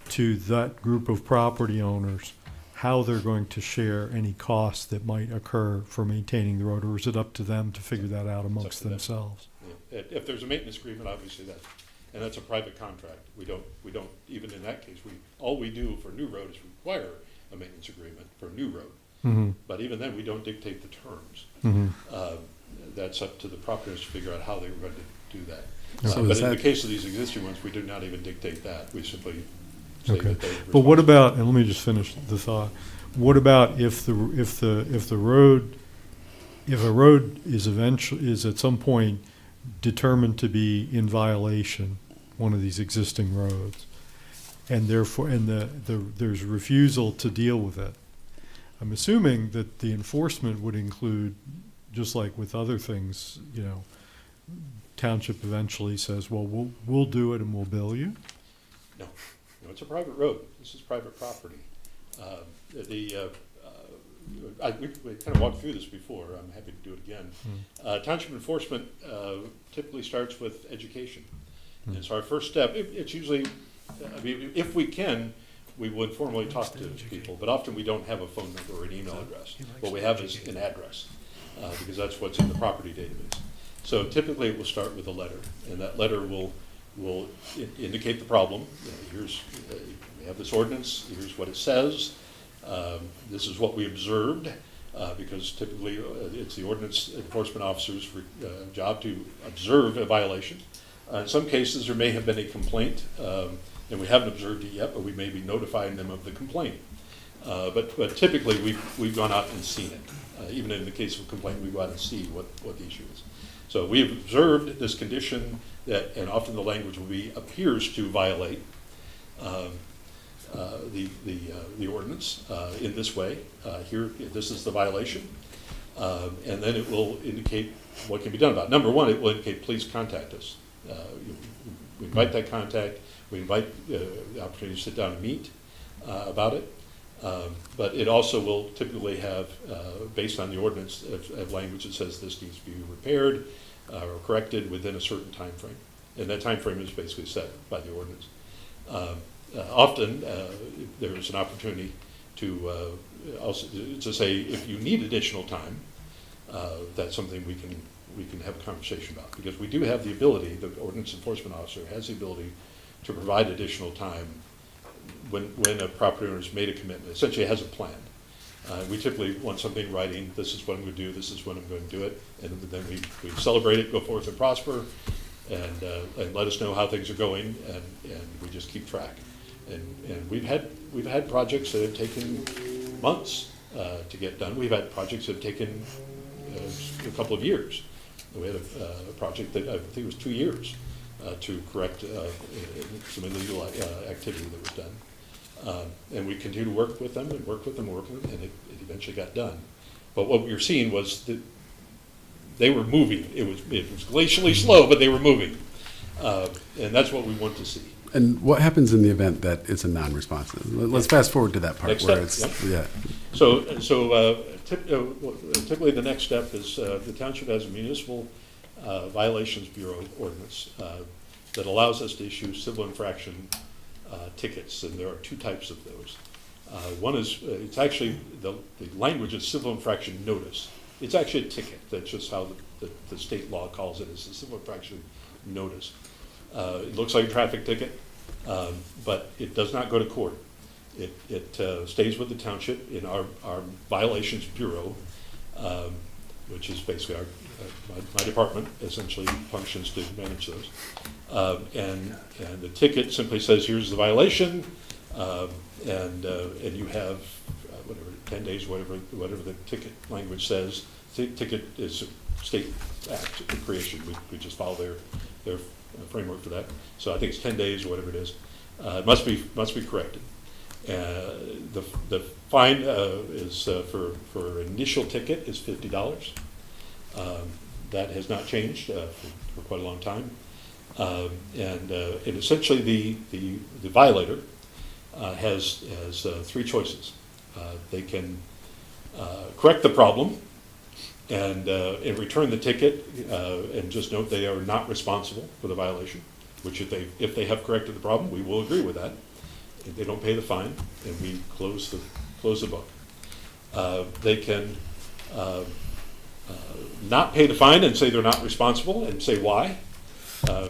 to that group of property owners how they're going to share any costs that might occur for maintaining the road, or is it up to them to figure that out amongst themselves? Yeah. If there's a maintenance agreement, obviously that's a private contract. We don't even in that case, all we do for a new road is require a maintenance agreement for a new road. Mm-hmm. But even then, we don't dictate the terms. Mm-hmm. That's up to the property owners to figure out how they were going to do that. So But is in the that- case of these existing ones, we do not even dictate that. We simply say Okay. that they're But what responsible. about, and let me just finish the thought, what about if a road is at some point determined to be in violation, one of these existing roads, and therefore, there's refusal to deal with it? I'm assuming that the enforcement would include, just like with other things, Township eventually says, well, we'll do it and we'll bill you. No, it's a private road. This is private property. We kind of walked through this before. I'm happy to do it again. Township enforcement typically starts with education. And so our first step, it's usually, if we can, we would formally talk to people, but often we don't have a phone number or an email address. What we have is an address. because that's what's in the property database. So typically it will start with a letter, and that letter will indicate the problem. Here's, we have this ordinance, here's what it says, this is what we observed, because typically it's the ordinance enforcement officer's job to observe a violation. In some cases, there may have been a complaint, and we haven't observed it yet, but we may be notifying them of the complaint. But typically, we've gone out and seen it. Even in the case of a complaint, we go out and see what the issue is. So we have observed this condition that, and often the language will be, appears to violate the ordinance in this way. Here, this is the violation. And then it will indicate what can be done about it. Number one, it will indicate, please contact us. We invite that contact. We invite the opportunity to sit down and meet about it. But it also will typically have, based on the ordinance, have language that says this needs to be repaired or corrected within a certain time frame. And that time frame is basically set by the ordinance. Often, there is an opportunity to also to say, if you need additional time, that's something we can have a conversation about, because we do have the ability, the ordinance enforcement officer has the ability to provide additional time when a property owner has made a commitment, essentially has a plan. We typically want something in writing, this is what I'm going to do, this is when I'm going to do it, and then we celebrate it, go forth and prosper, and let us know how things are going, and we just keep track. And we've had projects that have taken months to get done. We've had projects that have taken a couple of years. We had a project that I think it was 2 years to correct some illegal activity that was done. And we continue to work with them and work with them, and it eventually got done. But what we were seeing was that they were moving. It was glacially slow, but they were moving. And that's what we want to see. And what happens in the event that it's a non-responsive? Let's fast forward to that part Next where step, it's, yep. yeah. So typically the next step is the township has a municipal violations bureau ordinance that allows us to issue civil infraction tickets, and there are two types of those. One is, it's actually, the language is civil infraction notice. It's actually a ticket. That's just how the state law calls it, is a civil infraction notice. It looks like a traffic ticket, but it does not go to court. It stays with the township in our violations bureau, which is basically my department essentially functions to manage those. And the ticket simply says, here's the violation, and you have whatever 10 days, whatever the ticket language says. Ticket is a state act creation. We just follow their framework for that. So I think it's 10 days or whatever it is. It must be corrected. The fine is for initial ticket is $50. That has not changed for quite a long time. And essentially the violator has three choices. They can correct the problem and return the ticket and just note they are not responsible for the violation, which if they have corrected the problem, we will agree with that. If they don't pay the fine, and we close the book. They can not pay the fine and say they're not responsible and say why.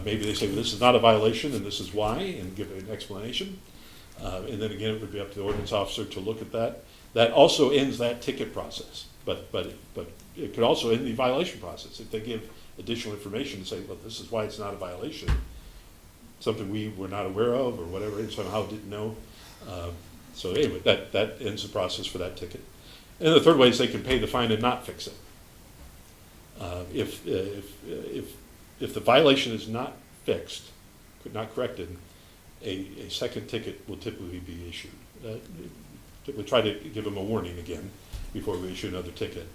Maybe they say, well, this is not a violation and this is why, and give an explanation. And then again, it would be up to the ordinance officer to look at that. That also ends that ticket process, but it could also end the violation process if they give additional information and say, well, this is why it's not a violation, something we were not aware of or whatever, and somehow didn't know. So anyway, that ends the process for that ticket. And the third way is they can pay the fine and not fix it. If the violation is not fixed, not corrected, a second ticket will typically be issued. Typically try to give them a warning again before we issue another ticket.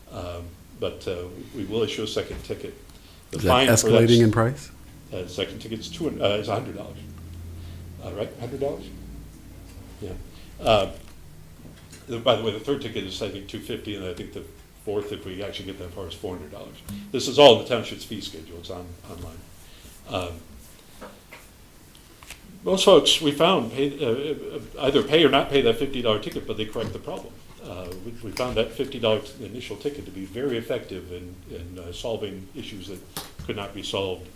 But we will issue a second ticket. The Is that fine escalating in price? Second ticket is $100. Right, $100? Yeah. By the way, the third ticket is I think $250, and I think the fourth, if we actually get that far, is $400. This is all in the township's fee schedule. It's online. Most folks we found either pay or not pay that $50 ticket, but they correct the problem. we found that $50 initial ticket to be very effective in solving issues that could not be solved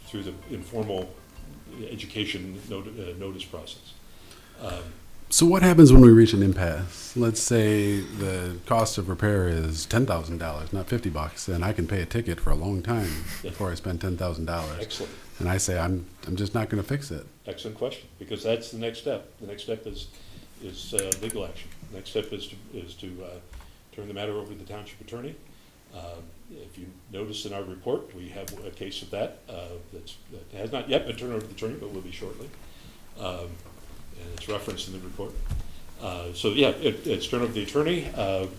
through the informal education notice process. So what happens when we reach an impasse? Let's say the cost of repair is $10,000, not $50, and I can pay a ticket for a long time before I spend $10,000. Excellent. And I say I'm just not going to fix it. Excellent question, because that's the next step. The next step is legal action. The next step is to turn the matter over to the township attorney. If you notice in our report, we have a case of that that has not yet been turned over to the attorney, but will be shortly. And it's referenced in the report. So yeah, it's turned over to the attorney,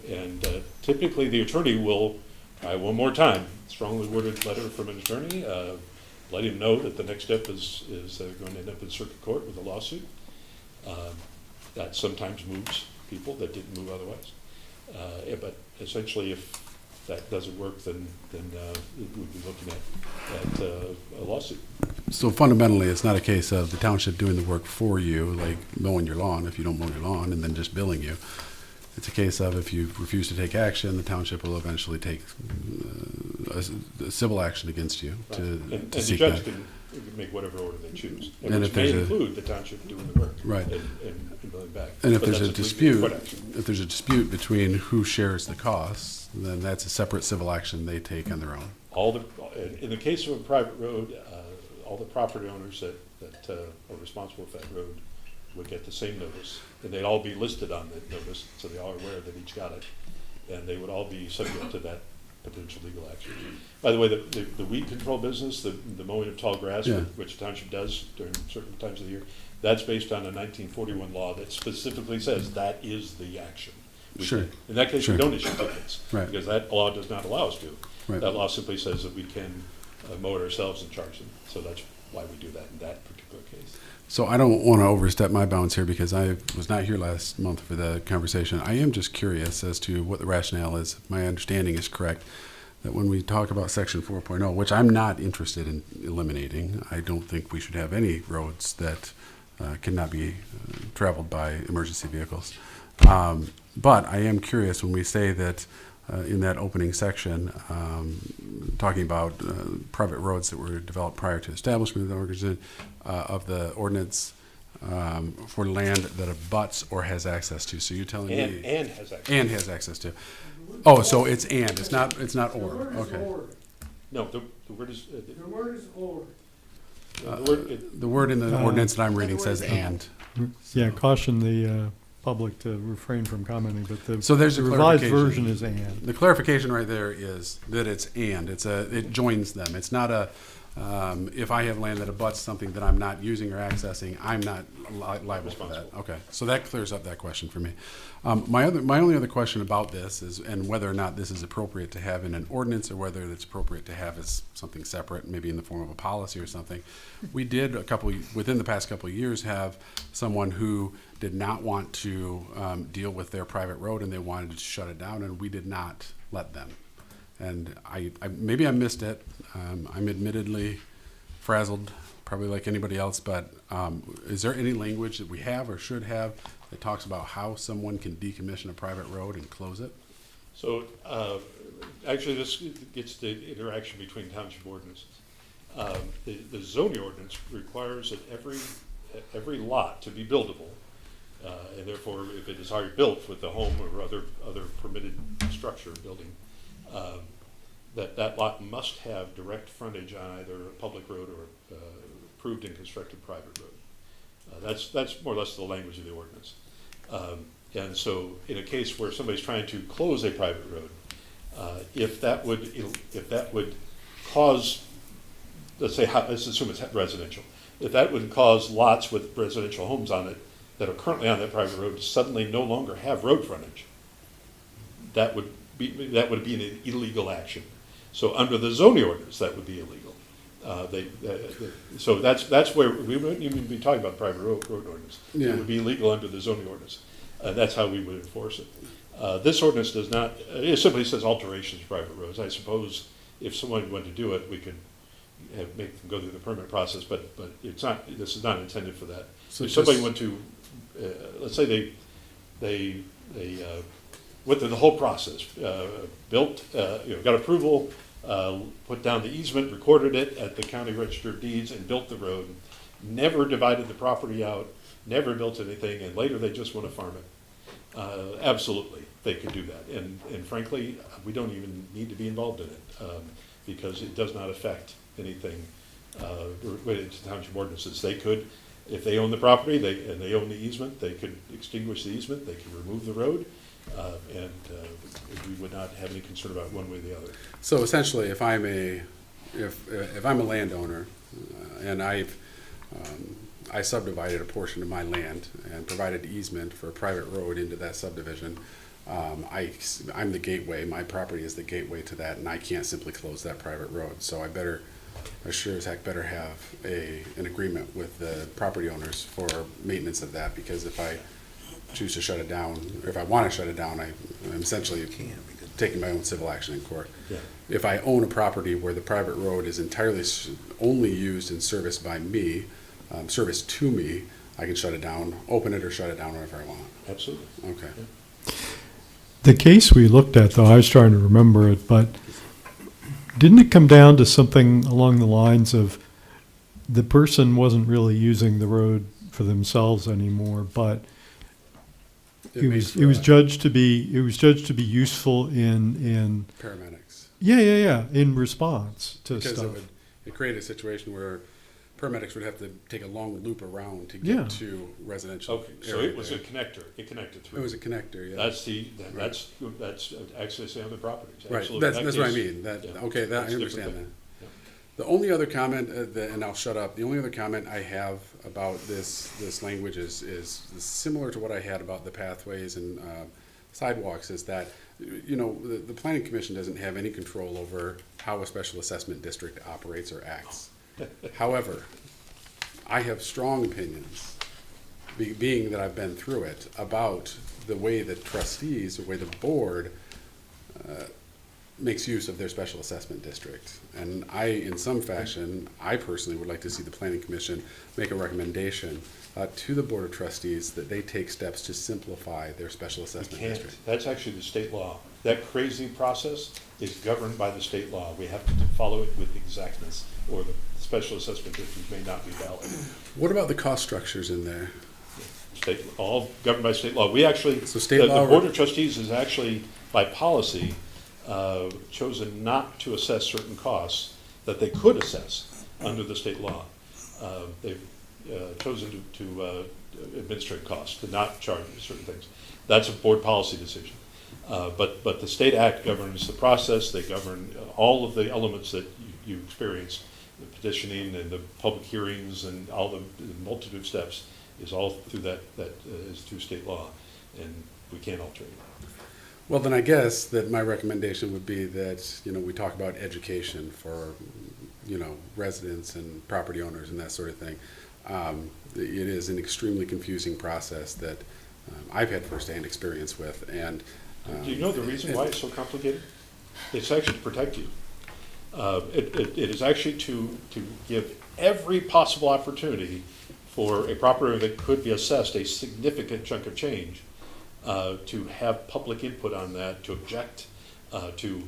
and typically the attorney will try one more time, strongly worded letter from an attorney, let him know that the next step is going to end up in circuit court with a lawsuit. That sometimes moves people that didn't move otherwise. But essentially, if that doesn't work, then we'd be looking at a lawsuit. So fundamentally, it's not a case of the township doing the work for you, like mowing your lawn if you don't mow your lawn, and then just billing you. It's a case of if you refuse to take action, the township will eventually take a civil action against you to and the seek judge that. can make whatever order they choose, And which if may there's include the township doing the work, Right. and billing back. And if But there's a that's dispute, court action. if there's a dispute between who shares the costs, then that's a separate civil action they take on their own. In the case of a private road, all the property owners that are responsible for that road would get the same notice, and they'd all be listed on that notice, so they are aware that each got it, and they would all be subject to that potential legal action. By the way, the weed control business, the mowing of tall grass, Yeah. which the township does during certain times of the year, that's based on a 1941 law that specifically says that is the action. Sure. In that case, Sure. we don't issue tickets, Right. because that law does not allow us to. Right. That law simply says that we can mow it ourselves and charge them, so that's why we do that in that particular case. So I don't want to overstep my bounds here because I was not here last month for the conversation. I am just curious as to what the rationale is. If my understanding is correct, that when we talk about Section 4.0, which I'm not interested in eliminating, I don't think we should have any roads that cannot be traveled by emergency vehicles. But I am curious when we say that in that opening section, talking about private roads that were developed prior to establishment of the ordinance for land that abuts or has access to. So you're telling me And has access. and has access to. Oh, so it's and. It's not or. Okay. No, the word is. The word is or. The word in the ordinance that I'm reading the says word is and. Yeah, caution the public to refrain from commenting, but the So there's the a revised clarification. version is and. The clarification right there is that it's and. It joins them. It's not a if I have land that abuts something that I'm not using or accessing, I'm not liable for that. Okay, so that clears up that question for me. My only other question about this is, and whether or not this is appropriate to have in an ordinance or whether it's appropriate to have as something separate, maybe in the form of a policy or something. We did within the past couple of years have someone who did not want to deal with their private road and they wanted to shut it down, and we did not let them. And I maybe I missed it. I'm admittedly frazzled, probably like anybody else, but is there any language that we have or should have that talks about how someone can decommission a private road and close it? So, actually, this gets the interaction between township ordinances. The zoning ordinance requires that every lot to be buildable, and therefore, if it is already built with the home or other permitted structure building, that lot must have direct frontage on either a public road or approved and constructed private road. That's more or less the language of the ordinance. And so, in a case where somebody's trying to close a private road, if that would cause, let's assume it's residential. If that would cause lots with residential homes on it that are currently on that private road to suddenly no longer have road frontage, that would be an illegal action. So under the zoning ordinance, that would be illegal. So that's where we wouldn't even be talking about private road ordinance. Yeah. It would be illegal under the zoning ordinance. That's how we would enforce it. This ordinance does not. It simply says alterations to private roads. I suppose if someone went to do it, we could make them go through the permit process. But it's not. This is not intended for that. So if somebody went to, let's say they went through the whole process, built, got approval, put down the easement, recorded it at the county register of deeds, and built the road. Never divided the property out, never built anything, and later they just want to farm it. Absolutely, they could do that. And frankly, we don't even need to be involved in it, because it does not affect anything related to township ordinances. They could, if they own the property and they own the easement, they could extinguish the easement, they could remove the road, and we would not have any concern about one way or the other. So essentially, if I'm a landowner and I subdivided a portion of my land and provided easement for a private road into that subdivision, I'm the gateway. My property is the gateway to that, and I can't simply close that private road. So I sure as heck better have an agreement with the property owners for maintenance of that, because if I choose to shut it down, or if I want to shut it down, I'm essentially taking my own civil action in court. Yeah. If I own a property where the private road is entirely only used and serviced by me, serviced to me, I can shut it down, open it or shut it down whenever I want. Absolutely. Okay. Yeah. The case we looked at, though, I was trying to remember it, but didn't it come down to something along the lines of the person wasn't really using the road for themselves anymore, but it was judged to be useful in Paramedics. Yeah, in response to Because stuff. it created a situation where paramedics would have to take a long loop around to Yeah. get to residential. Okay, so area it was there. a connector. It connected through. It was a connector, yeah. That's access on the properties. Right, Absolutely. that's what I mean. I That's a understand different that. thing. Yeah. The only other comment, and I'll shut up, the only other comment I have about this language is similar to what I had about the pathways and sidewalks, is that, the planning commission doesn't have any control over how a special assessment district operates or acts. However, I have strong opinions, being that I've been through it, about the way the trustees, the way the board makes use of their special assessment district. And in some fashion, I personally would like to see the planning commission make a recommendation to the board of trustees that they take steps to simplify their special assessment Can't. district. That's actually the state law. That crazy process is governed by the state law. We have to follow it with exactness, or the special assessment district may not be valid. What about the cost structures in there? All governed by state law. We actually, So state the law- board of trustees has actually, by policy, chosen not to assess certain costs that they could assess under the state law. They've chosen to administrate costs, to not charge certain things. That's a board policy decision. But the state act governs the process. They govern all of the elements that you experienced, the petitioning and the public hearings and all the multitude of steps is all through that is through state law, and we can't alter it. Well, then I guess that my recommendation would be that, we talk about education for, residents and property owners and that sort of thing. It is an extremely confusing process that I've had firsthand experience with, and Do you know the reason why it's so complicated? It's actually to protect you. It is actually to give every possible opportunity for a property owner that could be assessed a significant chunk of change to have public input on that, to object, to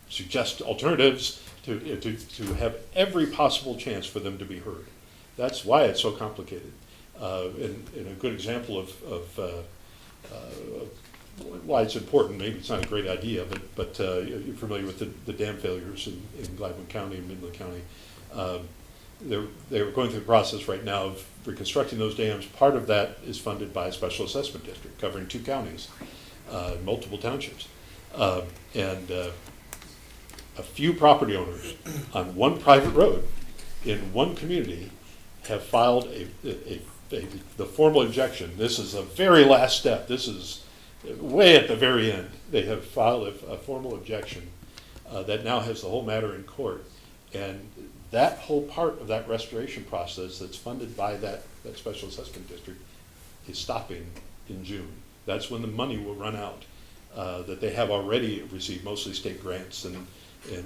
suggest alternatives, to have every possible chance for them to be heard. That's why it's so complicated. And a good example of why it's important, maybe it's not a great idea, but you're familiar with the dam failures in Gladwin County and Midland County. They're going through the process right now of reconstructing those dams. Part of that is funded by a special assessment district covering 2 counties, multiple townships. And a few property owners on one private road in one community have filed the formal objection. This is the very last step. This is way at the very end. They have filed a formal objection that now has the whole matter in court. And that whole part of that restoration process that's funded by that special assessment district is stopping in June. That's when the money will run out that they have already received, mostly state grants and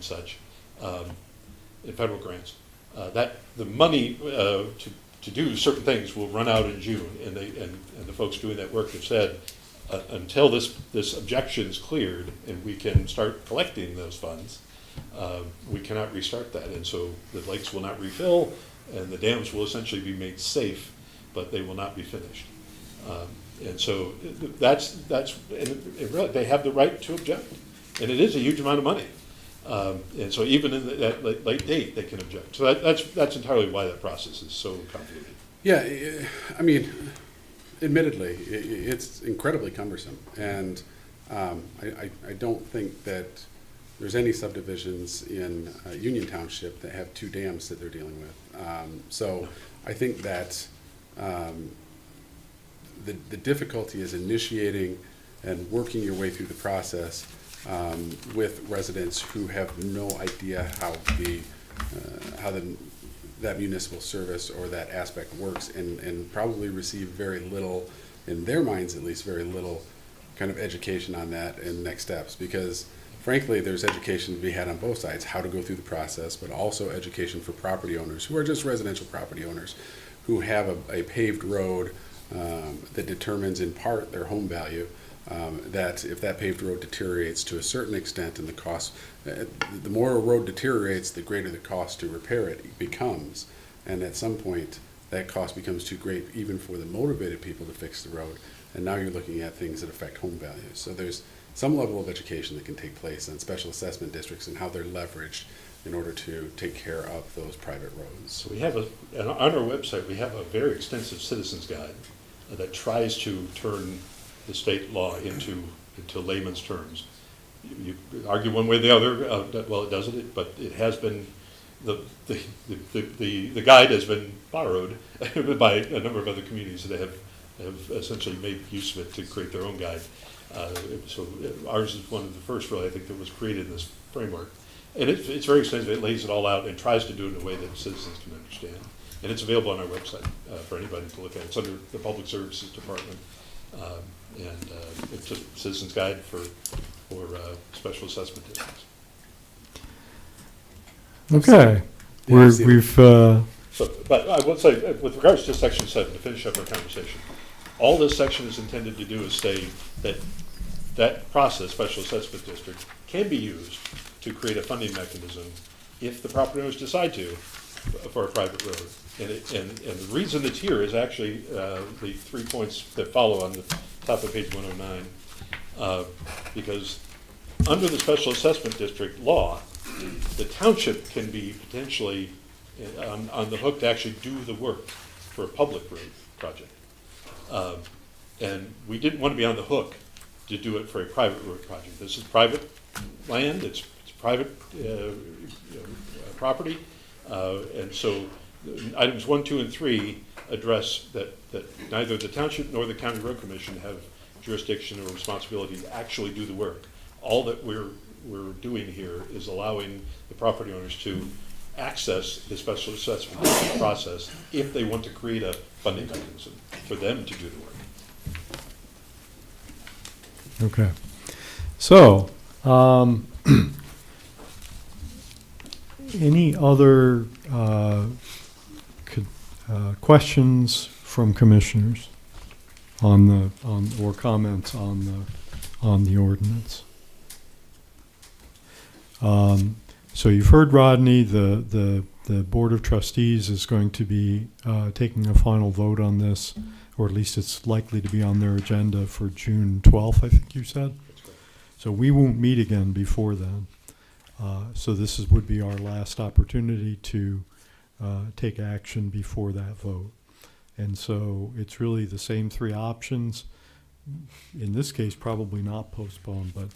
such, and federal grants. That the money to do certain things will run out in June, and the folks doing that work have said until this objection is cleared and we can start collecting those funds, we cannot restart that. And so the lakes will not refill and the dams will essentially be made safe, but they will not be finished. And so that's and it really, they have the right to object. And it is a huge amount of money. And so even in that late date, they can object. So that's entirely why that process is so complicated. Yeah, I mean, admittedly, it's incredibly cumbersome. And I don't think that there's any subdivisions in Union Township that have 2 dams that they're dealing with. So I think that the difficulty is initiating and working your way through the process with residents who have no idea how that municipal service or that aspect works, and probably receive very little, in their minds at least, very little kind of education on that and next steps. Because frankly, there's education to be had on both sides, how to go through the process, but also education for property owners who are just residential property owners who have a paved road that determines in part their home value. That if that paved road deteriorates to a certain extent and the cost, the more a road deteriorates, the greater the cost to repair it becomes. And at some point, that cost becomes too great even for the motivated people to fix the road. And now you're looking at things that affect home values. So there's some level of education that can take place on special assessment districts and how they're leveraged in order to take care of those private roads. So we have on our website, we have a very extensive citizens guide that tries to turn the state law into layman's terms. You argue one way or the other, well, it doesn't, but it has been, the guide has been borrowed by a number of other communities that have essentially made use of it to create their own guide. So ours is one of the first, really, I think, that was created in this framework. And it's very extensive. It lays it all out and tries to do it in a way that citizens can understand. And it's available on our website for anybody to look at. It's under the Public Services Department. And it's a citizens guide for special assessment districts. Okay. But I will say, with regards to Section 7, to finish up our conversation, all this section is intended to do is say that process, special assessment district, can be used to create a funding mechanism if the property owners decide to for a private road. And the reason it's here is actually the 3 points that follow on the top of page 109, because under the special assessment district law, the township can be potentially on the hook to actually do the work for a public road project. And we didn't want to be on the hook to do it for a private road project. This is private land, it's private property, and so items 1, 2, and 3 address that neither the township nor the county road commission have jurisdiction or responsibility to actually do the work. All that we're doing here is allowing the property owners to access the special assessment process if they want to create a funding mechanism for them to do the work. Okay. So, any other questions from commissioners or comments on the ordinance? So you've heard Rodney. The Board of Trustees is going to be taking a final vote on this, or at least it's likely to be on their agenda for June 12th, I think you said. So we won't meet again before then. So this would be our last opportunity to take action before that vote. And so it's really the same 3 options. In this case, probably not postpone, but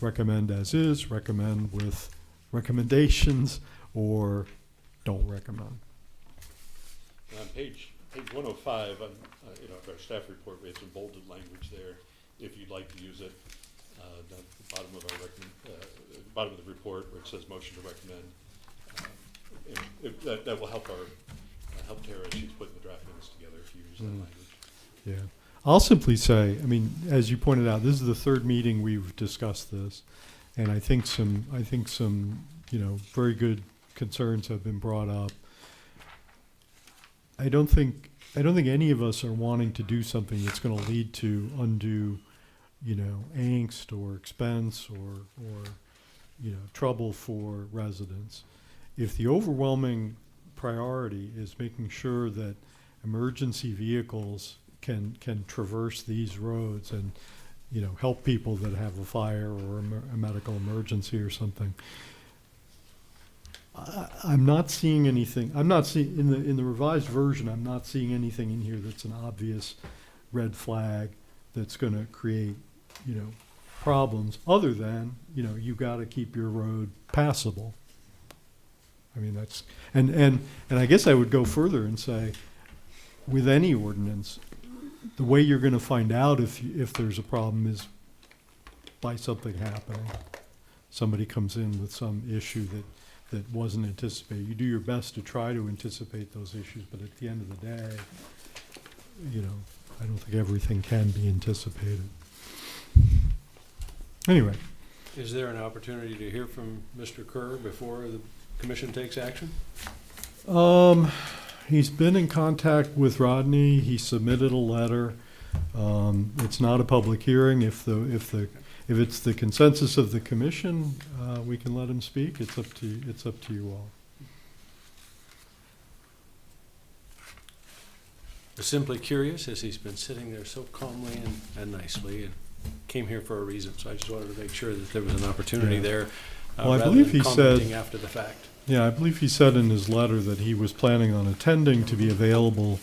recommend as is, recommend with recommendations, or don't recommend. On page 105 on our staff report, we have some bolded language there. If you'd like to use it, down at the bottom of our bottom of the report where it says motion to recommend, that will help help Tara as she's putting the draft minutes together if you use that language. Yeah. I'll simply say, I mean, as you pointed out, this is the 3rd meeting we've discussed this, and I think some very good concerns have been brought up. I don't think I don't think any of us are wanting to do something that's gonna lead to undue, angst or expense or, trouble for residents. If the overwhelming priority is making sure that emergency vehicles can traverse these roads and, help people that have a fire or a medical emergency or something, I'm not seeing anything, in the revised version, I'm not seeing anything in here that's an obvious red flag that's gonna create, problems, other than, you gotta keep your road passable. I mean, that's, and I guess I would go further and say, with any ordinance, the way you're gonna find out if there's a problem is by something happening. Somebody comes in with some issue that wasn't anticipated. You do your best to try to anticipate those issues, but at the end of the day, I don't think everything can be anticipated. Anyway. Is there an opportunity to hear from Mr. Kerr before the commission takes action? He's been in contact with Rodney. He submitted a letter. It's not a public hearing. If it's the consensus of the commission, we can let him speak. It's up to you all. Simply curious, as he's been sitting there so calmly and nicely, and came here for a reason. So I just wanted to make sure that there was an opportunity Yeah. there, Well, I rather believe than he commenting said- after the fact. Yeah, I believe he said in his letter that he was planning on attending to be available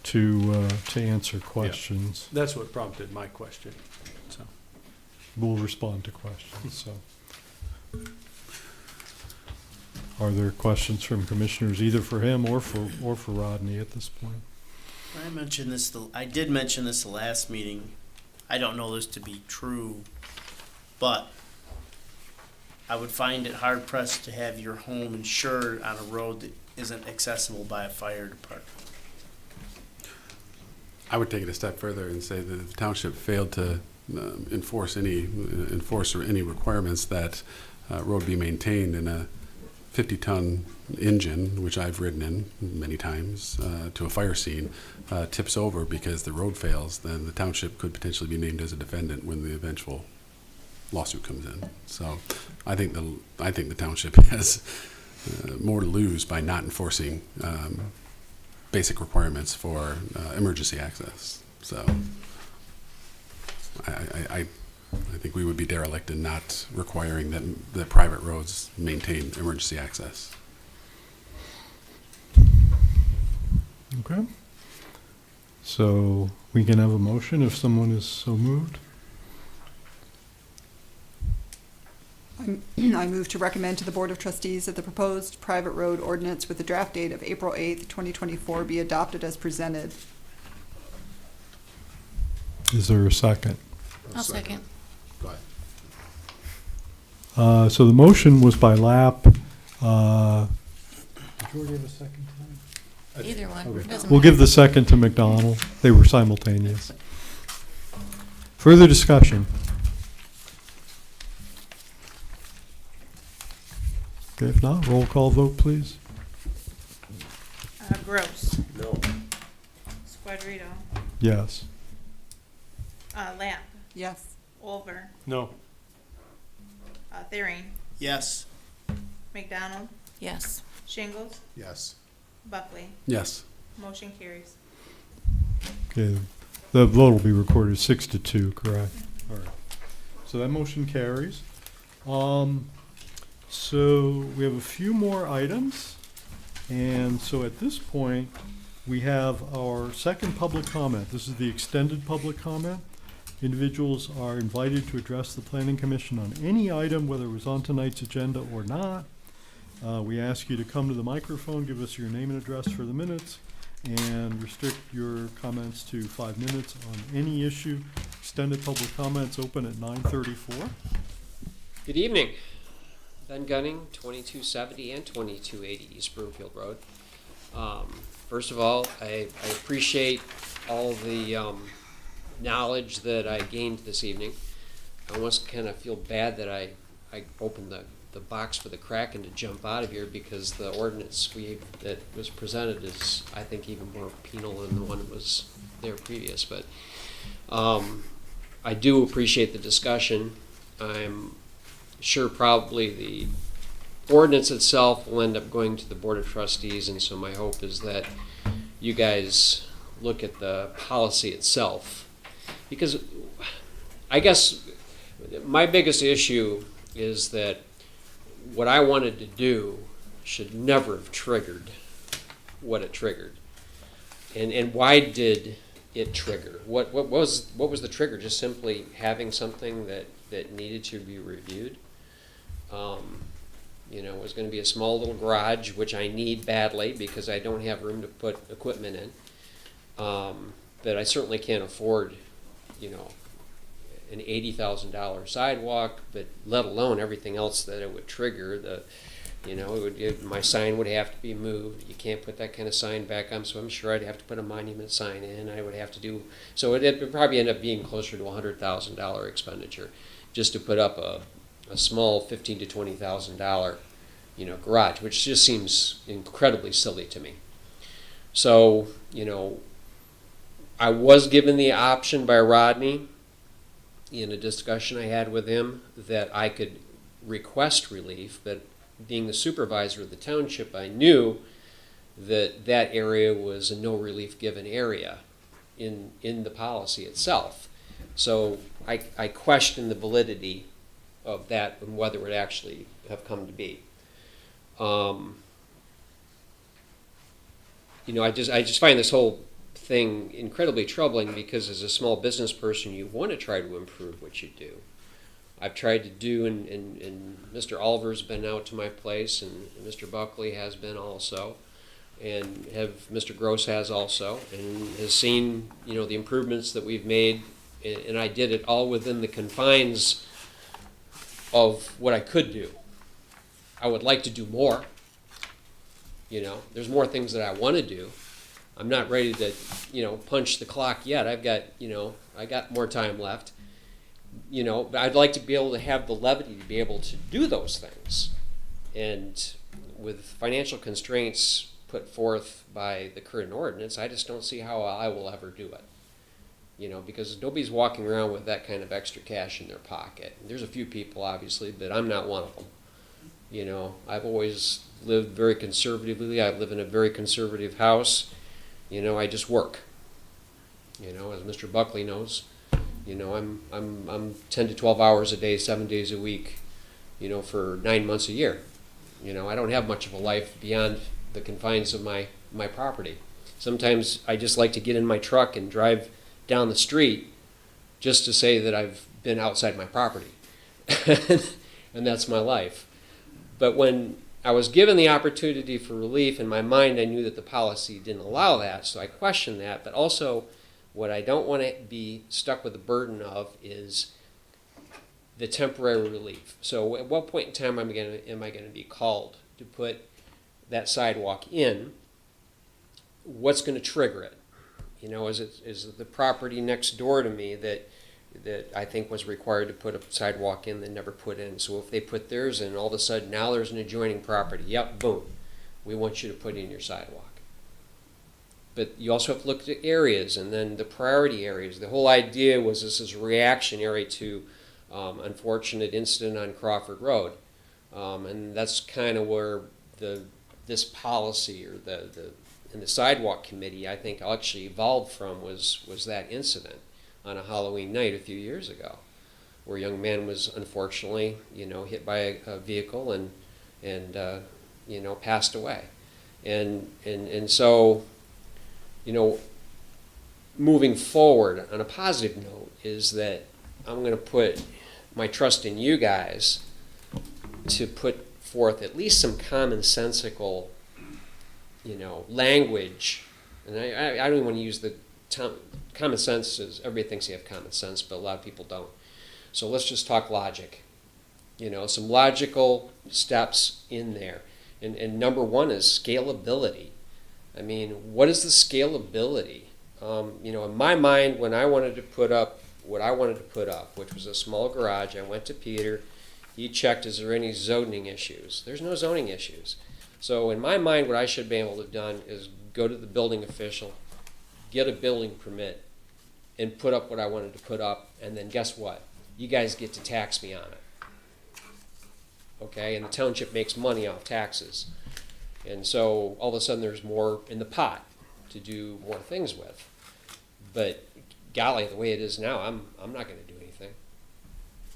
to answer questions. That's what prompted my question. So We'll respond to questions, so. Are there questions from commissioners either for him or for Rodney at this point? I did mention this the last meeting. I don't know this to be true, but I would find it hard pressed to have your home insured on a road that isn't accessible by a fire department. I would take it a step further and say that the township failed to enforce or any requirements that road be maintained in a 50-ton engine, which I've ridden in many times, to a fire scene, tips over because the road fails, then the township could potentially be named as a defendant when the eventual lawsuit comes in. So I think the township has more to lose by not enforcing basic requirements for emergency access. So I think we would be derelict in not requiring that private roads maintain emergency access. Okay. So we can have a motion if someone is so moved. I move to recommend to the Board of Trustees that the proposed private road ordinance with the draft date of April 8th, 2024 be adopted as presented. Is there a second? I'll second. Go ahead. So the motion was by Lapp. Did you already have a second time? Either one. Okay. Doesn't We'll matter. give the second to McDonald. They were simultaneous. Further discussion? Okay, if not, roll call vote, please. Gross. No. Squadrito. Yes. Lamp. Yes. Olver. no. Thering. Yes. McDonald. Yes. Shingles. Yes. Buckley. Yes. Motion carries. Okay, the vote will be recorded 6-2, correct? All right. So that motion carries. So we have a few more items. And so at this point, we have our second public comment. This is the extended public comment. Individuals are invited to address the Planning Commission on any item, whether it was on tonight's agenda or not. We ask you to come to the microphone, give us your name and address for the minutes, and restrict your comments to 5 minutes on any issue. Extended public comments open at 9:34. Good evening. Ben Gunning, 2270 and 2280 East Broomfield Road. First of all, I appreciate all the knowledge that I gained this evening. I almost kind of feel bad that I opened the the box for the Kraken to jump out of here, because the ordinance that was presented is, I think, even more penal than the one that was there previous. But I do appreciate the discussion. I'm sure probably the ordinance itself will end up going to the Board of Trustees, and so my hope is that you guys look at the policy itself. Because I guess my biggest issue is that what I wanted to do should never have triggered what it triggered. And why did it trigger? What was the trigger? Just simply having something that needed to be reviewed? You know, it was going to be a small little garage, which I need badly because I don't have room to put equipment in. But I certainly can't afford, you know, an $80,000 sidewalk, but let alone everything else that it would trigger. My sign would have to be moved. You can't put that kind of sign back on, so I'm sure I'd have to put a monument sign in. I would have to do, so it would probably end up being closer to a $100,000 expenditure just to put up a small $15,000 to $20,000, you know, garage, which just seems incredibly silly to me. So, you know, I was given the option by Rodney in a discussion I had with him that I could request relief, but being the supervisor of the township, I knew that that area was a no relief given area in the policy itself. So I questioned the validity of that and whether it would actually have come to be. You know, I just find this whole thing incredibly troubling because as a small business person, you want to try to improve what you do. I've tried to do, and Mr. Oliver's been out to my place, and Mr. Buckley has been also, and Mr. Gross has also, and has seen, you know, the improvements that we've made, and I did it all within the confines of what I could do. I would like to do more. You know, there's more things that I want to do. I'm not ready to, you know, punch the clock yet. I got more time left. You know, but I'd like to be able to have the levity to be able to do those things. And with financial constraints put forth by the current ordinance, I just don't see how I will ever do it. You know, because nobody's walking around with that kind of extra cash in their pocket. There's a few people, obviously, but I'm not one of them. You know, I've always lived very conservatively. I live in a very conservative house. You know, I just work. You know, as Mr. Buckley knows, you know, I'm 10 to 12 hours a day, 7 days a week, you know, for 9 months a year. You know, I don't have much of a life beyond the confines of my property. Sometimes I just like to get in my truck and drive down the street just to say that I've been outside my property. And that's my life. But when I was given the opportunity for relief, in my mind I knew that the policy didn't allow that, so I questioned that. But also, what I don't want to be stuck with the burden of is the temporary relief. So at what point in time am I going to be called to put that sidewalk in? What's going to trigger it? You know, is it the property next door to me that I think was required to put a sidewalk in that never put in? So if they put theirs in, all of a sudden now there's an adjoining property. Yep, boom. We want you to put in your sidewalk. But you also have to look at areas, and then the priority areas. The whole idea was this is reactionary to unfortunate incident on Crawford Road. And that's kind of where this policy or in the sidewalk committee, I think, actually evolved from was that incident on a Halloween night a few years ago, where a young man was unfortunately, you know, hit by a vehicle and you know, passed away. And so, you know, moving forward on a positive note is that I'm going to put my trust in you guys to put forth at least some commonsensical, you know, language. And I don't even want to use the term common sense. Is everybody thinks you have common sense, but a lot of people don't. So let's just talk logic. You know, some logical steps in there. And number one is scalability. I mean, what is the scalability? You know, in my mind, when I wanted to put up what I wanted to put up, which was a small garage, I went to Peter. You checked, is there any zoning issues? There's no zoning issues. So in my mind, what I should be able to have done is go to the building official, get a building permit, and put up what I wanted to put up, and then guess what? You guys get to tax me on it. Okay, and the township makes money off taxes. And so all of a sudden there's more in the pot to do more things with. But golly, the way it is now, I'm not gonna do anything.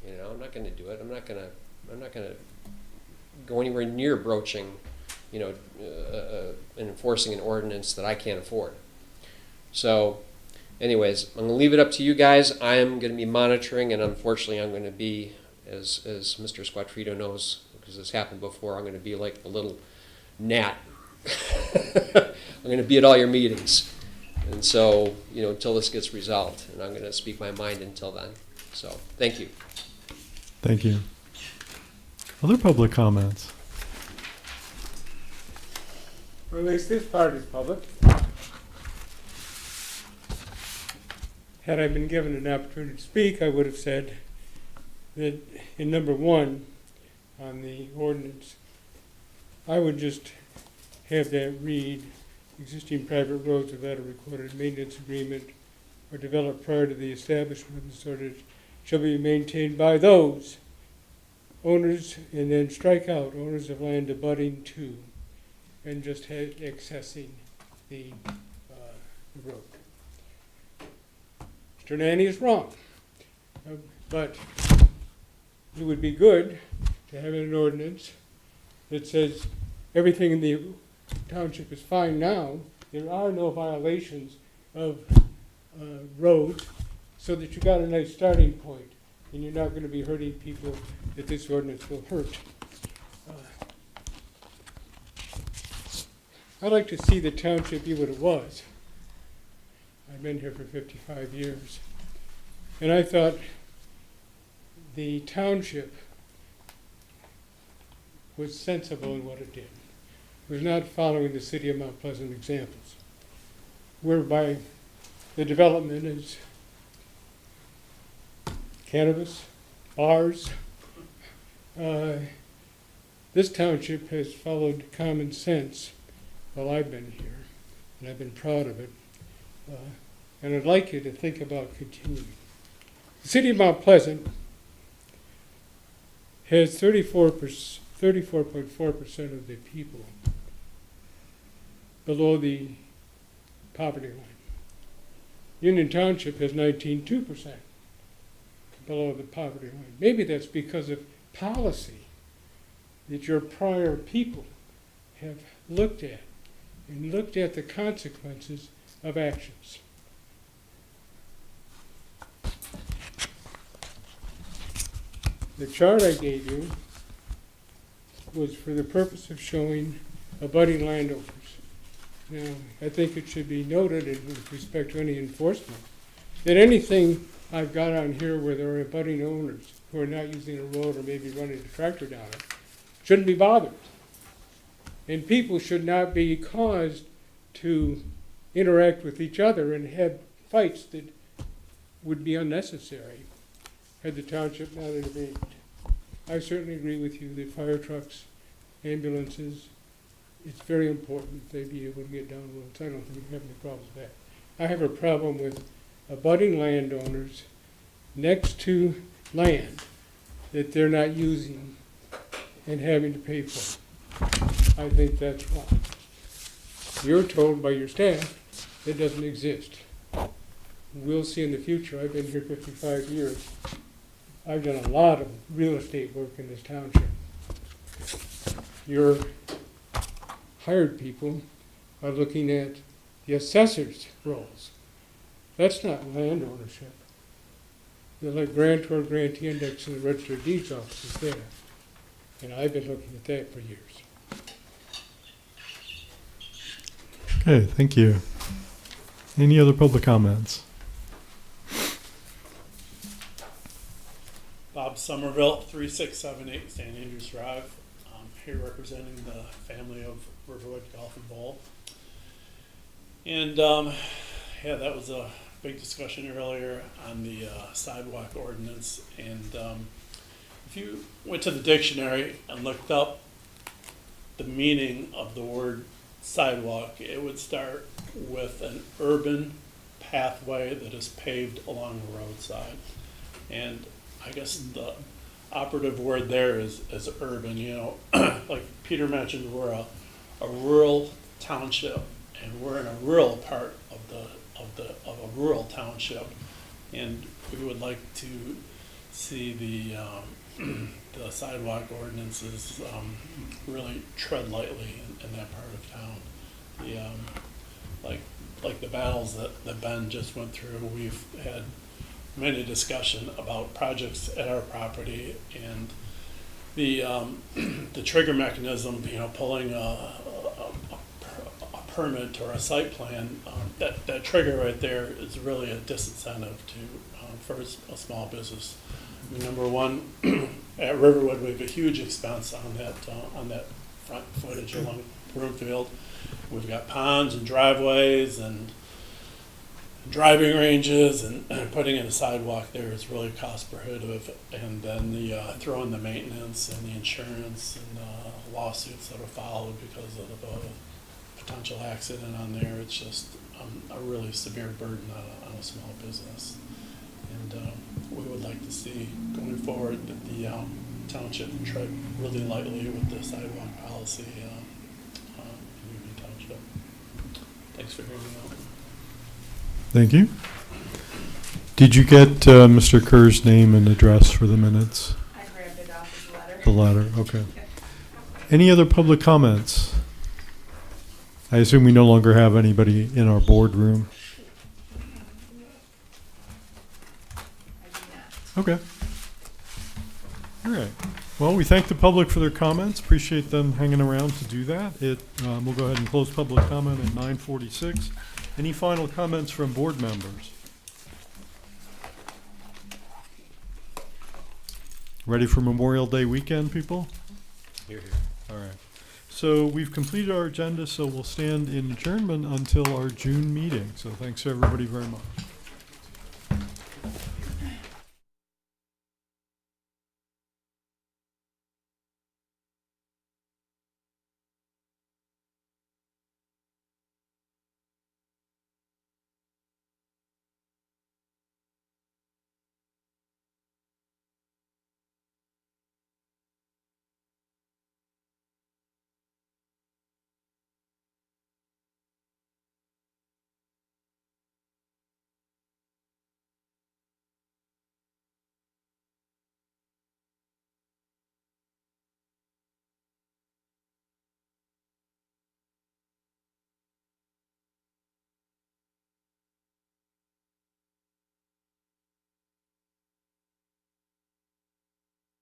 You know, I'm not gonna do it. I'm not gonna go anywhere near broaching, you know, and enforcing an ordinance that I can't afford. So anyways, I'm gonna leave it up to you guys. I am gonna be monitoring, and unfortunately I'm gonna be, as Mr. Squattrito knows, because this happened before, I'm gonna be like the little gnat. I'm gonna be at all your meetings. And so, you know, until this gets resolved, and I'm gonna speak my mind until then. So, thank you. Thank you. Other public comments? Or at least this part is public. Had I been given an opportunity to speak, I would have said that in number 1 on the ordinance, I would just have that read, existing private roads without a recorded maintenance agreement or developed prior to the establishment of this ordinance shall be maintained by those owners, and then strike out owners of land abutting to, and just accessing the road. Mr. Nanny is wrong, but it would be good to have an ordinance that says everything in the township is fine now. There are no violations of roads, so that you got a nice starting point, and you're not going to be hurting people that this ordinance will hurt. I'd like to see the township be what it was. I've been here for 55 years, and I thought the township was sensible in what it did. It was not following the city of Mount Pleasant examples, whereby the development is cannabis, bars. This township has followed common sense while I've been here, and I've been proud of it. And I'd like you to think about continuing. The city of Mount Pleasant has 34.4% of the people below the poverty line. Union Township has 19.2% below the poverty line. Maybe that's because of policy that your prior people have looked at, and looked at the consequences of actions. The chart I gave you was for the purpose of showing abutting landowners. Now, I think it should be noted, with respect to any enforcement, that anything I've got on here where there are abutting owners who are not using a road or maybe running a tractor down it shouldn't be bothered. And people should not be caused to interact with each other and have fights that would be unnecessary had the township not intervened. I certainly agree with you that fire trucks, ambulances, it's very important they be able to get down roads. I don't think we have any problems with that. I have a problem with abutting landowners next to land that they're not using and having to pay for. I think that's wrong. You're told by your staff it doesn't exist. We'll see in the future. I've been here 55 years. I've done a lot of real estate work in this township. Your hired people are looking at the assessor's roles. That's not land ownership. They're like grantor, grantee index in the register of deeds office is there. And I've been looking at that for years. Okay, thank you. Any other public comments? Bob Somerville, 3678 St. Andrews Drive. I'm here representing the family of Riverwood Golf and Bowl. And yeah, that was a big discussion earlier on the sidewalk ordinance. And if you went to the dictionary and looked up the meaning of the word sidewalk, it would start with an urban pathway that is paved along the roadside. And I guess the operative word there is urban, you know. Like Peter mentioned, we're a rural township, and we're in a rural part of a rural township. And we would like to see the sidewalk ordinances really tread lightly in that part of town. Like the battles that Ben just went through, we've had many discussion about projects at our property, and the trigger mechanism, you know, pulling a permit or a site plan, that trigger right there is really a disincentive for a small business. I mean, number one, at Riverwood, we have a huge expense on that front footage along Broomfield. We've got ponds and driveways and driving ranges, and putting in a sidewalk there is really cost prohibitive. And then throw in the maintenance and the insurance and lawsuits that are followed because of a potential accident on there. It's just a really severe burden on a small business. And we would like to see going forward that the township tread really lightly with the sidewalk policy in Union Township. Thanks for hearing me out. Thank you. Did you get Mr. Kerr's name and address for the minutes? I grabbed it off his letter. The latter, okay. Any other public comments? I assume we no longer have anybody in our boardroom. Okay. All right. Well, we thank the public for their comments. Appreciate them hanging around to do that. We'll go ahead and close public comment at 9:46. Any final comments from board members? Ready for Memorial Day weekend, people? Here, here. All right. So we've completed our agenda, so we'll stand in adjournment until our June meeting. So thanks everybody very much.